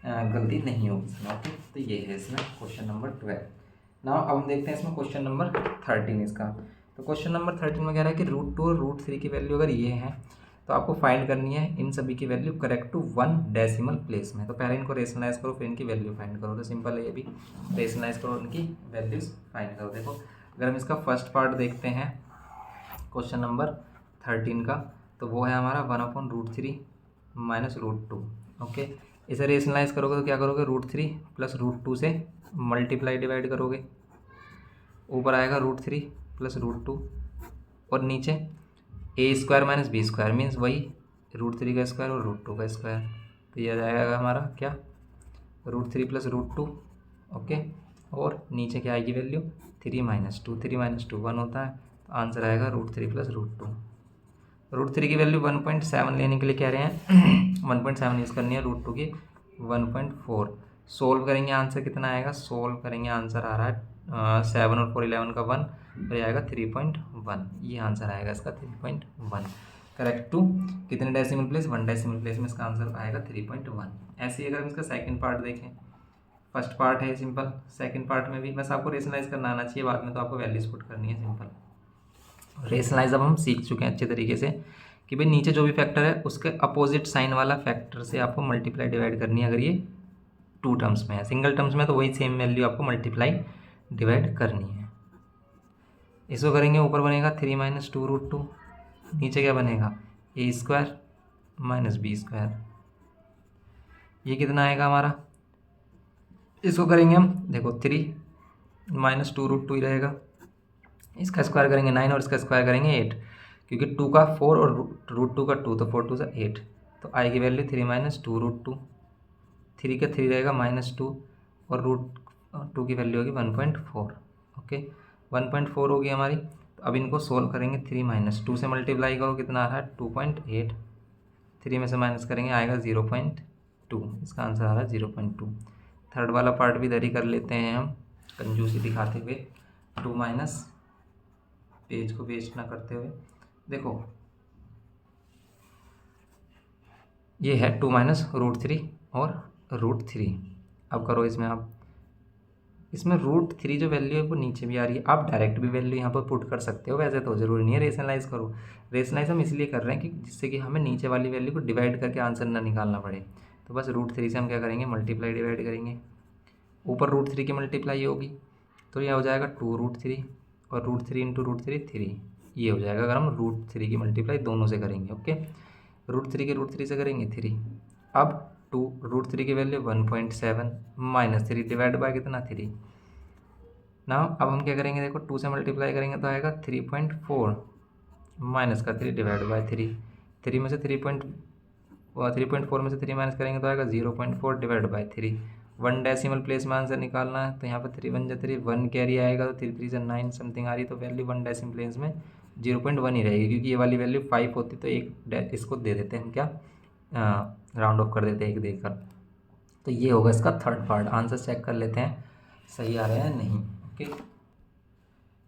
गलती नहीं होगी इसमें। ओके, तो ये है इसमें क्वेश्चन नंबर 12। नाउ अब हम देखते हैं इसमें क्वेश्चन नंबर 13 इसका। तो क्वेश्चन नंबर 13 में कह रहा है कि √2 और √3 की वैल्यू अगर ये है तो आपको फाइंड करनी है इन सभी की value correct to 1 decimal place में। तो पहले इनको रेशनलाइज करो, फिर इनकी वैल्यू फाइंड करो। तो सिंपल है, ये भी रेशनलाइज करो, इनकी वैल्यूज फाइंड करो। देखो, अगर हम इसका फर्स्ट पार्ट देखते हैं क्वेश्चन नंबर 13 का, तो वो है हमारा 1/√3 माइनस √2। ओके, इसे रेशनलाइज करोगे तो क्या करोगे, √3 प्लस √2 से मल्टीप्लाई डिवाइड करोगे, ऊपर आएगा √3 प्लस √2 और नीचे a² माइनस b² मीन्स वही √3 का स्क्वायर और √2 का स्क्वायर। तो ये आ जाएगा हमारा क्या, √3 प्लस √2। ओके, और नीचे क्या आएगी वैल्यू, 3 माइनस 2, 3 माइनस 2 1 होता है, तो आंसर आएगा √3 प्लस √2। √3 की वैल्यू 1.7 लेने के लिए कह रहे हैं 1.7 यूज़ करनी है, √2 की 1.4। सोल्व करेंगे आंसर कितना आएगा, सोल्व करेंगे आंसर आ रहा है 7 और 4 11 का 1, और ये आएगा 3.1। ये आंसर आएगा इसका 3.1 करेक्ट टू कितने डेसिमल प्लेस, 1 डेसिमल प्लेस में इसका आंसर आएगा 3.1। ऐसे ही अगर हम इसका सेकंड पार्ट देखें, फर्स्ट पार्ट है सिंपल, सेकंड पार्ट में भी बस आपको रेशनलाइज करना आना चाहिए, बाद में तो आपको वैल्यूज पुट करनी है सिंपल। रेशनलाइज अब हम सीख चुके हैं अच्छे तरीके से कि भाई नीचे जो भी फैक्टर है उसके अपोजिट साइन वाला फैक्टर से आपको मल्टीप्लाई डिवाइड करनी है। अगर ये 2 टर्म्स में है, सिंगल टर्म्स में तो वही सेम वैल्यू आपको मल्टीप्लाई डिवाइड करनी है। इसको करेंगे, ऊपर बनेगा 3 माइनस 2√2, नीचे क्या बनेगा a² माइनस b²। ये कितना आएगा हमारा, इसको करेंगे हम, देखो 3 माइनस 2√2 ही रहेगा, इसका स्क्वायर करेंगे 9 और इसका स्क्वायर करेंगे 8, क्योंकि 2 का 4 और √2 का 2, तो 4 2 8, तो आएगी वैल्यू 3 माइनस 2√2। 3 का 3 रहेगा -2 और √2 की वैल्यू होगी 1.4। ओके, 1.4 होगी हमारी। तो अब इनको सोल्व करेंगे, 3 माइनस 2 से मल्टीप्लाई करो, कितना आ रहा है 2.8, 3 में से माइनस करेंगे आएगा 0.2, इसका आंसर आ रहा है 0.2। थर्ड वाला पार्ट भी इधर ही कर लेते हैं हम, कंजूसी दिखाते हुए, 2 माइनस, पेज को वेस्ट ना करते हुए। देखो ये है 2 माइनस √3 और √3। अब करो इसमें, आप इसमें √3 जो वैल्यू है वो नीचे भी आ रही है, आप डायरेक्ट भी वैल्यू यहाँ पर पुट कर सकते हो, वैसे तो ज़रूरी नहीं है रेशनलाइज करो। रेशनलाइज हम इसलिए कर रहे हैं कि जिससे कि हमें नीचे वाली वैल्यू को डिवाइड करके आंसर ना निकालना पड़े। तो बस √3 से हम क्या करेंगे, मल्टीप्लाई डिवाइड करेंगे, ऊपर √3 की मल्टीप्लाई होगी, तो यह हो जाएगा 2√3 और √3 इंटू √3 3, ये हो जाएगा अगर हम √3 की मल्टीप्लाई दोनों से करेंगे। ओके, √3 के √3 से करेंगे 3, अब √3 की वैल्यू 1.7 माइनस 3 डिवाइड बाय कितना 3। ना अब हम क्या करेंगे, देखो 2 से मल्टीप्लाई करेंगे तो आएगा 3.4 माइनस का 3 डिवाइड बाय 3, 3 में से 3.4 में से 3 माइनस करेंगे तो आएगा 0.4 डिवाइड बाय 3। 1 डेसिमल प्लेस में आंसर निकालना है, तो यहाँ पर 3 1 जा 3, 1 कैरी आएगा, तो 3 3 से 9 समथिंग आ रही, तो वैल्यू 1 डेसिमल प्लेस में 0.1 ही रहेगी, क्योंकि ये वाली वैल्यू 5 होती तो एक इसको दे देते हैं हम, क्या राउंड ऑफ कर देते हैं 1 देकर। तो ये होगा इसका थर्ड पार्ट। आंसर चेक कर लेते हैं सही आ रहे हैं नहीं। ओके,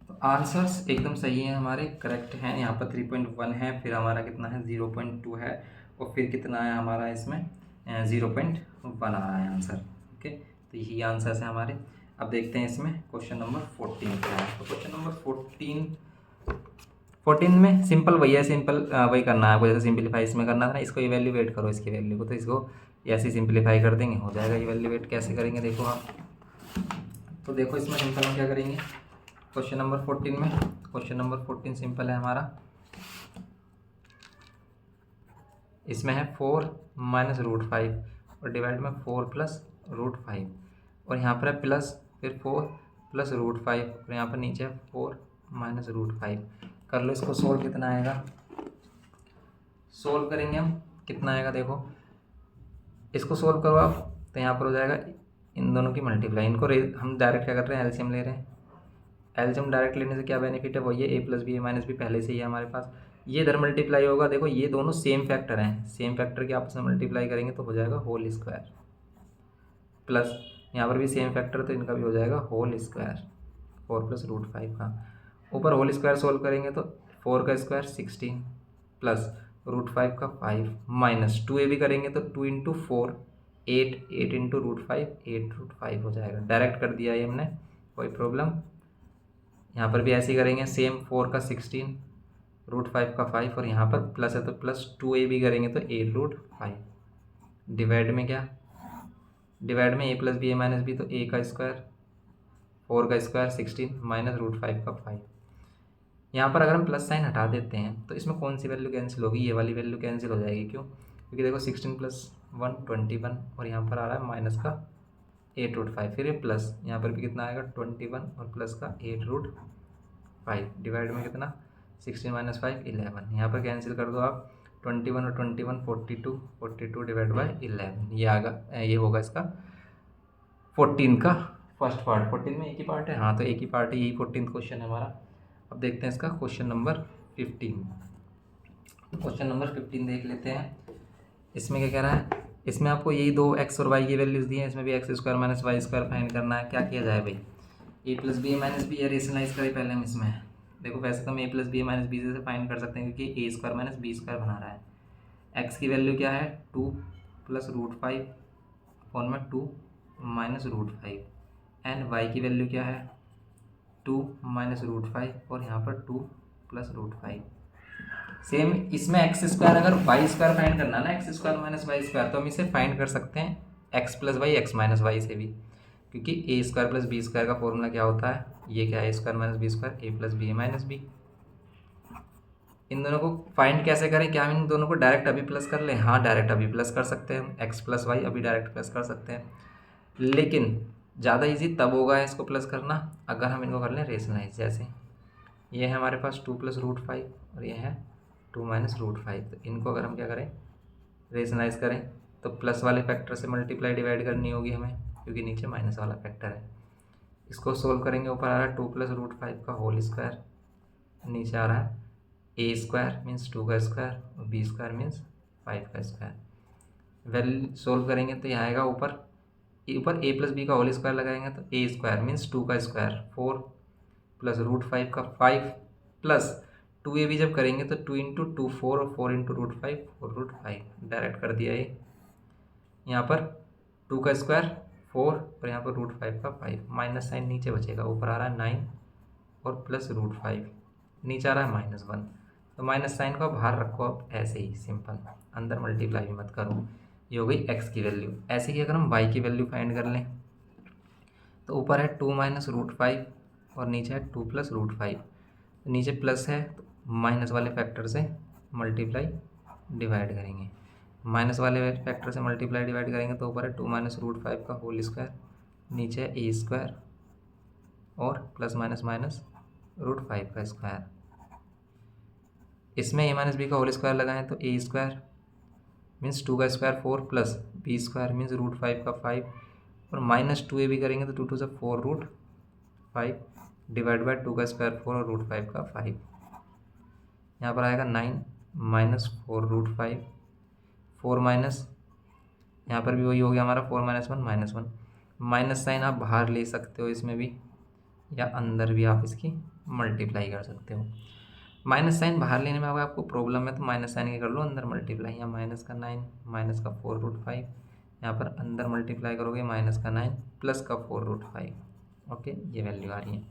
तो आंसर्स एकदम सही हैं हमारे, करेक्ट हैं। यहाँ पर 3.1 है, फिर हमारा कितना है 0.2 है, और फिर कितना है हमारा इसमें 0.1 आ रहा है आंसर। ओके, तो यही आंसर्स हैं हमारे। अब देखते हैं इसमें क्वेश्चन नंबर 14 क्या है। तो क्वेश्चन नंबर 14 में सिंपल वही है, सिंपल वही करना है आपको, जैसे सिंपलीफाई इसमें करना था ना, इसको इवैल्यूएट करो इसकी वैल्यू को, तो इसको ऐसे सिंपलीफाई कर देंगे, हो जाएगा। इवैल्यूएट कैसे करेंगे देखो आप, तो देखो इसमें सिंपल हम क्या करेंगे क्वेश्चन नंबर 14 में। क्वेश्चन नंबर 14 सिंपल है हमारा, इसमें है 4 माइनस रूट 5 और डिवाइड में 4 प्लस रूट 5 और यहाँ पर है प्लस फिर 4 प्लस रूट 5 और यहाँ पर नीचे है 4 माइनस रूट 5। कर लो इसको सोल्व, कितना आएगा, सोल्व करेंगे हम, कितना आएगा देखो, इसको सोल्व करो आप, तो यहाँ पर हो जाएगा इन दोनों की मल्टीप्लाई, इनको हम डायरेक्ट क्या कर रहे हैं, एलसीएम ले रहे हैं। एलसीएम डायरेक्ट लेने से क्या बेनिफिट है, वही है ए plus B A minus B पहले से ही है हमारे पास, ये इधर मल्टीप्लाई होगा। देखो ये दोनों सेम फैक्टर हैं, सेम फैक्टर के आपस में मल्टीप्लाई करेंगे तो हो जाएगा होल स्क्वायर, प्लस यहाँ पर भी सेम फैक्टर तो इनका भी हो जाएगा होल स्क्वायर, 4 प्लस रूट 5 का, ऊपर होल स्क्वायर सोल्व करेंगे तो 4 का स्क्वायर 16 प्लस रूट 5 का 5 माइनस 2 भी करेंगे तो 2 इंटू 4 8, 8 इंटू रूट 5 8 रूट 5 हो जाएगा। डायरेक्ट कर दिया ये हमने, कोई प्रॉब्लम। यहाँ पर भी ऐसे ही करेंगे सेम, 4 का 16 रूट 5 का 5 और यहाँ पर प्लस है तो प्लस 2 भी करेंगे तो 8 रूट 5। डिवाइड में क्या, डिवाइड में ए plus B A minus B, तो ए का स्क्वायर 4 का स्क्वायर 16 माइनस रूट 5 का 5। यहाँ पर अगर हम प्लस साइन हटा देते हैं तो इसमें कौन सी वैल्यू कैंसिल होगी, ये वाली वैल्यू कैंसिल हो जाएगी। क्यों, क्योंकि देखो 16 प्लस 1 21 और यहाँ पर आ रहा है माइनस का 8 रूट 5, फिर ये प्लस, यहाँ पर भी कितना आएगा 21 और प्लस का 8 रूट 5, डिवाइड में कितना 16 माइनस 5 11, यहाँ पर कैंसिल कर दो आप, 21 और 21 42, 42 डिवाइड बाई 11, ये आगा, ये होगा इसका 14 का फर्स्ट पार्ट। 14 में एक ही पार्ट है, हाँ तो एक ही पार्ट है, यही 14th क्वेश्चन है हमारा। अब देखते हैं इसका क्वेश्चन नंबर 15। तो क्वेश्चन नंबर 15 देख लेते हैं, इसमें क्या कह रहा है, इसमें आपको यही दो एक्स और वाई की वैल्यूज़ दी हैं, इसमें भी x square minus y square find करना है। क्या किया जाए भाई, A plus B minus B, या रेशनलाइज करें पहले हम इसमें। देखो वैसे तो हम A plus B minus B से फाइंड कर सकते हैं क्योंकि A square minus B square बना रहा है। एक्स की वैल्यू क्या है 2 प्लस रूट 5 अपॉन में 2 माइनस रूट 5 एंड वाई की वैल्यू क्या है 2 माइनस रूट 5 और यहाँ पर 2 प्लस रूट 5। सेम इसमें एक्स स्क्वायर, अगर वाई स्क्वायर फाइंड करना ना, x square minus y square, तो हम इसे फाइंड कर सकते हैं x plus y x minus y से भी, क्योंकि A square plus B square का फॉर्मूला क्या होता है, ये क्या है, A square minus B square, A plus B A minus B. इन दोनों को फाइंड कैसे करें, क्या हम इन दोनों को डायरेक्ट अभी प्लस कर लें, हाँ डायरेक्ट अभी प्लस कर सकते हैं, एक्स प्लस वाई अभी डायरेक्ट प्लस कर सकते हैं, लेकिन ज़्यादा इजी तब होगा इसको प्लस करना अगर हम इनको कर लें रेशनलाइज। जैसे ये है हमारे पास 2 प्लस रूट 5 और ये है 2 माइनस रूट 5, तो इनको अगर हम क्या करें रेशनलाइज करें तो प्लस वाले फैक्टर से मल्टीप्लाई डिवाइड करनी होगी हमें, क्योंकि नीचे माइनस वाला फैक्टर है। इसको सोल्व करेंगे, ऊपर आ रहा है 2 प्लस रूट 5 का होल स्क्वायर, नीचे आ रहा है ए स्क्वायर मीन्स 2 का स्क्वायर और बी स्क्वायर मीन्स 5 का स्क्वायर। वैल्यू सोल्व करेंगे तो यह आएगा ऊपर ए प्लस बी का होल स्क्वायर लगाएंगे तो ए स्क्वायर मीन्स 2 का स्क्वायर 4 प्लस रूट 5 का 5 प्लस 2 भी जब करेंगे तो 2 इंटू 2 4 और 4 इंटू रूट 5 4 रूट 5, डायरेक्ट कर दिया ये। यहाँ पर 2 का स्क्वायर 4 और यहाँ पर रूट 5 का 5, माइनस साइन नीचे बचेगा, ऊपर आ रहा है 9 और प्लस रूट 5, नीचे आ रहा है -1, तो माइनस साइन को बाहर रखो अब ऐसे ही सिंपल, अंदर मल्टीप्लाई भी मत करो। ये हो गई एक्स की वैल्यू। ऐसे ही अगर हम वाई की वैल्यू फाइंड कर लें तो ऊपर है 2 माइनस रूट 5 और नीचे है 2 प्लस रूट 5, नीचे प्लस है तो माइनस वाले फैक्टर से मल्टीप्लाई डिवाइड करेंगे, माइनस वाले फैक्टर से मल्टीप्लाई डिवाइड करेंगे तो ऊपर है 2 माइनस रूट 5 का होल स्क्वायर, नीचे है ए स्क्वायर और प्लस माइनस माइनस रूट 5 का स्क्वायर। इसमें ए माइनस बी का होल स्क्वायर लगाएं तो ए स्क्वायर मीन्स 2 का square 4 plus B square means root 5 का 5 और माइनस 2 भी करेंगे तो 2 2 से 4 रूट 5 डिवाइड बाय 2 का स्क्वायर 4 और रूट 5 का 5। यहाँ पर आएगा 9 माइनस 4 रूट 5, 4 माइनस, यहाँ पर भी वही हो गया हमारा 4 माइनस 1 -1, माइनस साइन आप बाहर ले सकते हो इसमें भी या अंदर भी आप इसकी मल्टीप्लाई कर सकते हो। माइनस साइन बाहर लेने में अगर आपको प्रॉब्लम है तो माइनस साइन की कर लो अंदर मल्टीप्लाई, यहाँ माइनस का 9 माइनस का 4 रूट 5, यहाँ पर अंदर मल्टीप्लाई करोगे माइनस का 9 प्लस का 4 रूट 5। ओके, ये वैल्यू आ रही है,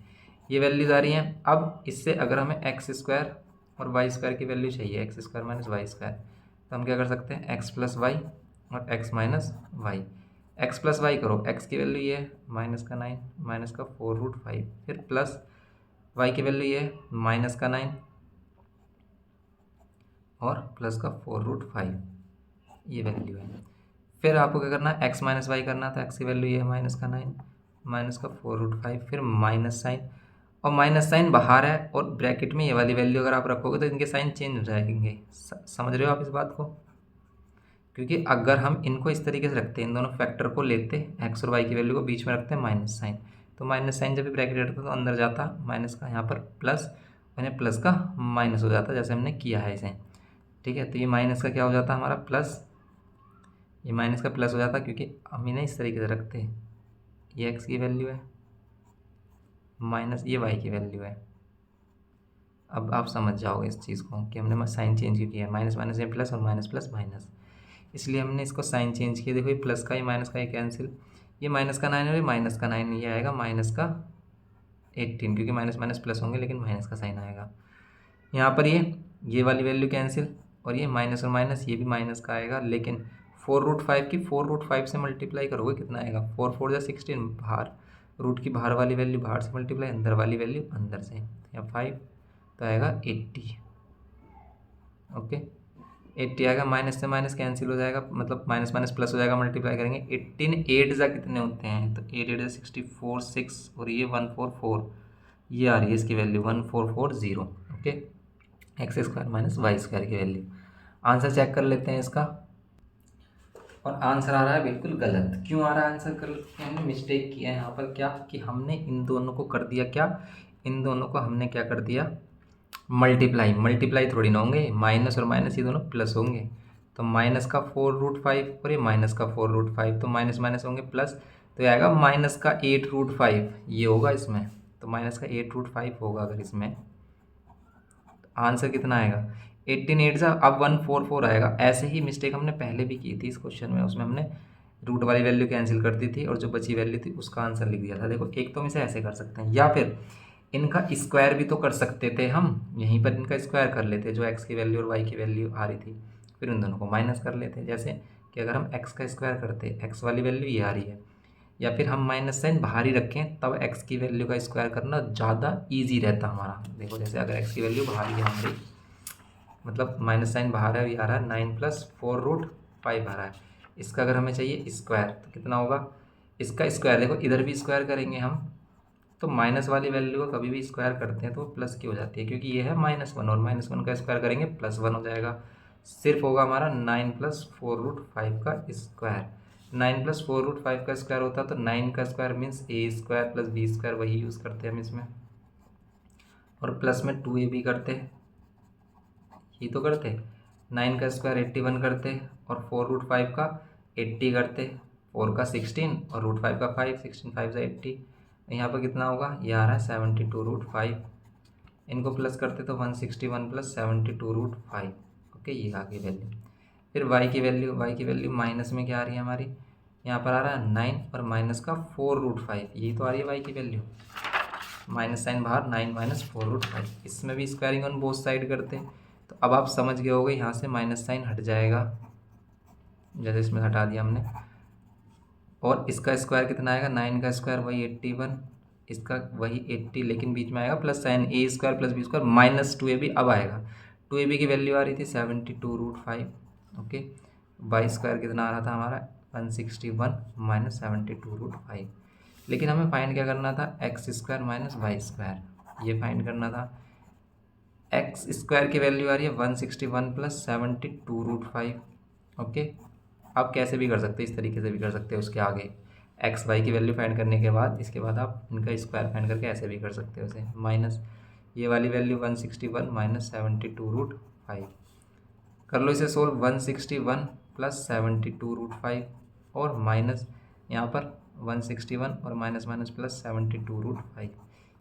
ये वैल्यूज आ रही हैं। अब इससे अगर हमें एक्स स्क्वायर और वाई स्क्वायर की वैल्यू चाहिए, x square minus y square, तो हम क्या कर सकते हैं, एक्स प्लस वाई और x minus y. X plus y करो, एक्स की वैल्यू ये है -9 माइनस का 4√5, फिर प्लस वाई की वैल्यू ये है -9 और प्लस का 4√5, ये वैल्यू है। फिर आपको क्या करना है, एक्स माइनस वाई करना था, एक्स की वैल्यू ये है -9 माइनस का 4√5, फिर माइनस साइन, और माइनस साइन बाहर है और ब्रैकेट में ये वाली वैल्यू अगर आप रखोगे तो इनके साइन चेंज हो जाएंगे। समझ रहे हो आप इस बात को? क्योंकि अगर हम इनको इस तरीके से रखते हैं, इन दोनों फैक्टर को लेते, एक्स और वाई की वैल्यू को बीच में रखते हैं माइनस साइन, तो माइनस साइन जब भी ब्रैकेट रहता तो अंदर जाता माइनस का, यहाँ पर प्लस, और यहाँ प्लस का माइनस हो जाता, जैसे हमने किया है इसे। ठीक है, तो ये माइनस का क्या हो जाता हमारा प्लस, ये माइनस का प्लस हो जाता, क्योंकि हम इन्हें इस तरीके से रखते हैं, ये एक्स की वैल्यू है माइनस ये वाई की वैल्यू है। अब आप समझ जाओगे इस चीज़ को कि हमने साइन चेंज क्यों किया है, माइनस माइनस में प्लस और माइनस प्लस माइनस, इसलिए हमने इसको साइन चेंज किया। देखो ये प्लस का, ये माइनस का, ये कैंसिल, ये माइनस का 9 और ये माइनस का 9, ये आएगा माइनस का 18, क्योंकि माइनस माइनस प्लस होंगे लेकिन माइनस का साइन आएगा। यहाँ पर ये वाली वैल्यू कैंसिल, और ये माइनस और माइनस, ये भी माइनस का आएगा, लेकिन 4√5 की 4√5 से मल्टीप्लाई करोगे कितना आएगा, 4 4 जा 16, बाहर रूट की बाहर वाली वैल्यू बाहर से मल्टीप्लाई, अंदर वाली वैल्यू अंदर से, या 5, तो आएगा 80। ओके, 80 आएगा, माइनस से माइनस कैंसिल हो जाएगा, मतलब माइनस माइनस प्लस हो जाएगा, मल्टीप्लाई करेंगे। 18 8 जा कितने होते हैं, तो 8 8 जा 64 6, और ये 144, ये आ रही है इसकी value 1440। Okay, x square minus y square की वैल्यू। आंसर चेक कर लेते हैं इसका, और आंसर आ रहा है बिल्कुल गलत। क्यों आ रहा है आंसर गलत? हमने मिस्टेक किया है यहाँ पर, क्या कि हमने इन दोनों को कर दिया, क्या इन दोनों को हमने क्या कर दिया, मल्टीप्लाई। मल्टीप्लाई थोड़ी ना होंगे, माइनस और माइनस ये दोनों प्लस होंगे, तो माइनस का 4√5 और ये माइनस का 4√5, तो माइनस माइनस होंगे प्लस, तो ये आएगा माइनस का 8√5, ये होगा इसमें, तो माइनस का 8√5 होगा अगर इसमें। आंसर कितना आएगा, 18 8 सा, अब 144 आएगा। ऐसे ही मिस्टेक हमने पहले भी की थी इस क्वेश्चन में, उसमें हमने रूट वाली वैल्यू कैंसिल कर दी थी और जो बची वैल्यू थी उसका आंसर लिख दिया था। देखो, एक तो हम इसे ऐसे कर सकते हैं, या फिर इनका स्क्वायर भी तो कर सकते थे हम, यहीं पर इनका स्क्वायर कर लेते, जो एक्स की वैल्यू और वाई की वैल्यू आ रही थी, फिर उन दोनों को माइनस कर लेते। जैसे कि अगर हम एक्स का स्क्वायर करते, एक्स वाली वैल्यू ये आ रही है, या फिर हम माइनस साइन बाहर ही रखें, तब एक्स की वैल्यू का स्क्वायर करना ज़्यादा ईजी रहता हमारा। देखो, जैसे अगर एक्स की वैल्यू बाहर ही है हमारी, मतलब माइनस साइन बाहर है, ये आ रहा है 9 + 4√5 आ रहा है, इसका अगर हमें चाहिए स्क्वायर तो कितना होगा, इसका स्क्वायर देखो इधर भी स्क्वायर करेंगे हम, तो माइनस वाली वैल्यू को कभी भी स्क्वायर करते हैं तो प्लस की हो जाती है, क्योंकि ये है -1 और -1 का स्क्वायर करेंगे +1 हो जाएगा। सिर्फ होगा हमारा 9 + 4√5 का स्क्वायर। 9 + 4√5 का स्क्वायर होता है तो 9 का स्क्वायर मीन्स a² + b², वही यूज़ करते हैं हम इसमें, और प्लस में 2ab करते, ये तो करते। 9 का स्क्वायर 81 करते, और 4√5 का 80 करते, 4 का 16 और √5 का 5, 16 5 से 80, यहाँ पर कितना होगा, ये आ रहा है 72√5, इनको प्लस करते तो 161 + 72√5। ओके, ये आ गई वैल्यू। फिर वाई की वैल्यू माइनस में क्या आ रही है हमारी, यहाँ पर आ रहा है 9 और माइनस का 4√5, यही तो आ रही है वाई की वैल्यू, माइनस साइन बाहर, 9 - 4√5, इसमें भी स्क्वायरिंग ऑन बोथ साइड करते। तो अब आप समझ गए होगे, यहाँ से माइनस साइन हट जाएगा, जैसे इसमें हटा दिया हमने, और इसका स्क्वायर कितना आएगा, 9 का स्क्वायर वही 81, इसका वही 80, लेकिन बीच में आएगा plus sign, a² + b² -2ab अब आएगा। 2ab की वैल्यू आ रही थी 72√5। ओके, वाई स्क्वायर कितना आ रहा था हमारा, 161 - 72√5, लेकिन हमें फाइंड क्या करना था, x² - y², ये फाइंड करना था। एक्स स्क्वायर की वैल्यू आ रही है 161 + 72√5। ओके, आप कैसे भी कर सकते हैं, इस तरीके से भी कर सकते हैं, उसके आगे एक्स वाई की वैल्यू फाइंड करने के बाद इसके बाद आप इनका स्क्वायर फाइंड करके ऐसे भी कर सकते हो, उसे माइनस ये वाली वैल्यू 161 - 72√5 कर लो, इसे सोल्व। 161 + 72√5 और माइनस यहाँ पर 161 और माइनस माइनस प्लस 72√5,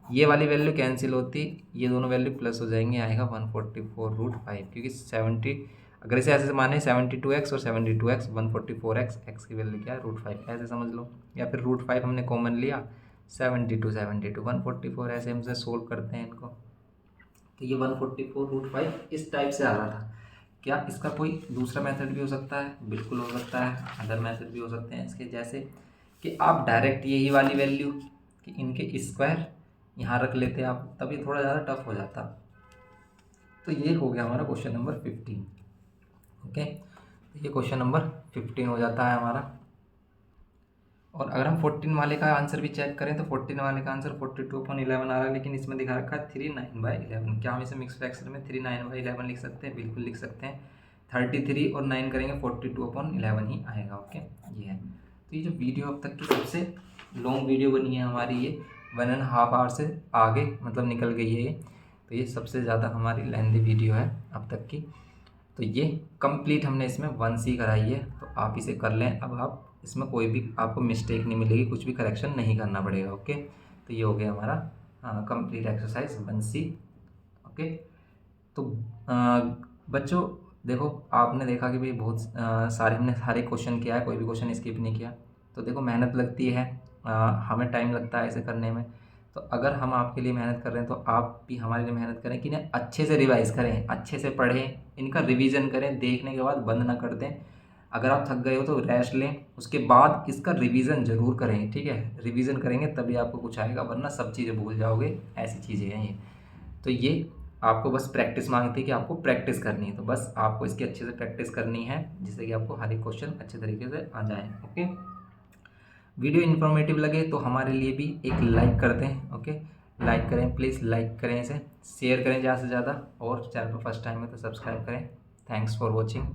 ये वाली वैल्यू कैंसिल होती, ये दोनों वैल्यू प्लस हो जाएंगे, आएगा 144√5, क्योंकि 70, अगर इसे ऐसे माने 72x और 72x 144x, एक्स की वैल्यू क्या है √5, ऐसे समझ लो, या फिर √5 हमने कॉमन लिया 72 144 ऐसे हम से सोल्व करते हैं इनको। तो ये 144√5 इस टाइप से आ रहा था। क्या इसका कोई दूसरा मेथड भी हो सकता है? बिल्कुल हो सकता है। अदर मेथड भी हो सकते हैं इसके, जैसे कि आप डायरेक्ट यही वाली वैल्यू कि इनके स्क्वायर यहाँ रख लेते आप, तब ये थोड़ा ज़्यादा टफ हो जाता। तो ये हो गया हमारा क्वेश्चन नंबर 15। ओके, ये क्वेश्चन नंबर 15 हो जाता है हमारा। और अगर हम 14 वाले का आंसर भी चेक करें तो 14 वाले का आंसर 42/11 आ रहा है, लेकिन इसमें दिखा रखा है 39/11। क्या हम इसे मिक्स फ्रैक्शन में 39/11 लिख सकते हैं? बिल्कुल लिख सकते हैं। 33 और 9 करेंगे 42/11 ही आएगा। ओके, ये है। तो ये जो वीडियो अब तक की सबसे लॉन्ग वीडियो बनी है हमारी, ये 1.5 आवर से आगे मतलब निकल गई है ये। तो ये सबसे ज़्यादा हमारी लेंथी वीडियो है अब तक की। तो ये कंप्लीट हमने इसमें 1C कराई है, तो आप इसे कर लें। अब आप इसमें कोई भी आपको मिस्टेक नहीं मिलेगी, कुछ भी करेक्शन नहीं करना पड़ेगा। ओके, तो ये हो गया हमारा कंप्लीट एक्सरसाइज 1C। ओके, तो बच्चों देखो, आपने देखा कि भाई बहुत हमने सारे क्वेश्चन किया है, कोई भी क्वेश्चन स्किप नहीं किया। तो देखो मेहनत लगती है, हमें टाइम लगता है इसे करने में। तो अगर हम आपके लिए मेहनत कर रहे हैं तो आप भी हमारे लिए मेहनत करें कि इन्हें अच्छे से रिवाइज़ करें, अच्छे से पढ़ें, इनका रिवीजन करें, देखने के बाद बंद ना कर दें। अगर आप थक गए हो तो रेस्ट लें, उसके बाद इसका रिवीजन ज़रूर करें। ठीक है, रिवीजन करेंगे तभी आपको कुछ आएगा, वरना सब चीज़ें भूल जाओगे। ऐसी चीज़ें हैं ये। तो ये आपको बस प्रैक्टिस मांगती है कि आपको प्रैक्टिस करनी है, तो बस आपको इसकी अच्छे से प्रैक्टिस करनी है, जिससे कि आपको हर एक क्वेश्चन अच्छे तरीके से आ जाए। ओके, वीडियो इन्फॉर्मेटिव लगे तो हमारे लिए भी एक लाइक कर दें। ओके, लाइक करें प्लीज़, लाइक करें इसे, शेयर करें ज़्यादा से ज़्यादा, और चैनल पर फर्स्ट टाइम है तो सब्सक्राइब करें। Thanks for watching.